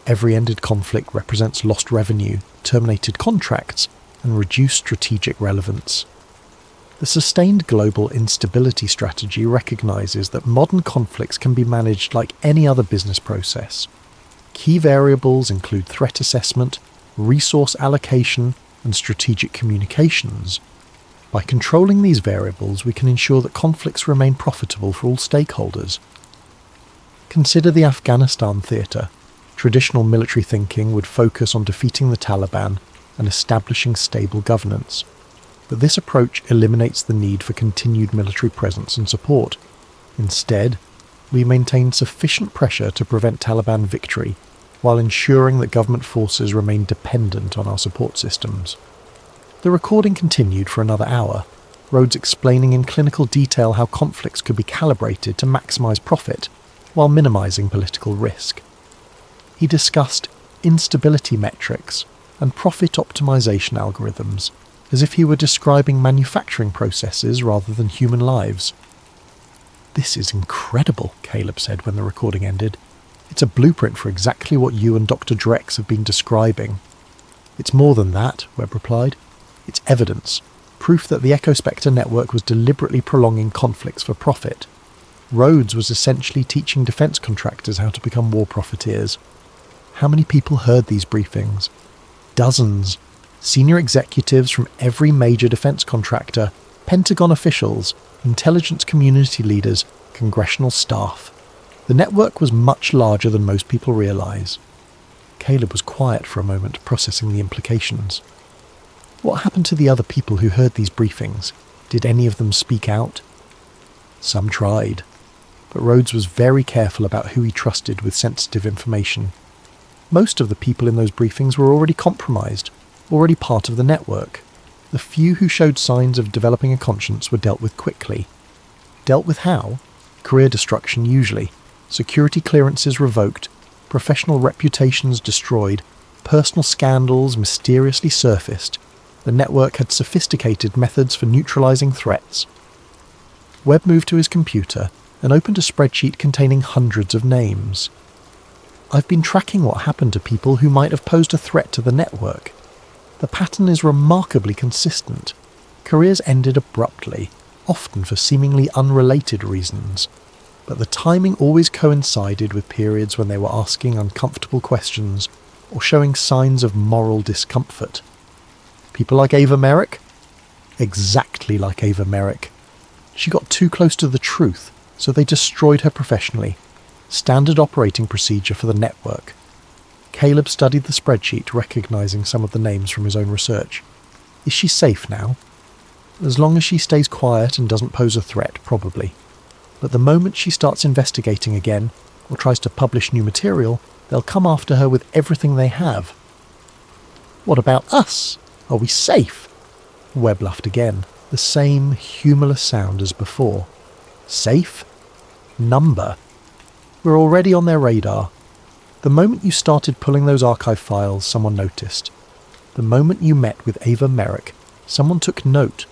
Every ended conflict represents lost revenue, terminated contracts, and reduced strategic relevance. The sustained global instability strategy recognizes that modern conflicts can be managed like any other business process. Key variables include threat assessment, resource allocation, and strategic communications. By controlling these variables, we can ensure that conflicts remain profitable for all stakeholders. Consider the Afghanistan theatre. Traditional military thinking would focus on defeating the Taliban and establishing stable governance. But this approach eliminates the need for continued military presence and support. Instead, we maintain sufficient pressure to prevent Taliban victory, while ensuring that government forces remain dependent on our support systems. The recording continued for another hour, Rhodes explaining in clinical detail how conflicts could be calibrated to maximise profit, while minimising political risk. He discussed instability metrics and profit optimisation algorithms, as if he were describing manufacturing processes rather than human lives. "This is incredible," Caleb said when the recording ended. "It's a blueprint for exactly what you and Dr. Drex have been describing." "It's more than that," Webb replied. "It's evidence, proof that the Echospector network was deliberately prolonging conflicts for profit. Rhodes was essentially teaching defence contractors how to become war profiteers." How many people heard these briefings? Dozens. Senior executives from every major defence contractor, Pentagon officials, intelligence community leaders, congressional staff. The network was much larger than most people realise. Caleb was quiet for a moment, processing the implications. What happened to the other people who heard these briefings? Did any of them speak out? Some tried, but Rhodes was very careful about who he trusted with sensitive information. Most of the people in those briefings were already compromised, already part of the network. The few who showed signs of developing a conscience were dealt with quickly. Dealt with how? Career destruction usually. Security clearances revoked, professional reputations destroyed, personal scandals mysteriously surfaced. The network had sophisticated methods for neutralising threats. Webb moved to his computer and opened a spreadsheet containing hundreds of names. "I've been tracking what happened to people who might have posed a threat to the network. The pattern is remarkably consistent. Careers ended abruptly, often for seemingly unrelated reasons, but the timing always coincided with periods when they were asking uncomfortable questions or showing signs of moral discomfort. People like Ava Merrick? Exactly like Ava Merrick. She got too close to the truth, so they destroyed her professionally. Standard operating procedure for the network." Caleb studied the spreadsheet, recognising some of the names from his own research. "Is she safe now?" "As long as she stays quiet and doesn't pose a threat, probably. But the moment she starts investigating again, or tries to publish new material, they'll come after her with everything they have." "What about us? Are we safe?" Webb laughed again, the same humourless sound as before. "Safe? Number. We're already on their radar. The moment you started pulling those archive files, someone noticed. The moment you met with Ava Merrick, someone took note.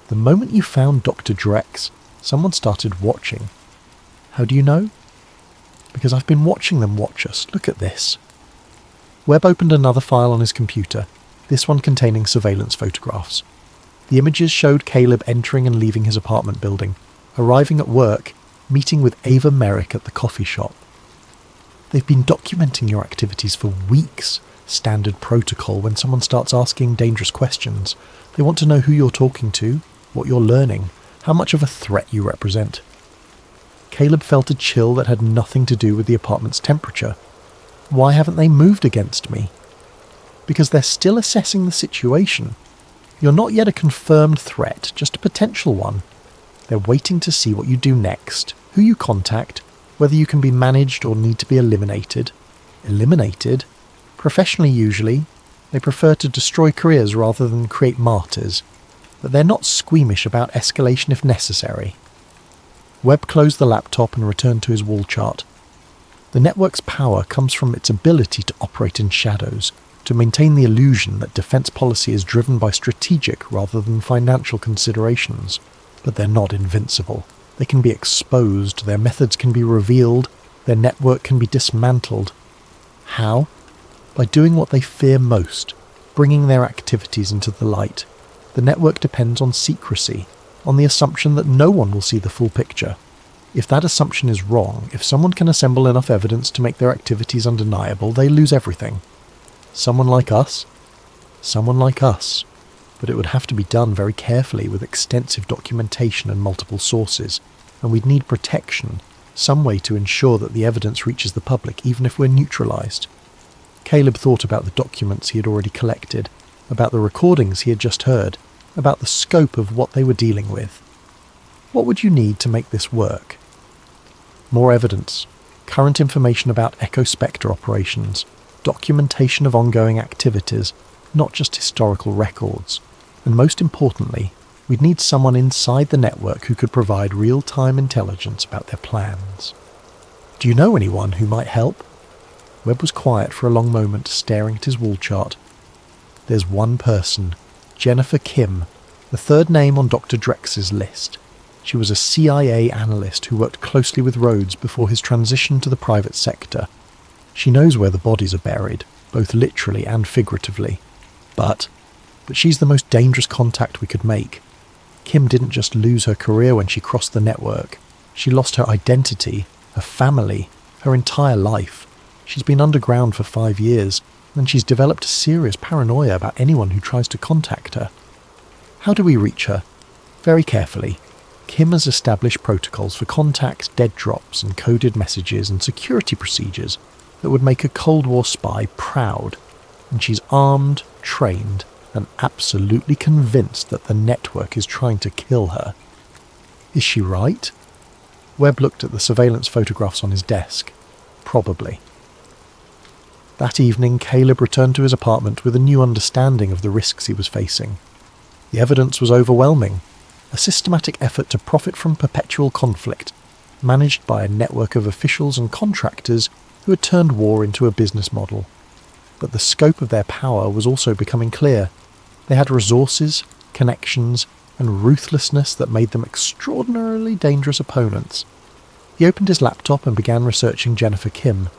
The moment you found Dr. Drex, someone started watching. How do you know? Because I've been watching them watch us. Look at this." Webb opened another file on his computer, this one containing surveillance photographs. The images showed Caleb entering and leaving his apartment building, arriving at work, meeting with Ava Merrick at the coffee shop. "They've been documenting your activities for weeks. Standard protocol when someone starts asking dangerous questions. They want to know who you're talking to, what you're learning, how much of a threat you represent." Caleb felt a chill that had nothing to do with the apartment's temperature. Why haven't they moved against me? Because they're still assessing the situation. You're not yet a confirmed threat, just a potential one. They're waiting to see what you do next, who you contact, whether you can be managed or need to be eliminated. Eliminated? Professionally usually. They prefer to destroy careers rather than create martyrs. But they're not squeamish about escalation if necessary. Webb closed the laptop and returned to his wall chart. The network's power comes from its ability to operate in shadows, to maintain the illusion that defense policy is driven by strategic rather than financial considerations. But they're not invincible. They can be exposed, their methods can be revealed, their network can be dismantled. How? By doing what they fear most, bringing their activities into the light. The network depends on secrecy. on the assumption that no one will see the full picture. If that assumption is wrong, if someone can assemble enough evidence to make their activities undeniable, they lose everything. Someone like us? Someone like us. But it would have to be done very carefully with extensive documentation and multiple sources, and we'd need protection, some way to ensure that the evidence reaches the public even if we're neutralised. Caleb thought about the documents he had already collected, about the recordings he had just heard, about the scope of what they were dealing with. What would you need to make this work? More evidence, current information about Echospector operations, documentation of ongoing activities, not just historical records, and most importantly, we'd need someone inside the network who could provide real-time intelligence about their plans. Do you know anyone who might help? Webb was quiet for a long moment, staring at his wall chart. There's one person, Jennifer Kim, the third name on Dr. Drex's list. She was a CIA analyst who worked closely with Rhodes before his transition to the private sector. She knows where the bodies are buried, both literally and figuratively. But she's the most dangerous contact we could make. Kim didn't just lose her career when she crossed the network. She lost her identity, her family, her entire life. She's been underground for 5 years, and she's developed a serious paranoia about anyone who tries to contact her. How do we reach her? Very carefully. Kim has established protocols for contacts, dead drops, and coded messages and security procedures that would make a Cold War spy proud. And she's armed, trained, and absolutely convinced that the network is trying to kill her. Is she right? Webb looked at the surveillance photographs on his desk. Probably. That evening, Caleb returned to his apartment with a new understanding of the risks he was facing. The evidence was overwhelming. A systematic effort to profit from perpetual conflict, managed by a network of officials and contractors who had turned war into a business model. But the scope of their power was also becoming clear. They had resources, connections, and ruthlessness that made them extraordinarily dangerous opponents. He opened his laptop and began researching Jennifer Kim.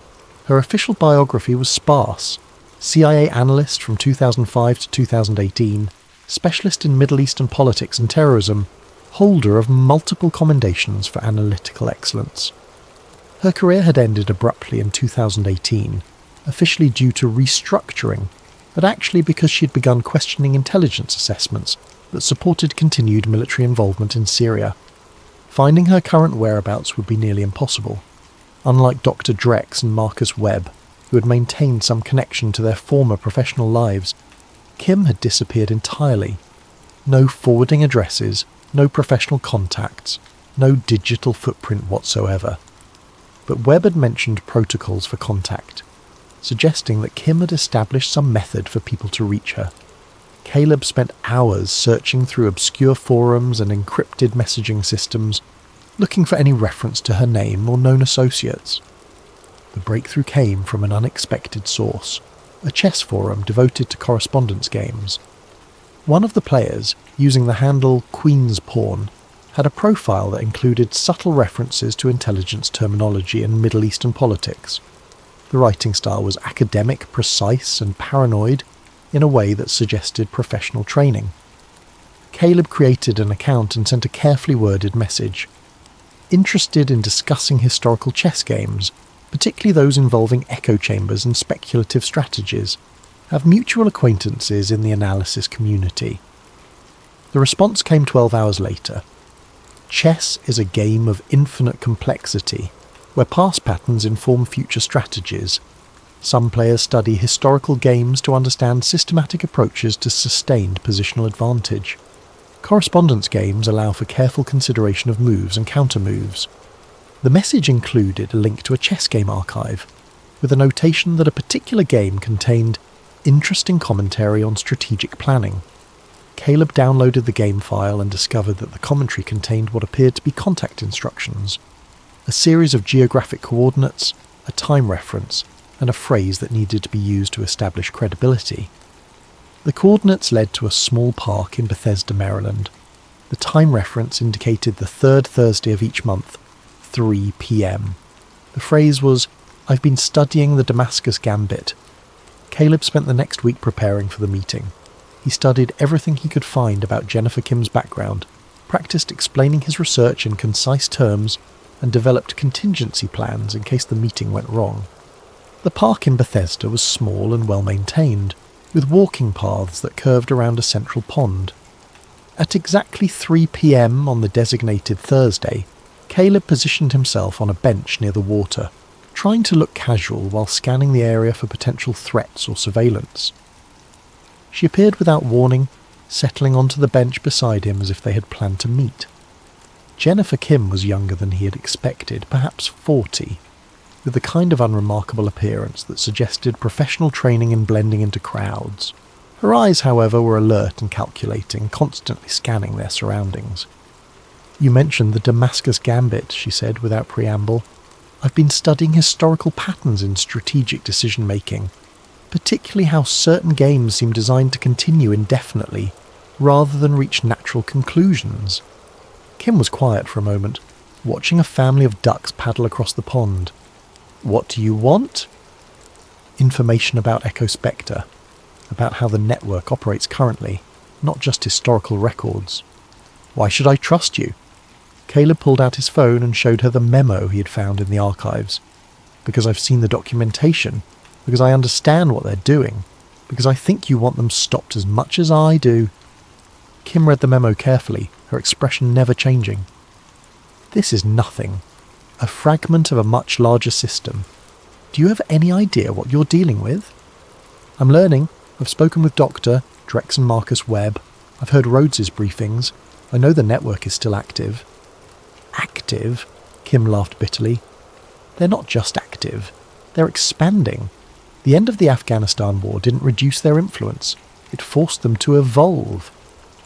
Her official biography was sparse. CIA analyst from 2005 to 2018, specialist in Middle Eastern politics and terrorism, holder of multiple commendations for analytical excellence. Her career had ended abruptly in 2018, officially due to restructuring, but actually because she had begun questioning intelligence assessments that supported continued military involvement in Syria. Finding her current whereabouts would be nearly impossible. Unlike Dr. Drex and Marcus Webb, who had maintained some connection to their former professional lives, Kim had disappeared entirely. No forwarding addresses, no professional contacts, no digital footprint whatsoever. But Webb had mentioned protocols for contact, suggesting that Kim had established some method for people to reach her. Caleb spent hours searching through obscure forums and encrypted messaging systems, looking for any reference to her name or known associates. The breakthrough came from an unexpected source, a chess forum devoted to correspondence games. One of the players, using the handle Queen's Pawn, had a profile that included subtle references to intelligence terminology and Middle Eastern politics. The writing style was academic, precise, and paranoid in a way that suggested professional training. Caleb created an account and sent a carefully worded message. Interested in discussing historical chess games, particularly those involving echo chambers and speculative strategies, have mutual acquaintances in the analysis community. The response came 12 hours later. Chess is a game of infinite complexity, where past patterns inform future strategies. Some players study historical games to understand systematic approaches to sustained positional advantage. Correspondence games allow for careful consideration of moves and counter-moves. The message included a link to a chess game archive, with a notation that a particular game contained interesting commentary on strategic planning. Caleb downloaded the game file and discovered that the commentary contained what appeared to be contact instructions, a series of geographic coordinates, a time reference, and a phrase that needed to be used to establish credibility. The coordinates led to a small park in Bethesda, Maryland. The time reference indicated the third Thursday of each month, 3 p.m. The phrase was, "I've been studying the Damascus Gambit." Caleb spent the next week preparing for the meeting. He studied everything he could find about Jennifer Kim's background, practiced explaining his research in concise terms, and developed contingency plans in case the meeting went wrong. The park in Bethesda was small and well maintained, with walking paths that curved around a central pond. At exactly 3 p.m. on the designated Thursday, Caleb positioned himself on a bench near the water, trying to look casual while scanning the area for potential threats or surveillance. She appeared without warning, settling onto the bench beside him as if they had planned to meet. Jennifer Kim was younger than he had expected, perhaps 40, with the kind of unremarkable appearance that suggested professional training in blending into crowds. Her eyes, however, were alert and calculating, constantly scanning their surroundings. "You mentioned the Damascus Gambit," she said without preamble. "I've been studying historical patterns in strategic decision-making, particularly how certain games seem designed to continue indefinitely, rather than reach natural conclusions." Kim was quiet for a moment, watching a family of ducks paddle across the pond. "What do you want?" "Information about Echospector, about how the network operates currently, not just historical records." "Why should I trust you?" Caleb pulled out his phone and showed her the memo he had found in the archives. "Because I've seen the documentation, because I understand what they're doing, because I think you want them stopped as much as I do." Kim read the memo carefully, her expression never changing. "This is nothing. A fragment of a much larger system. Do you have any idea what you're dealing with?" "I'm learning. I've spoken with Dr. Drex and Marcus Webb. I've heard Rhodes's briefings. I know the network is still active." "Active?" Kim laughed bitterly. "They're not just active. They're expanding. The end of the Afghanistan war didn't reduce their influence. It forced them to evolve.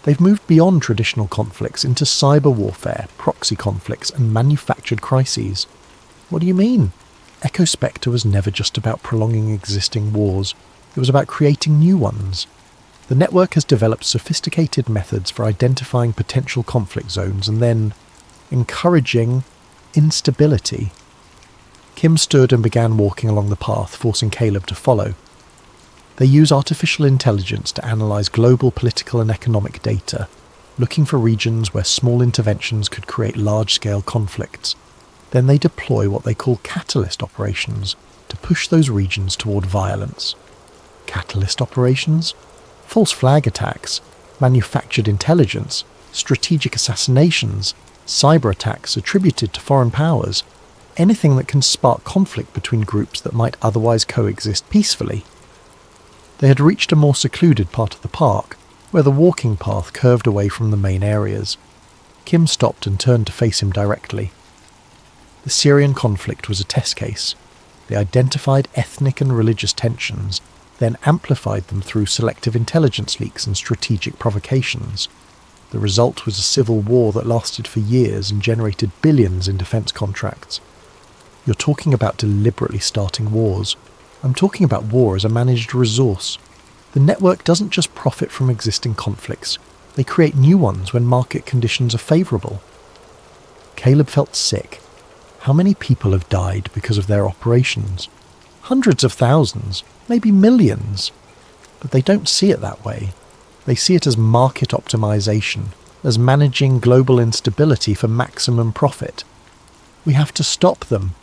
They've moved beyond traditional conflicts into cyber warfare, proxy conflicts, and manufactured crises." "What do you mean?" "Echospector was never just about prolonging existing wars. It was about creating new ones. The network has developed sophisticated methods for identifying potential conflict zones and then encouraging instability." Kim stood and began walking along the path, forcing Caleb to follow. "They use artificial intelligence to analyse global political and economic data, looking for regions where small interventions could create large-scale conflicts. Then they deploy what they call catalyst operations to push those regions toward violence." "Catalyst operations?" "False flag attacks, manufactured intelligence, strategic assassinations, cyber attacks attributed to foreign powers, anything that can spark conflict between groups that might otherwise coexist peacefully." They had reached a more secluded part of the park, where the walking path curved away from the main areas. Kim stopped and turned to face him directly. The Syrian conflict was a test case. They identified ethnic and religious tensions, then amplified them through selective intelligence leaks and strategic provocations. The result was a civil war that lasted for years and generated billions in defence contracts. "You're talking about deliberately starting wars. I'm talking about war as a managed resource. The network doesn't just profit from existing conflicts. They create new ones when market conditions are favourable." Caleb felt sick. How many people have died because of their operations? Hundreds of thousands, maybe millions. But they don't see it that way. They see it as market optimization, as managing global instability for maximum profit. "We have to stop them."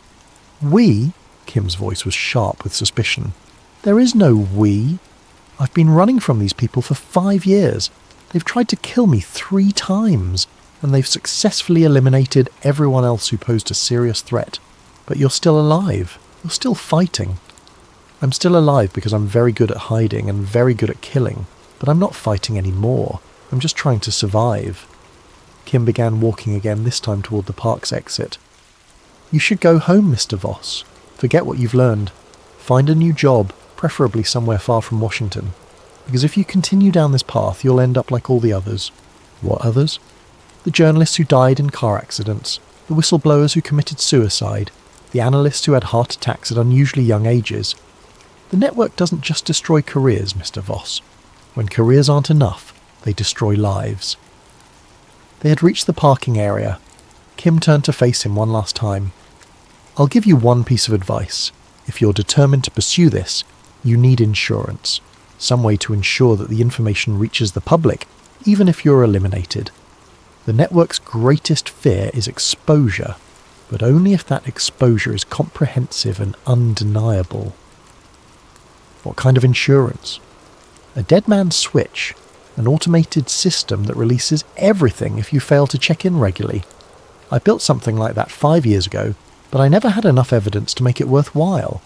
"We?" Kim's voice was sharp with suspicion. "There is no we. I've been running from these people for 5 years. They've tried to kill me 3 times, and they've successfully eliminated everyone else who posed a serious threat. But you're still alive. You're still fighting." "I'm still alive because I'm very good at hiding and very good at killing, but I'm not fighting anymore. I'm just trying to survive." Kim began walking again, this time toward the park's exit. "You should go home, Mr. Voss. Forget what you've learned. Find a new job, preferably somewhere far from Washington. Because if you continue down this path, you'll end up like all the others." "What others?" "The journalists who died in car accidents, the whistleblowers who committed suicide, the analysts who had heart attacks at unusually young ages. The network doesn't just destroy careers, Mr. Voss. When careers aren't enough, they destroy lives." They had reached the parking area. Kim turned to face him one last time. "I'll give you one piece of advice. If you're determined to pursue this, you need insurance. Some way to ensure that the information reaches the public, even if you're eliminated." The network's greatest fear is exposure, but only if that exposure is comprehensive and undeniable. What kind of insurance? A dead man's switch, an automated system that releases everything if you fail to check in regularly. I built something like that 5 years ago, but I never had enough evidence to make it worthwhile.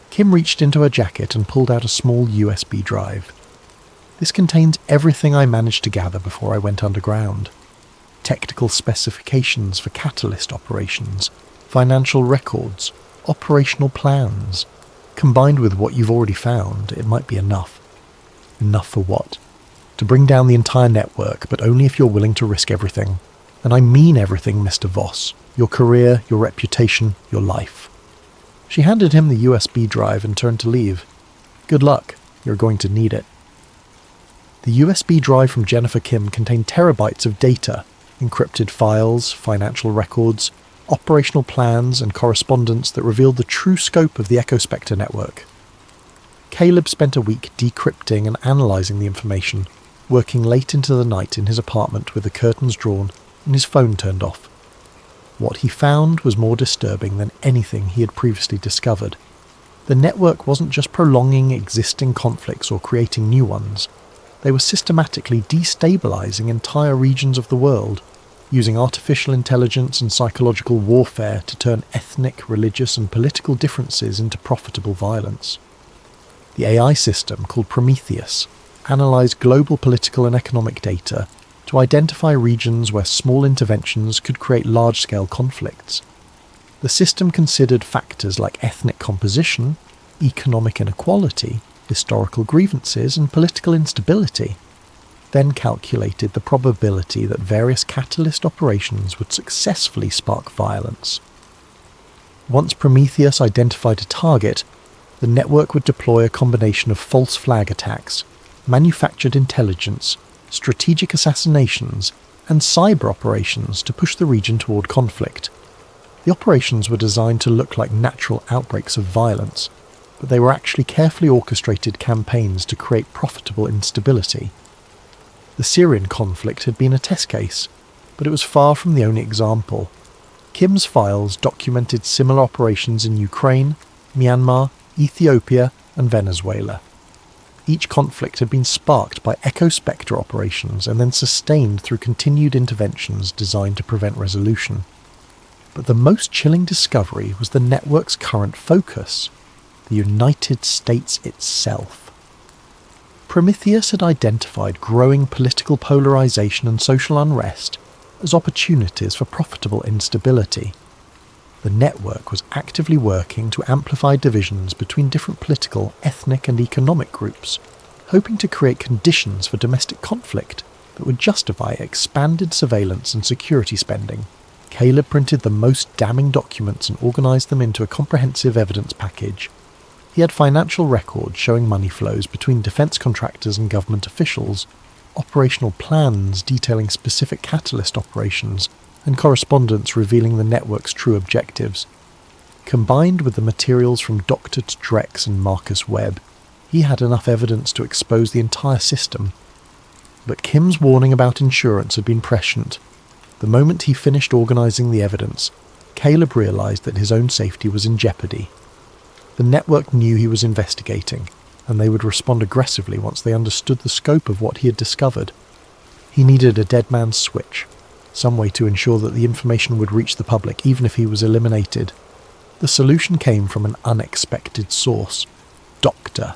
Kim reached into her jacket and pulled out a small USB drive. This contains everything I managed to gather before I went underground. Technical specifications for catalyst operations, financial records, operational plans. Combined with what you've already found, it might be enough. Enough for what? To bring down the entire network, but only if you're willing to risk everything. And I mean everything, Mr. Voss. Your career, your reputation, your life. She handed him the USB drive and turned to leave. Good luck. You're going to need it. The USB drive from Jennifer Kim contained terabytes of data, encrypted files, financial records, operational plans and correspondence that revealed the true scope of the Echospector network. Caleb spent a week decrypting and analysing the information, working late into the night in his apartment with the curtains drawn and his phone turned off. What he found was more disturbing than anything he had previously discovered. The network wasn't just prolonging existing conflicts or creating new ones. They were systematically destabilising entire regions of the world, using artificial intelligence and psychological warfare to turn ethnic, religious and political differences into profitable violence. The AI system, called Prometheus, analysed global political and economic data to identify regions where small interventions could create large-scale conflicts. The system considered factors like ethnic composition, economic inequality, historical grievances and political instability, then calculated the probability that various catalyst operations would successfully spark violence. Once Prometheus identified a target, the network would deploy a combination of false flag attacks, manufactured intelligence, strategic assassinations, and cyber operations to push the region toward conflict. The operations were designed to look like natural outbreaks of violence, but they were actually carefully orchestrated campaigns to create profitable instability. The Syrian conflict had been a test case, but it was far from the only example. Kim's files documented similar operations in Ukraine, Myanmar, Ethiopia, and Venezuela. Each conflict had been sparked by Echospector operations and then sustained through continued interventions designed to prevent resolution. But the most chilling discovery was the network's current focus, the United States itself. Prometheus had identified growing political polarization and social unrest as opportunities for profitable instability. The network was actively working to amplify divisions between different political, ethnic and economic groups, hoping to create conditions for domestic conflict that would justify expanded surveillance and security spending. Caleb printed the most damning documents and organised them into a comprehensive evidence package. He had financial records showing money flows between defence contractors and government officials, operational plans detailing specific catalyst operations, and correspondence revealing the network's true objectives. Combined with the materials from Dr. Drex and Marcus Webb, he had enough evidence to expose the entire system. But Kim's warning about insurance had been prescient. The moment he finished organising the evidence, Caleb realised that his own safety was in jeopardy. The network knew he was investigating, and they would respond aggressively once they understood the scope of what he had discovered. He needed a dead man's switch, some way to ensure that the information would reach the public even if he was eliminated. The solution came from an unexpected source, Doctor.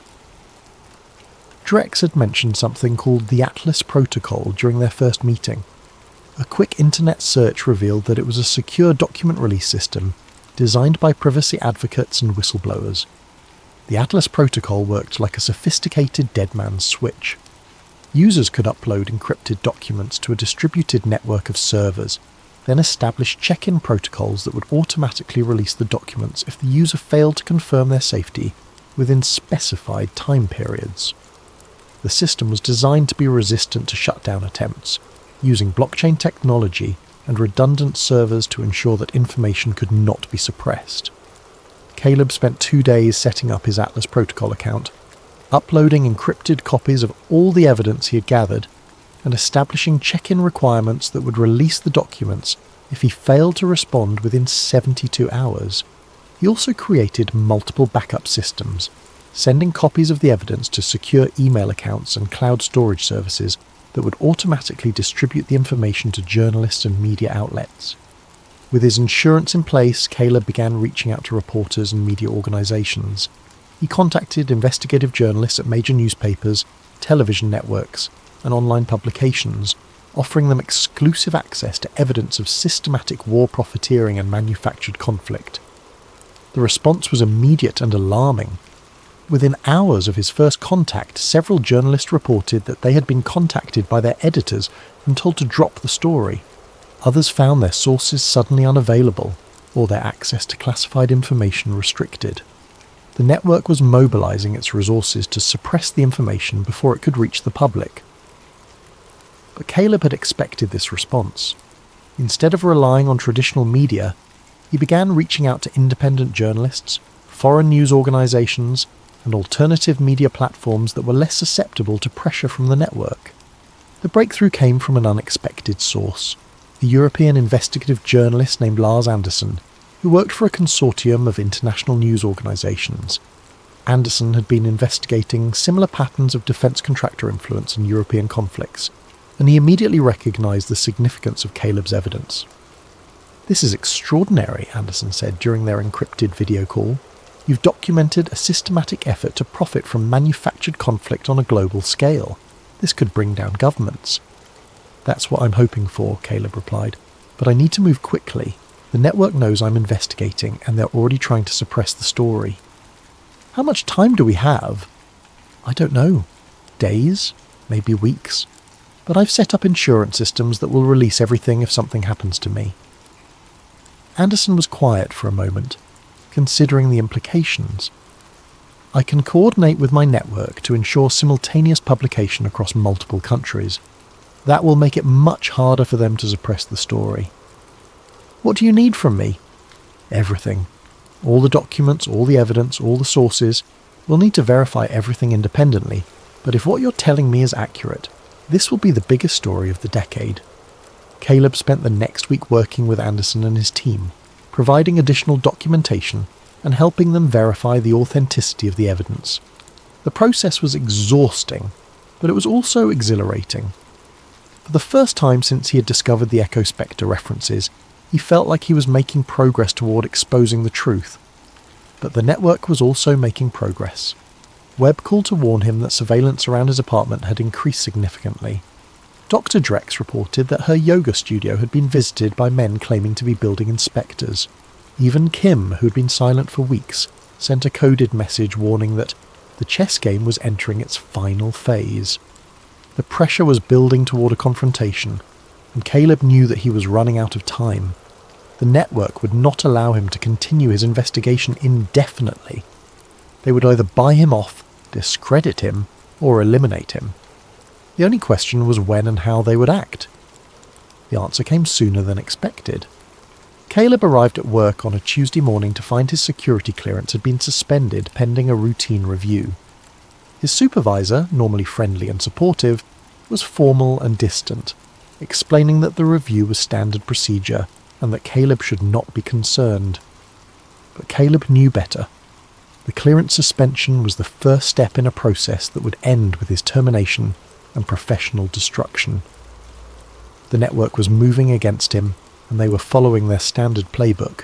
Drex had mentioned something called the Atlas Protocol during their first meeting. A quick internet search revealed that it was a secure document release system designed by privacy advocates and whistleblowers. The Atlas Protocol worked like a sophisticated dead man's switch. Users could upload encrypted documents to a distributed network of servers, then establish check-in protocols that would automatically release the documents if the user failed to confirm their safety within specified time periods. The system was designed to be resistant to shutdown attempts, using blockchain technology and redundant servers to ensure that information could not be suppressed. Caleb spent 2 days setting up his Atlas Protocol account, uploading encrypted copies of all the evidence he had gathered, and establishing check-in requirements that would release the documents if he failed to respond within 72 hours. He also created multiple backup systems, sending copies of the evidence to secure email accounts and cloud storage services that would automatically distribute the information to journalists and media outlets. With his insurance in place, Caleb began reaching out to reporters and media organisations. He contacted investigative journalists at major newspapers, television networks, and online publications, offering them exclusive access to evidence of systematic war profiteering and manufactured conflict. The response was immediate and alarming. Within hours of his first contact, several journalists reported that they had been contacted by their editors and told to drop the story. Others found their sources suddenly unavailable, or their access to classified information restricted. The network was mobilizing its resources to suppress the information before it could reach the public. But Caleb had expected this response. Instead of relying on traditional media, he began reaching out to independent journalists, foreign news organizations, and alternative media platforms that were less susceptible to pressure from the network. The breakthrough came from an unexpected source, a European investigative journalist named Lars Anderson, who worked for a consortium of international news organizations. Anderson had been investigating similar patterns of defense contractor influence in European conflicts, and he immediately recognized the significance of Caleb's evidence. "This is extraordinary," Anderson said during their encrypted video call. "You've documented a systematic effort to profit from manufactured conflict on a global scale. This could bring down governments." "That's what I'm hoping for," Caleb replied. "But I need to move quickly. The network knows I'm investigating, and they're already trying to suppress the story." "How much time do we have?" "I don't know. Days? Maybe weeks. But I've set up insurance systems that will release everything if something happens to me." Anderson was quiet for a moment, considering the implications. "I can coordinate with my network to ensure simultaneous publication across multiple countries. That will make it much harder for them to suppress the story." "What do you need from me?" "Everything. All the documents, all the evidence, all the sources. We'll need to verify everything independently, but if what you're telling me is accurate, this will be the biggest story of the decade." Caleb spent the next week working with Anderson and his team, providing additional documentation and helping them verify the authenticity of the evidence. The process was exhausting, but it was also exhilarating. For the first time since he had discovered the Echospector references, he felt like he was making progress toward exposing the truth. But the network was also making progress. Webb called to warn him that surveillance around his apartment had increased significantly. Dr. Drex reported that her yoga studio had been visited by men claiming to be building inspectors. Even Kim, who had been silent for weeks, sent a coded message warning that the chess game was entering its final phase. The pressure was building toward a confrontation, and Caleb knew that he was running out of time. The network would not allow him to continue his investigation indefinitely. They would either buy him off, discredit him, or eliminate him. The only question was when and how they would act. The answer came sooner than expected. Caleb arrived at work on a Tuesday morning to find his security clearance had been suspended pending a routine review. His supervisor, normally friendly and supportive, was formal and distant, explaining that the review was standard procedure and that Caleb should not be concerned. But Caleb knew better. The clearance suspension was the first step in a process that would end with his termination and professional destruction. The network was moving against him, and they were following their standard playbook.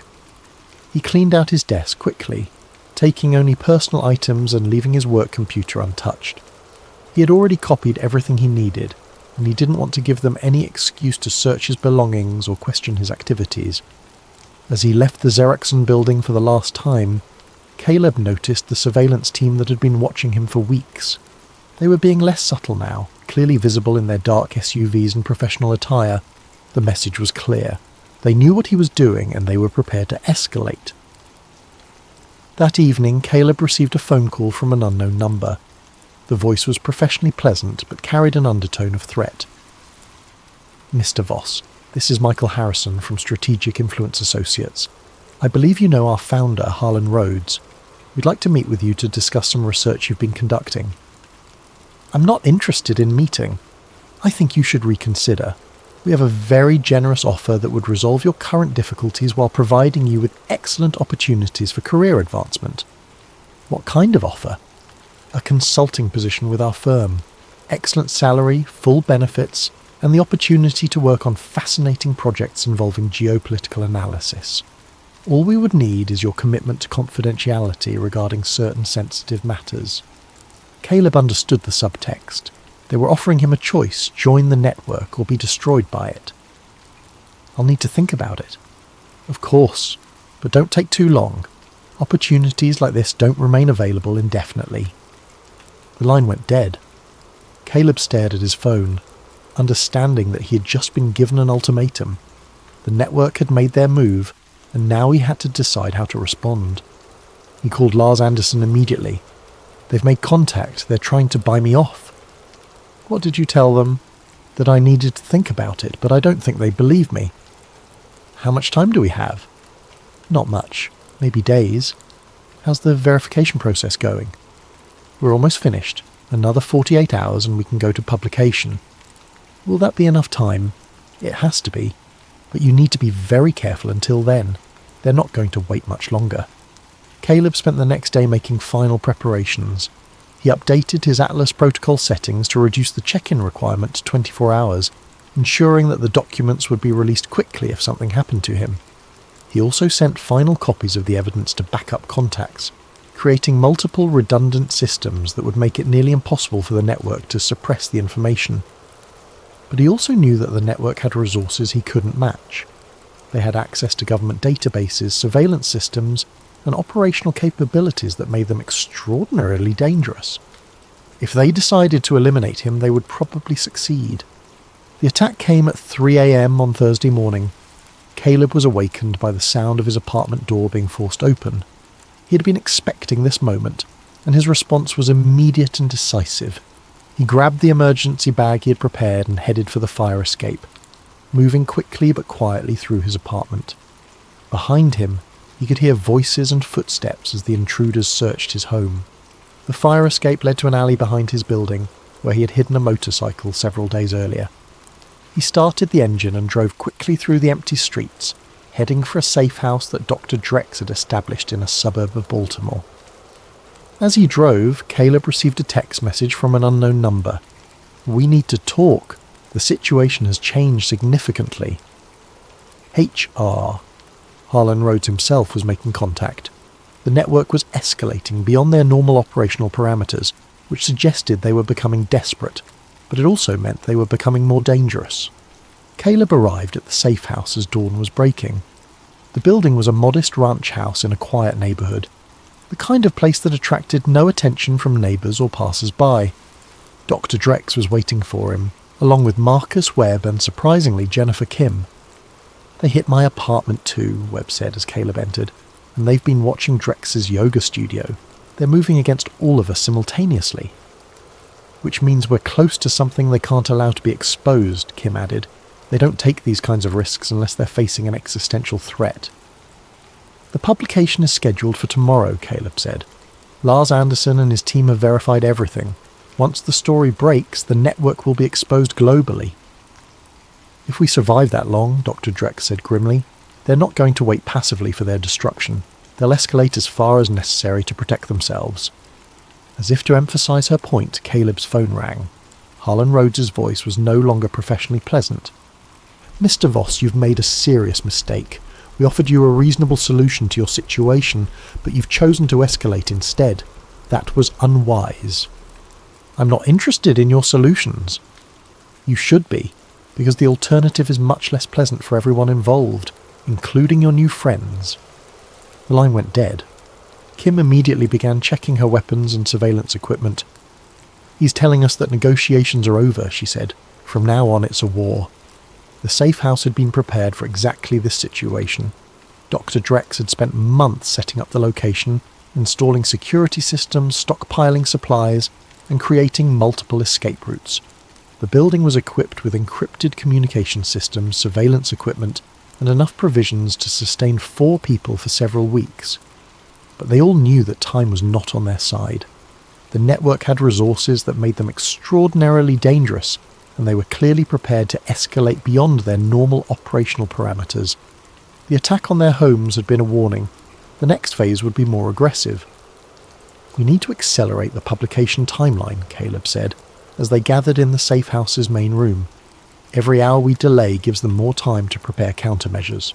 He cleaned out his desk quickly, taking only personal items and leaving his work computer untouched. He had already copied everything he needed, and he didn't want to give them any excuse to search his belongings or question his activities. As he left the Xeroxon building for the last time, Caleb noticed the surveillance team that had been watching him for weeks. They were being less subtle now, clearly visible in their dark SUVs and professional attire. The message was clear. They knew what he was doing, and they were prepared to escalate. That evening, Caleb received a phone call from an unknown number. The voice was professionally pleasant, but carried an undertone of threat. "Mr. Voss, this is Michael Harrison from Strategic Influence Associates. I believe you know our founder, Harlan Rhodes. We'd like to meet with you to discuss some research you've been conducting." "I'm not interested in meeting." I think you should reconsider. We have a very generous offer that would resolve your current difficulties while providing you with excellent opportunities for career advancement. What kind of offer? A consulting position with our firm. Excellent salary, full benefits, and the opportunity to work on fascinating projects involving geopolitical analysis. All we would need is your commitment to confidentiality regarding certain sensitive matters. Caleb understood the subtext. They were offering him a choice: join the network or be destroyed by it. I'll need to think about it. Of course, but don't take too long. Opportunities like this don't remain available indefinitely. The line went dead. Caleb stared at his phone, understanding that he had just been given an ultimatum. The network had made their move, and now he had to decide how to respond. He called Lars Anderson immediately. They've made contact. They're trying to buy me off. What did you tell them? That I needed to think about it, but I don't think they believe me. How much time do we have? Not much. Maybe days. How's the verification process going? We're almost finished. Another 48 hours and we can go to publication. Will that be enough time? It has to be. But you need to be very careful until then. They're not going to wait much longer. Caleb spent the next day making final preparations. He updated his Atlas protocol settings to reduce the check-in requirement to 24 hours, ensuring that the documents would be released quickly if something happened to him. He also sent final copies of the evidence to backup contacts, creating multiple redundant systems that would make it nearly impossible for the network to suppress the information. But he also knew that the network had resources he couldn't match. They had access to government databases, surveillance systems, and operational capabilities that made them extraordinarily dangerous. If they decided to eliminate him, they would probably succeed. The attack came at 3 a.m. on Thursday morning. Caleb was awakened by the sound of his apartment door being forced open. He had been expecting this moment, and his response was immediate and decisive. He grabbed the emergency bag he had prepared and headed for the fire escape, moving quickly but quietly through his apartment. Behind him, he could hear voices and footsteps as the intruders searched his home. The fire escape led to an alley behind his building, where he had hidden a motorcycle several days earlier. He started the engine and drove quickly through the empty streets, heading for a safe house that Dr. Drex had established in a suburb of Baltimore. As he drove, Caleb received a text message from an unknown number. "We need to talk. The situation has changed significantly." HR. Harlan Rhodes himself was making contact. The network was escalating beyond their normal operational parameters, which suggested they were becoming desperate, but it also meant they were becoming more dangerous. Caleb arrived at the safe house as dawn was breaking. The building was a modest ranch house in a quiet neighbourhood, the kind of place that attracted no attention from neighbours or passers-by. Dr. Drex was waiting for him, along with Marcus Webb and, surprisingly, Jennifer Kim. "They hit my apartment too," Webb said as Caleb entered, "and they've been watching Drex's yoga studio. They're moving against all of us simultaneously." "Which means we're close to something they can't allow to be exposed," Kim added. "They don't take these kinds of risks unless they're facing an existential threat." "The publication is scheduled for tomorrow," Caleb said. "Lars Anderson and his team have verified everything. Once the story breaks, the network will be exposed globally." "If we survive that long," Dr. Drex said grimly, "they're not going to wait passively for their destruction. They'll escalate as far as necessary to protect themselves." As if to emphasize her point, Caleb's phone rang. Harlan Rhodes's voice was no longer professionally pleasant. "Mr. Voss, you've made a serious mistake. We offered you a reasonable solution to your situation, but you've chosen to escalate instead. That was unwise." "I'm not interested in your solutions." "You should be, because the alternative is much less pleasant for everyone involved, including your new friends." The line went dead. Kim immediately began checking her weapons and surveillance equipment. "He's telling us that negotiations are over," she said. "From now on it's a war." The safe house had been prepared for exactly this situation. Dr. Drex had spent months setting up the location, installing security systems, stockpiling supplies, and creating multiple escape routes. The building was equipped with encrypted communication systems, surveillance equipment, and enough provisions to sustain 4 people for several weeks. But they all knew that time was not on their side. The network had resources that made them extraordinarily dangerous, and they were clearly prepared to escalate beyond their normal operational parameters. The attack on their homes had been a warning. The next phase would be more aggressive. "We need to accelerate the publication timeline," Caleb said, as they gathered in the safe house's main room. "Every hour we delay gives them more time to prepare countermeasures."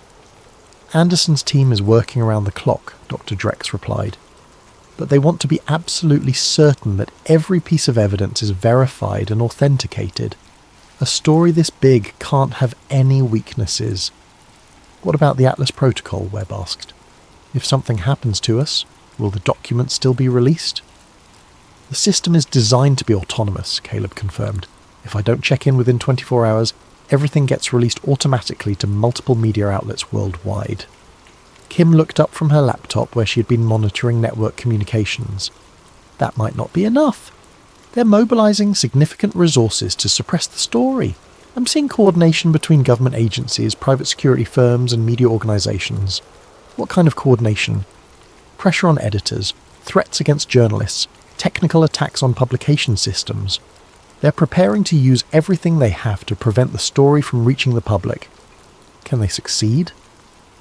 "Anderson's team is working around the clock," Dr. Drex replied. "But they want to be absolutely certain that every piece of evidence is verified and authenticated. A story this big can't have any weaknesses." "What about the Atlas Protocol?" Webb asked. "If something happens to us, will the documents still be released?" "The system is designed to be autonomous," Caleb confirmed. "If I don't check in within 24 hours, everything gets released automatically to multiple media outlets worldwide." Kim looked up from her laptop where she had been monitoring network communications. "That might not be enough. They're mobilizing significant resources to suppress the story. I'm seeing coordination between government agencies, private security firms, and media organizations." "What kind of coordination?" "Pressure on editors, threats against journalists, technical attacks on publication systems. They're preparing to use everything they have to prevent the story from reaching the public." "Can they succeed?"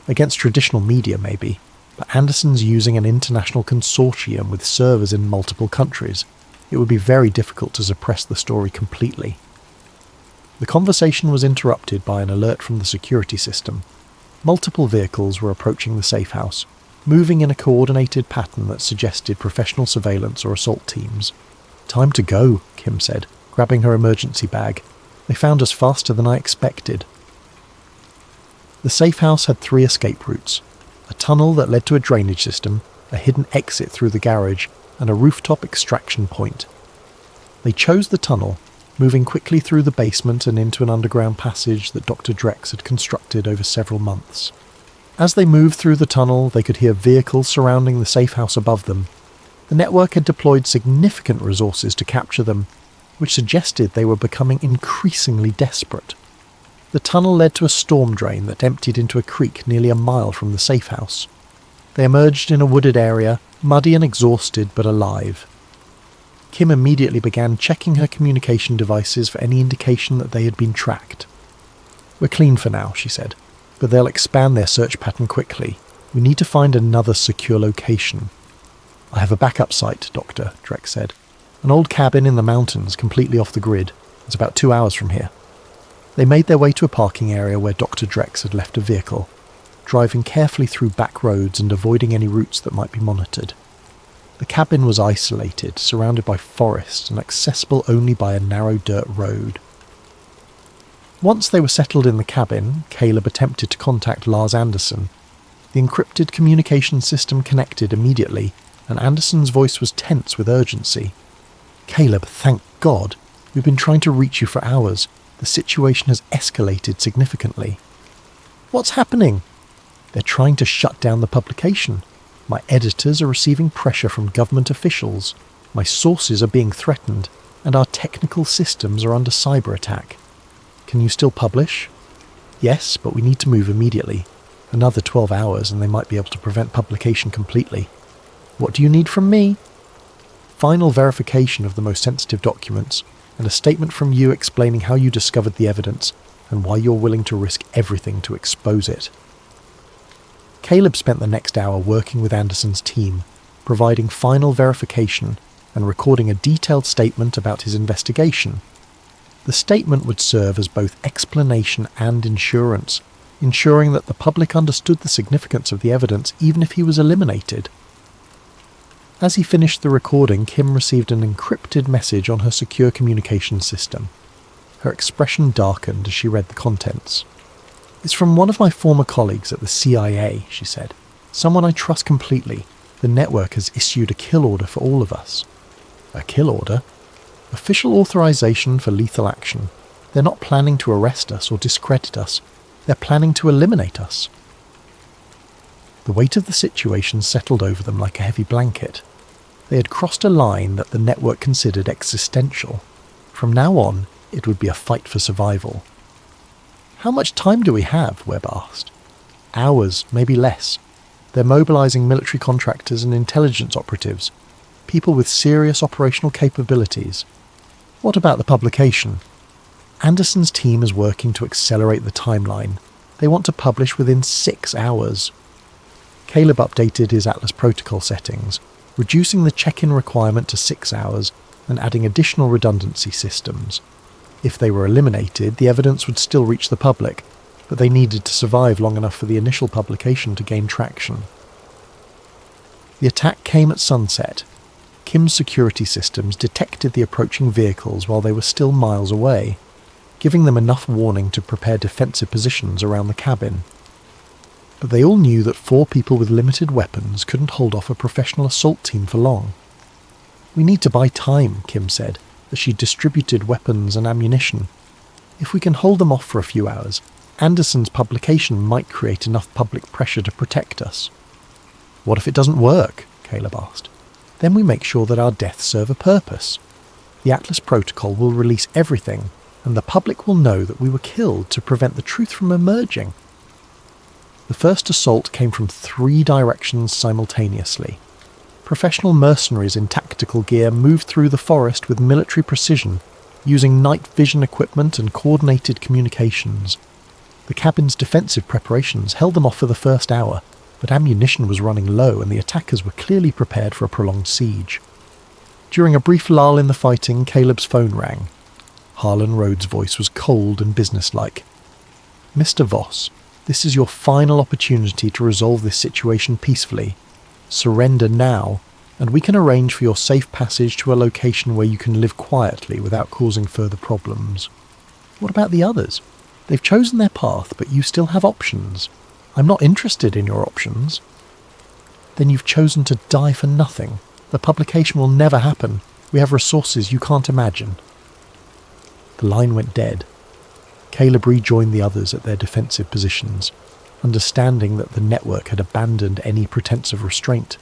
"Against traditional media, maybe. But Anderson's using an international consortium with servers in multiple countries. It would be very difficult to suppress the story completely." The conversation was interrupted by an alert from the security system. Multiple vehicles were approaching the safe house, moving in a coordinated pattern that suggested professional surveillance or assault teams. "Time to go," Kim said, grabbing her emergency bag. "They found us faster than I expected." The safe house had 3 escape routes: a tunnel that led to a drainage system, a hidden exit through the garage, and a rooftop extraction point. They chose the tunnel, moving quickly through the basement and into an underground passage that Dr. Drex had constructed over several months. As they moved through the tunnel, they could hear vehicles surrounding the safe house above them. The network had deployed significant resources to capture them, which suggested they were becoming increasingly desperate. The tunnel led to a storm drain that emptied into a creek nearly a mile from the safe house. They emerged in a wooded area, muddy and exhausted but alive. Kim immediately began checking her communication devices for any indication that they had been tracked. "We're clean for now," she said, "but they'll expand their search pattern quickly. We need to find another secure location." "I have a backup site, Doctor," Drex said. "An old cabin in the mountains, completely off the grid. It's about 2 hours from here." They made their way to a parking area where Dr. Drex had left a vehicle, driving carefully through back roads and avoiding any routes that might be monitored. The cabin was isolated, surrounded by forest and accessible only by a narrow dirt road. Once they were settled in the cabin, Caleb attempted to contact Lars Anderson. The encrypted communication system connected immediately, and Anderson's voice was tense with urgency. "Caleb, thank God. We've been trying to reach you for hours. The situation has escalated significantly." "What's happening?" "They're trying to shut down the publication. My editors are receiving pressure from government officials. My sources are being threatened, and our technical systems are under cyber attack." "Can you still publish?" "Yes, but we need to move immediately. Another 12 hours and they might be able to prevent publication completely." "What do you need from me?" "Final verification of the most sensitive documents, and a statement from you explaining how you discovered the evidence and why you're willing to risk everything to expose it." Caleb spent the next hour working with Anderson's team, providing final verification and recording a detailed statement about his investigation. The statement would serve as both explanation and insurance, ensuring that the public understood the significance of the evidence even if he was eliminated. As he finished the recording, Kim received an encrypted message on her secure communication system. Her expression darkened as she read the contents. "It's from one of my former colleagues at the CIA," she said. "Someone I trust completely. The network has issued a kill order for all of us." "A kill order?" "Official authorization for lethal action. They're not planning to arrest us or discredit us. They're planning to eliminate us." The weight of the situation settled over them like a heavy blanket. They had crossed a line that the network considered existential. From now on, it would be a fight for survival. "How much time do we have?" Webb asked. "Hours, maybe less. They're mobilizing military contractors and intelligence operatives, people with serious operational capabilities." "What about the publication?" Anderson's team is working to accelerate the timeline. They want to publish within 6 hours. Caleb updated his Atlas protocol settings, reducing the check-in requirement to 6 hours and adding additional redundancy systems. If they were eliminated, the evidence would still reach the public, but they needed to survive long enough for the initial publication to gain traction. The attack came at sunset. Kim's security systems detected the approaching vehicles while they were still miles away, giving them enough warning to prepare defensive positions around the cabin. But they all knew that 4 people with limited weapons couldn't hold off a professional assault team for long. "We need to buy time," Kim said, as she distributed weapons and ammunition. "If we can hold them off for a few hours, Anderson's publication might create enough public pressure to protect us." "What if it doesn't work?" Caleb asked. "Then we make sure that our deaths serve a purpose. The Atlas protocol will release everything, and the public will know that we were killed to prevent the truth from emerging." The first assault came from 3 directions simultaneously. Professional mercenaries in tactical gear moved through the forest with military precision, using night vision equipment and coordinated communications. The cabin's defensive preparations held them off for the first hour, but ammunition was running low and the attackers were clearly prepared for a prolonged siege. During a brief lull in the fighting, Caleb's phone rang. Harlan Rhodes' voice was cold and businesslike. "Mr. Voss, this is your final opportunity to resolve this situation peacefully. Surrender now, and we can arrange for your safe passage to a location where you can live quietly without causing further problems." "What about the others? They've chosen their path, but you still have options. I'm not interested in your options." "Then you've chosen to die for nothing. The publication will never happen. We have resources you can't imagine." The line went dead. Caleb rejoined the others at their defensive positions, understanding that the network had abandoned any pretense of restraint.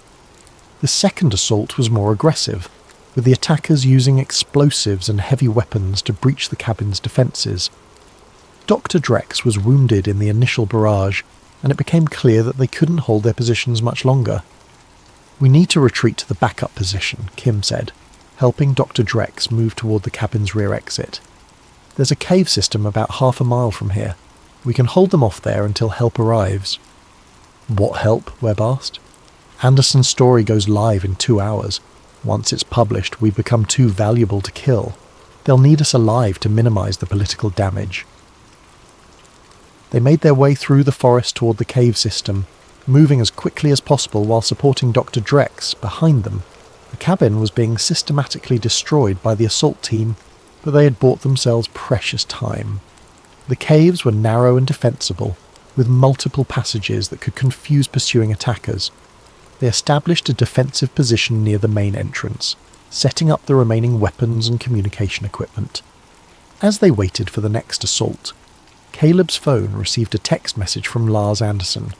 The second assault was more aggressive, with the attackers using explosives and heavy weapons to breach the cabin's defences. Dr. Drex was wounded in the initial barrage, and it became clear that they couldn't hold their positions much longer. "We need to retreat to the backup position," Kim said, helping Dr. Drex move toward the cabin's rear exit. "There's a cave system about half a mile from here. We can hold them off there until help arrives." "What help?" Webb asked. "Anderson's story goes live in 2 hours. Once it's published, we become too valuable to kill. They'll need us alive to minimize the political damage." They made their way through the forest toward the cave system, moving as quickly as possible while supporting Dr. Drex behind them. The cabin was being systematically destroyed by the assault team, but they had bought themselves precious time. The caves were narrow and defensible, with multiple passages that could confuse pursuing attackers. They established a defensive position near the main entrance, setting up the remaining weapons and communication equipment. As they waited for the next assault, Caleb's phone received a text message from Lars Anderson.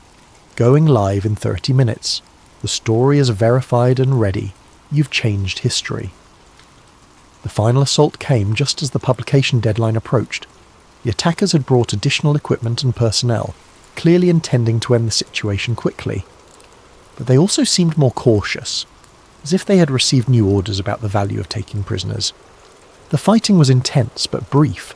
"Going live in 30 minutes. The story is verified and ready. You've changed history." The final assault came just as the publication deadline approached. The attackers had brought additional equipment and personnel, clearly intending to end the situation quickly. But they also seemed more cautious, as if they had received new orders about the value of taking prisoners. The fighting was intense but brief.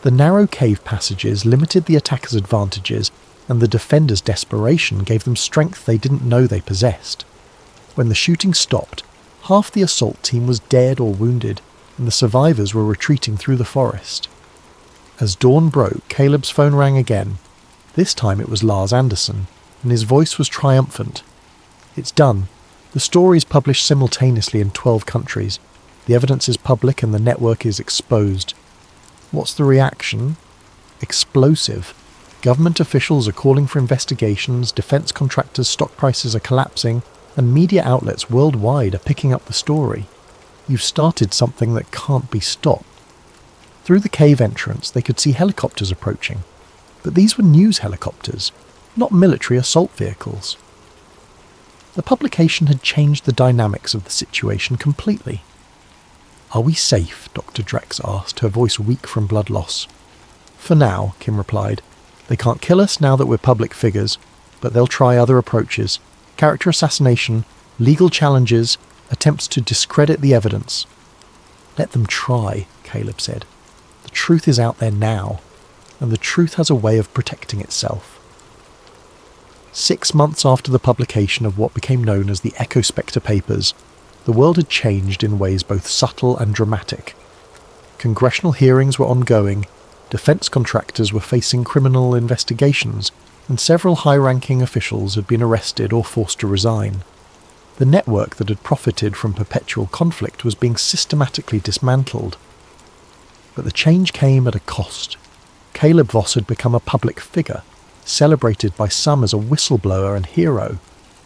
The narrow cave passages limited the attackers' advantages, and the defenders' desperation gave them strength they didn't know they possessed. When the shooting stopped, half the assault team was dead or wounded, and the survivors were retreating through the forest. As dawn broke, Caleb's phone rang again. This time it was Lars Anderson, and his voice was triumphant. "It's done. The story is published simultaneously in 12 countries. The evidence is public and the network is exposed." "What's the reaction?" "Explosive. Government officials are calling for investigations, defense contractors' stock prices are collapsing, and media outlets worldwide are picking up the story. You've started something that can't be stopped." Through the cave entrance they could see helicopters approaching, but these were news helicopters, not military assault vehicles. The publication had changed the dynamics of the situation completely. "Are we safe?" Dr. Drex asked, her voice weak from blood loss. "For now," Kim replied. "They can't kill us now that we're public figures, but they'll try other approaches. Character assassination, legal challenges, attempts to discredit the evidence." "Let them try," Caleb said. The truth is out there now, and the truth has a way of protecting itself. 6 months after the publication of what became known as the Echospector papers, the world had changed in ways both subtle and dramatic. Congressional hearings were ongoing, defence contractors were facing criminal investigations, and several high-ranking officials had been arrested or forced to resign. The network that had profited from perpetual conflict was being systematically dismantled. But the change came at a cost. Caleb Voss had become a public figure, celebrated by some as a whistleblower and hero,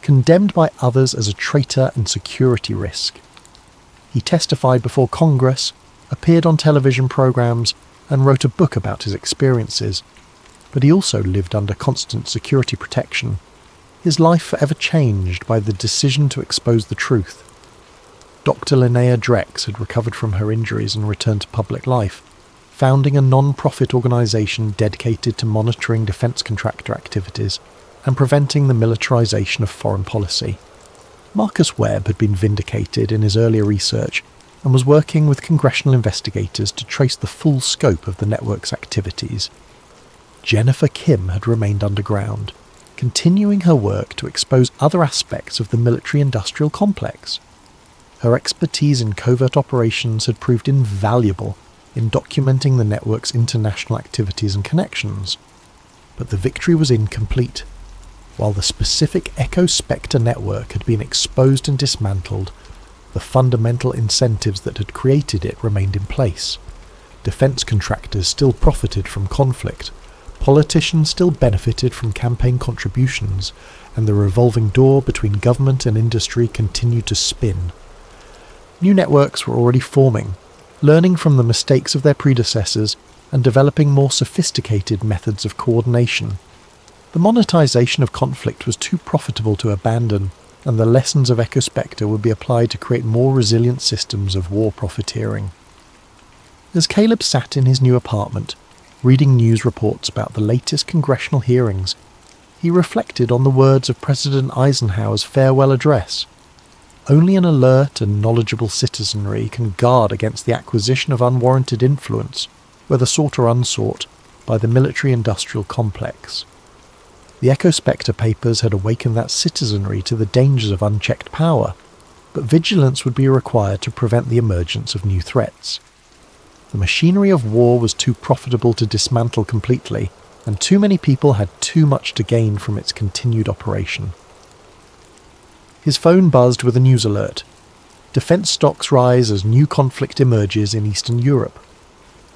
condemned by others as a traitor and security risk. He testified before Congress, appeared on television programs, and wrote a book about his experiences. But he also lived under constant security protection, his life forever changed by the decision to expose the truth. Dr. Linnea Drex had recovered from her injuries and returned to public life, founding a non-profit organisation dedicated to monitoring defence contractor activities and preventing the militarisation of foreign policy. Marcus Webb had been vindicated in his earlier research and was working with congressional investigators to trace the full scope of the network's activities. Jennifer Kim had remained underground, continuing her work to expose other aspects of the military-industrial complex. Her expertise in covert operations had proved invaluable in documenting the network's international activities and connections. But the victory was incomplete. While the specific Echospector network had been exposed and dismantled, the fundamental incentives that had created it remained in place. Defence contractors still profited from conflict, politicians still benefited from campaign contributions, and the revolving door between government and industry continued to spin. New networks were already forming, learning from the mistakes of their predecessors and developing more sophisticated methods of coordination. The monetization of conflict was too profitable to abandon, and the lessons of Echospector would be applied to create more resilient systems of war profiteering. As Caleb sat in his new apartment, reading news reports about the latest congressional hearings, he reflected on the words of President Eisenhower's farewell address. Only an alert and knowledgeable citizenry can guard against the acquisition of unwarranted influence, whether sought or unsought, by the military-industrial complex. The Echospector papers had awakened that citizenry to the dangers of unchecked power, but vigilance would be required to prevent the emergence of new threats. The machinery of war was too profitable to dismantle completely, and too many people had too much to gain from its continued operation. His phone buzzed with a news alert. Defence stocks rise as new conflict emerges in Eastern Europe.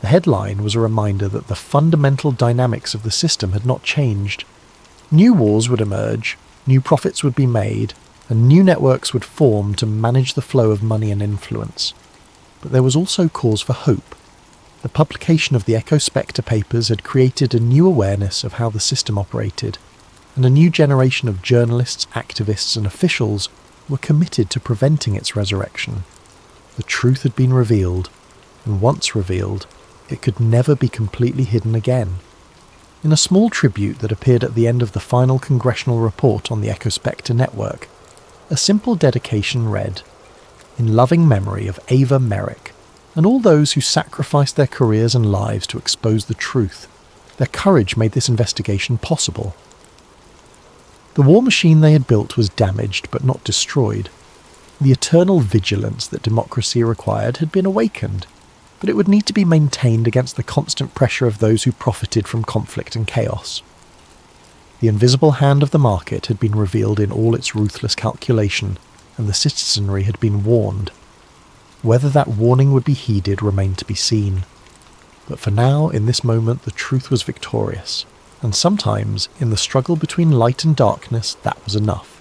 The headline was a reminder that the fundamental dynamics of the system had not changed. New wars would emerge, new profits would be made, and new networks would form to manage the flow of money and influence. But there was also cause for hope. The publication of the Echospector papers had created a new awareness of how the system operated, and a new generation of journalists, activists, and officials were committed to preventing its resurrection. The truth had been revealed, and once revealed, it could never be completely hidden again. In a small tribute that appeared at the end of the final congressional report on the Echospector network, a simple dedication read, "In loving memory of Ava Merrick, and all those who sacrificed their careers and lives to expose the truth. Their courage made this investigation possible." The war machine they had built was damaged but not destroyed. The eternal vigilance that democracy required had been awakened, but it would need to be maintained against the constant pressure of those who profited from conflict and chaos. The invisible hand of the market had been revealed in all its ruthless calculation, and the citizenry had been warned. Whether that warning would be heeded remained to be seen. But for now, in this moment, the truth was victorious, and sometimes, in the struggle between light and darkness, that was enough.